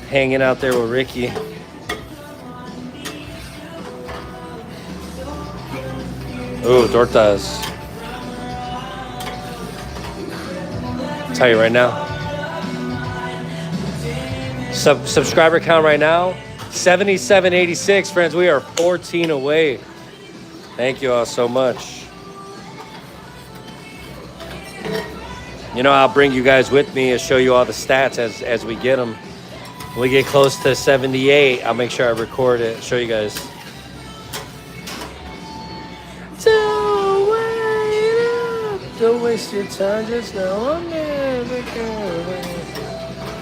hanging out there with Ricky. Ooh, tortas. I'll tell you right now. Subscriber count right now, 7786, friends. We are 14 away. Thank you all so much. You know, I'll bring you guys with me and show you all the stats as we get them. When we get close to 78, I'll make sure I record it, show you guys. Don't waste your time just now. I'm never going.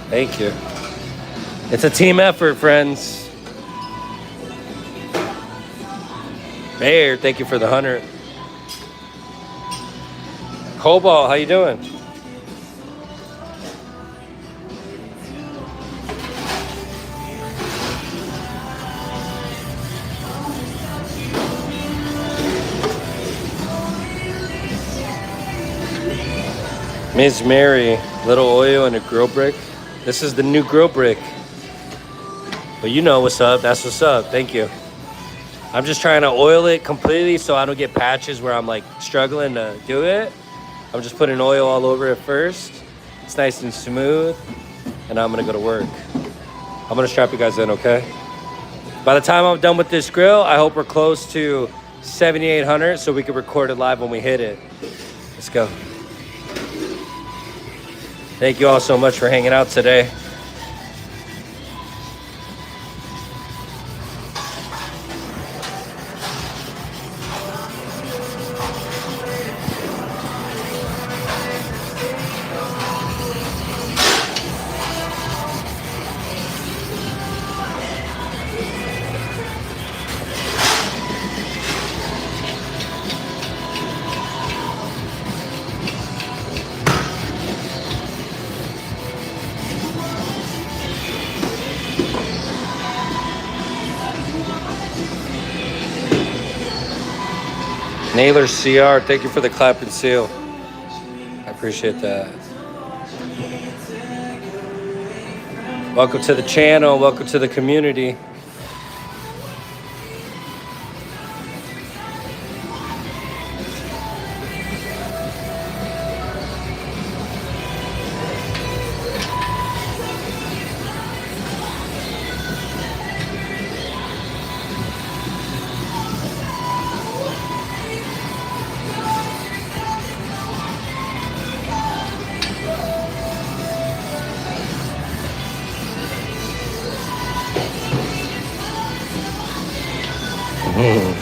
Thank you. It's a team effort, friends. Mayor, thank you for the 100. Cobalt, how you doing? Miss Mary, little oil and a grill brick. This is the new grill brick. But you know what's up. That's what's up. Thank you. I'm just trying to oil it completely so I don't get patches where I'm like struggling to do it. I'm just putting oil all over it first. It's nice and smooth. And I'm going to go to work. I'm going to strap you guys in, okay? By the time I'm done with this grill, I hope we're close to 7,800 so we can record it live when we hit it. Let's go. Thank you all so much for hanging out today. Naylor CR, thank you for the clap and seal. I appreciate that. Welcome to the channel. Welcome to the community.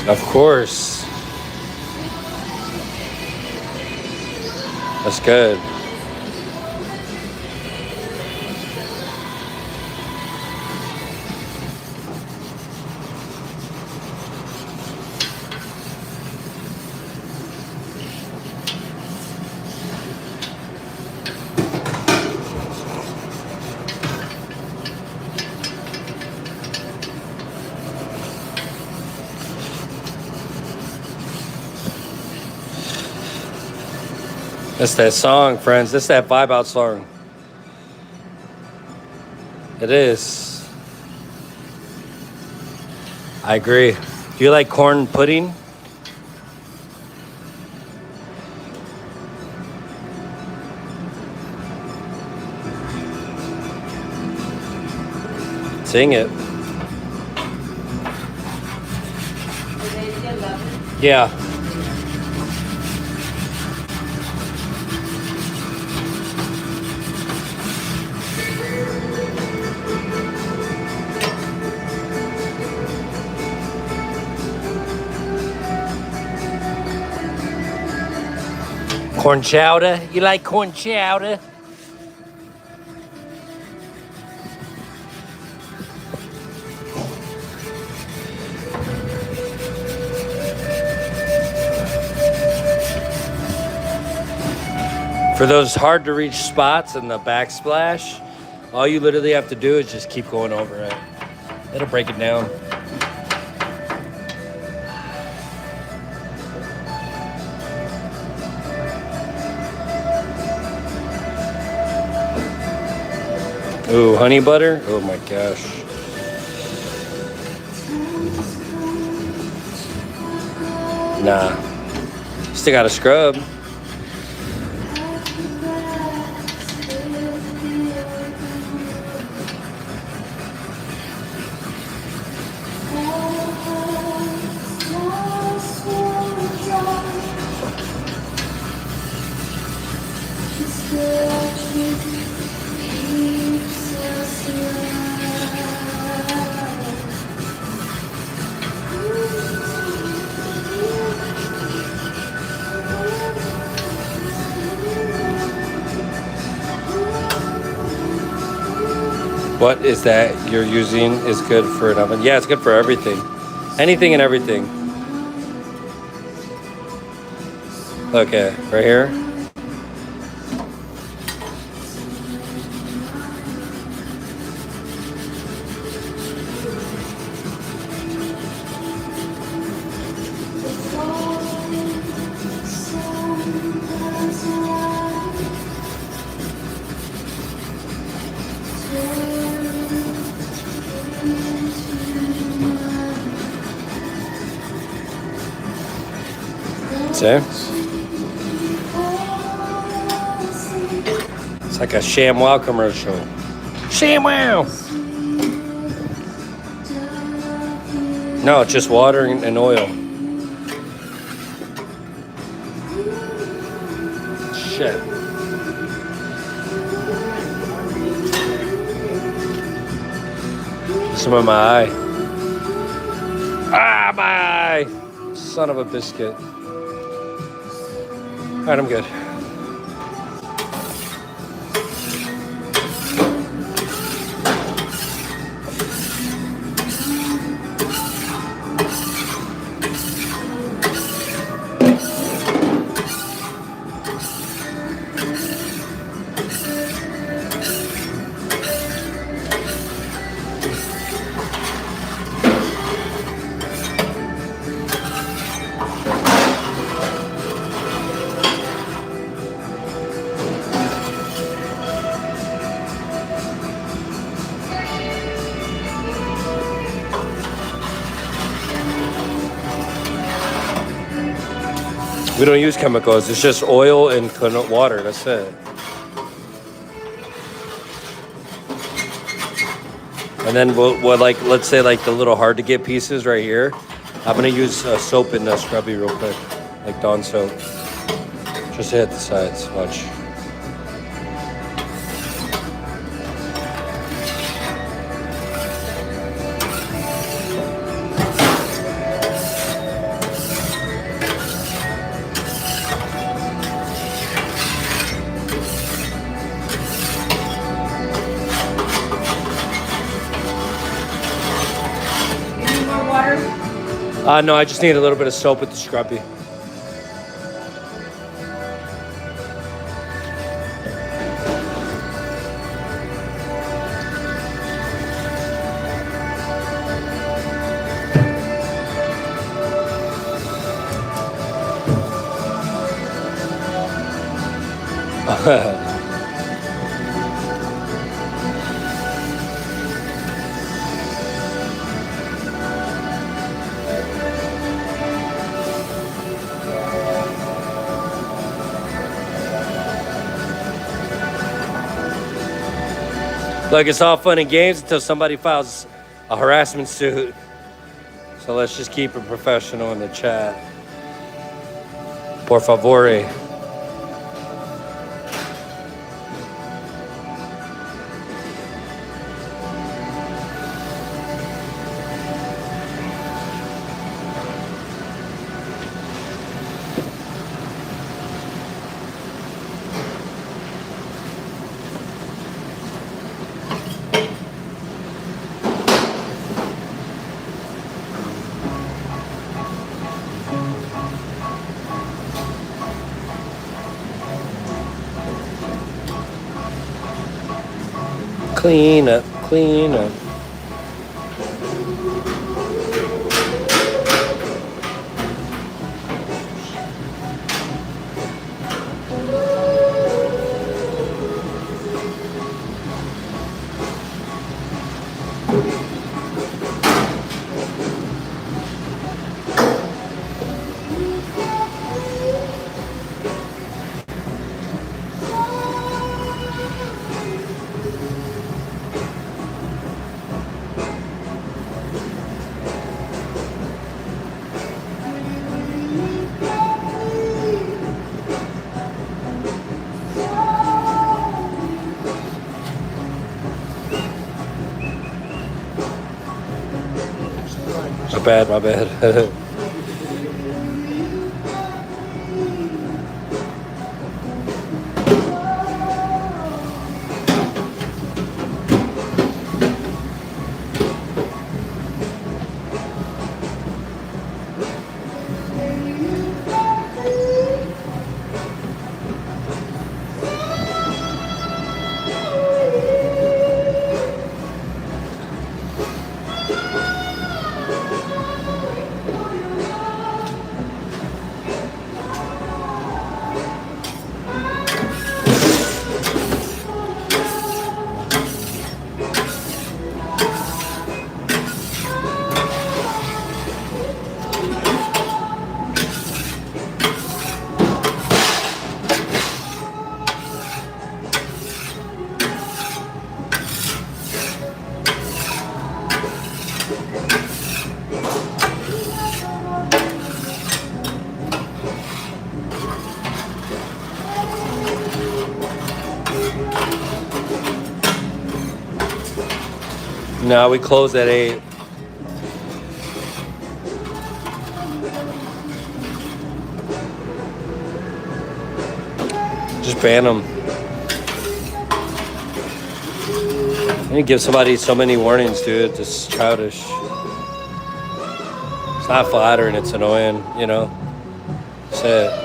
Of course. That's good. That's that song, friends. That's that vibe out song. It is. I agree. Do you like corn pudding? Sing it. Yeah. Corn chowder? You like corn chowder? For those hard to reach spots in the backsplash, all you literally have to do is just keep going over it. It'll break it down. Ooh, honey butter? Oh my gosh. Nah. Still gotta scrub. What is that you're using is good for an oven? Yeah, it's good for everything. Anything and everything. Okay, right here. See? It's like a ShamWow commercial. ShamWow! No, it's just water and oil. Shit. Some of my eye. Ah, my eye! Son of a biscuit. All right, I'm good. We don't use chemicals. It's just oil and water. That's it. And then we'll like, let's say like the little hard to get pieces right here. I'm gonna use soap in the scrubby real quick, like Dawn soap, just to hit the sides. Watch. No, I just need a little bit of soap with the scrubby. Look, it's all fun and games until somebody files a harassment suit. So let's just keep it professional in the chat. Por favore. Clean up, clean up. My bad, my bad. No, we close at 8. Just ban them. You give somebody so many warnings, dude. This is childish. It's not flattering. It's annoying, you know. That's it.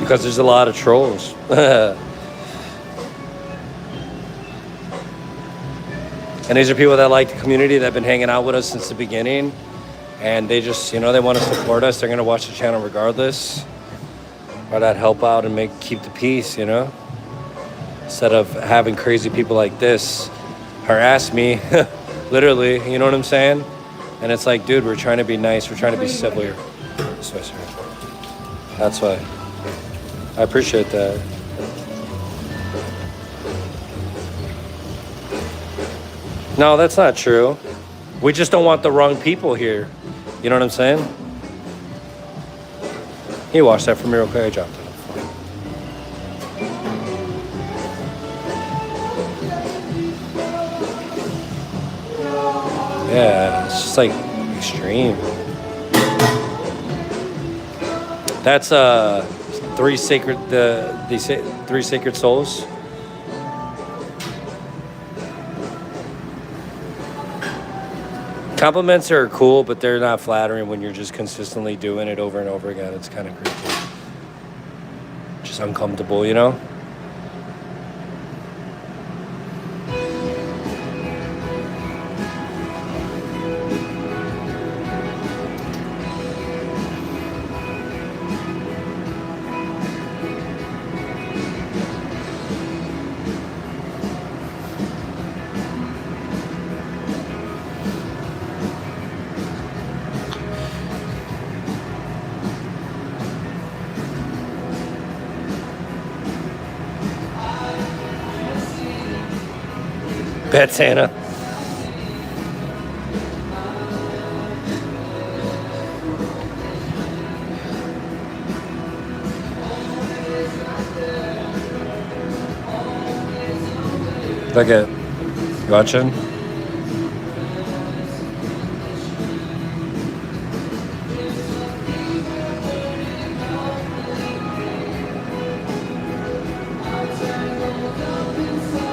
Because there's a lot of trolls. And these are people that like the community that have been hanging out with us since the beginning. And they just, you know, they want to support us. They're going to watch the channel regardless. Or that help out and keep the peace, you know? Instead of having crazy people like this harass me, literally, you know what I'm saying? And it's like, dude, we're trying to be nice. We're trying to be civil here. That's why. I appreciate that. No, that's not true. We just don't want the wrong people here. You know what I'm saying? Can you watch that for me real quick? I dropped it. Yeah, it's just like extreme. That's three sacred three sacred souls. Compliments are cool, but they're not flattering when you're just consistently doing it over and over again. It's kind of creepy. Just uncomfortable, you know? Pet Santa. Look at, you watching?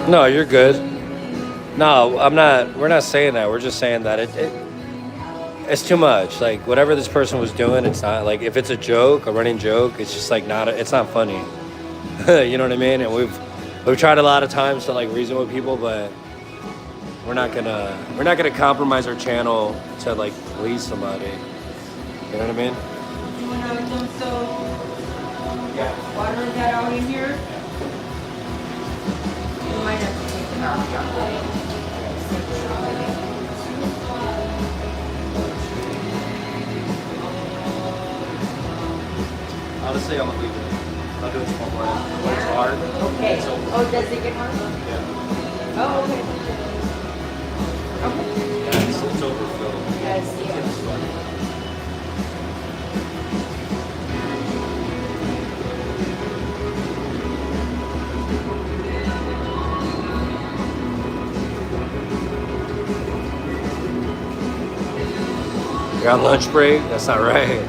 No, you're good. No, I'm not. We're not saying that. We're just saying that it's too much. Like whatever this person was doing, it's not like if it's a joke, a running joke, it's just like not. It's not funny. You know what I mean? And we've tried a lot of times to like reason with people, but we're not gonna compromise our channel to like please somebody. You know what I mean? You want to so Yeah. water that out in here? You might have to take it out. Honestly, I'm gonna leave it. I'll do it tomorrow when it's hard. Okay. So, Oh, does it get hard? yeah. Oh, okay. Okay. Yeah, it's overfilled. Yes, yeah. You're on lunch break? That's not right.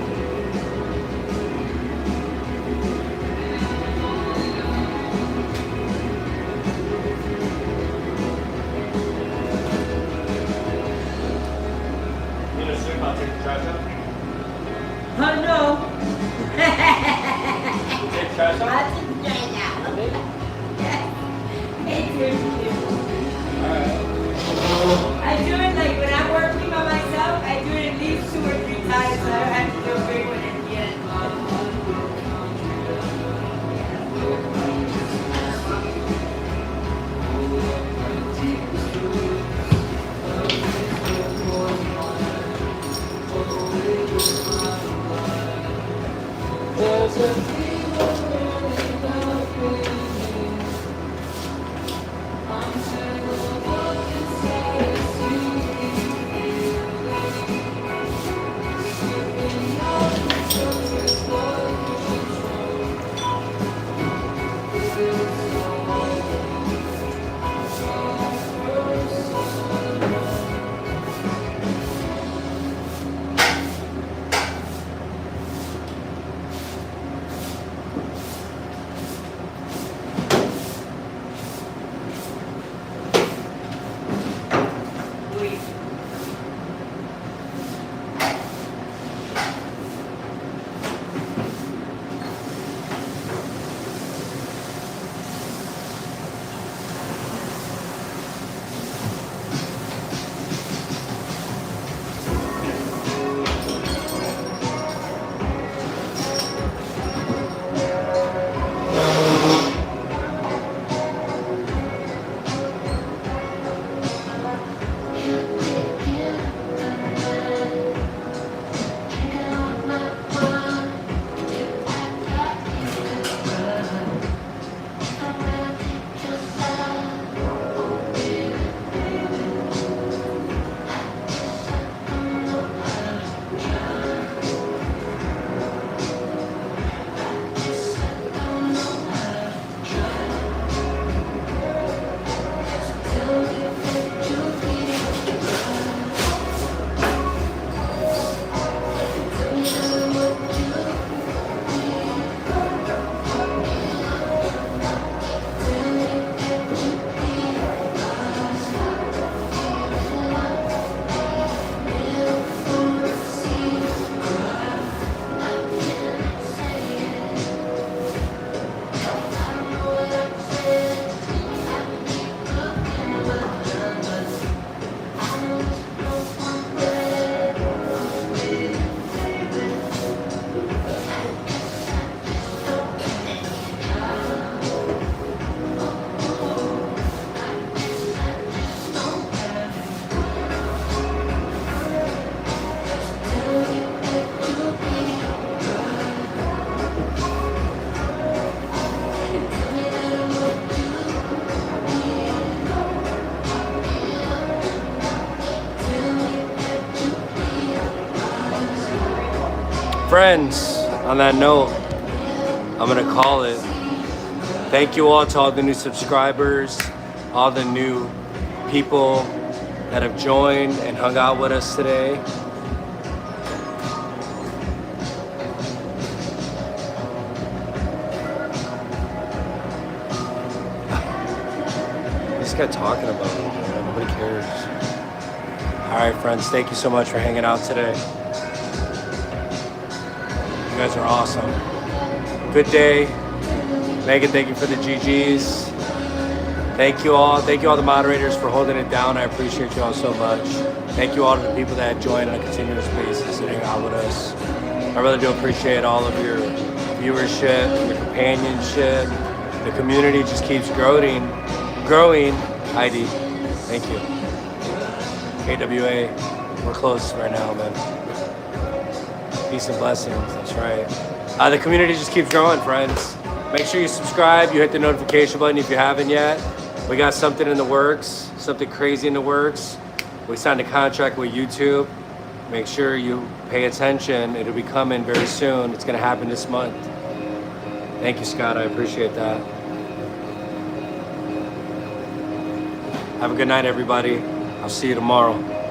Oh, no. Take trash out? I just drank out. It's I do it like when I'm working by myself, I do it at least 2 or 3 times so I don't have to do a big one at the end. Friends, on that note, I'm gonna call it. Thank you all to all the new subscribers, all the new people that have joined and hung out with us today. guy talking about? Man? Nobody cares. All right, friends. Thank you so much for hanging out today. You guys are awesome. Good day. Megan, thank you for the GGs. Thank you all. Thank you all the moderators for holding it down. I appreciate you all so much. Thank you all to the people that join on a continuous basis and hang out with us. I really do appreciate all of your viewership, your companionship. The community just keeps growing. Heidi, thank you. KWA, we're close right now, man. Peace and blessings, that's right. The community just keeps growing, friends. Make sure you subscribe, you hit the notification button if you haven't yet. We got something in the works, something crazy in the works. We signed a contract with YouTube. Make sure you pay attention. It'll be coming very soon. It's gonna happen this month. Thank you, Scott, I appreciate that. Have a good night, everybody. I'll see you tomorrow.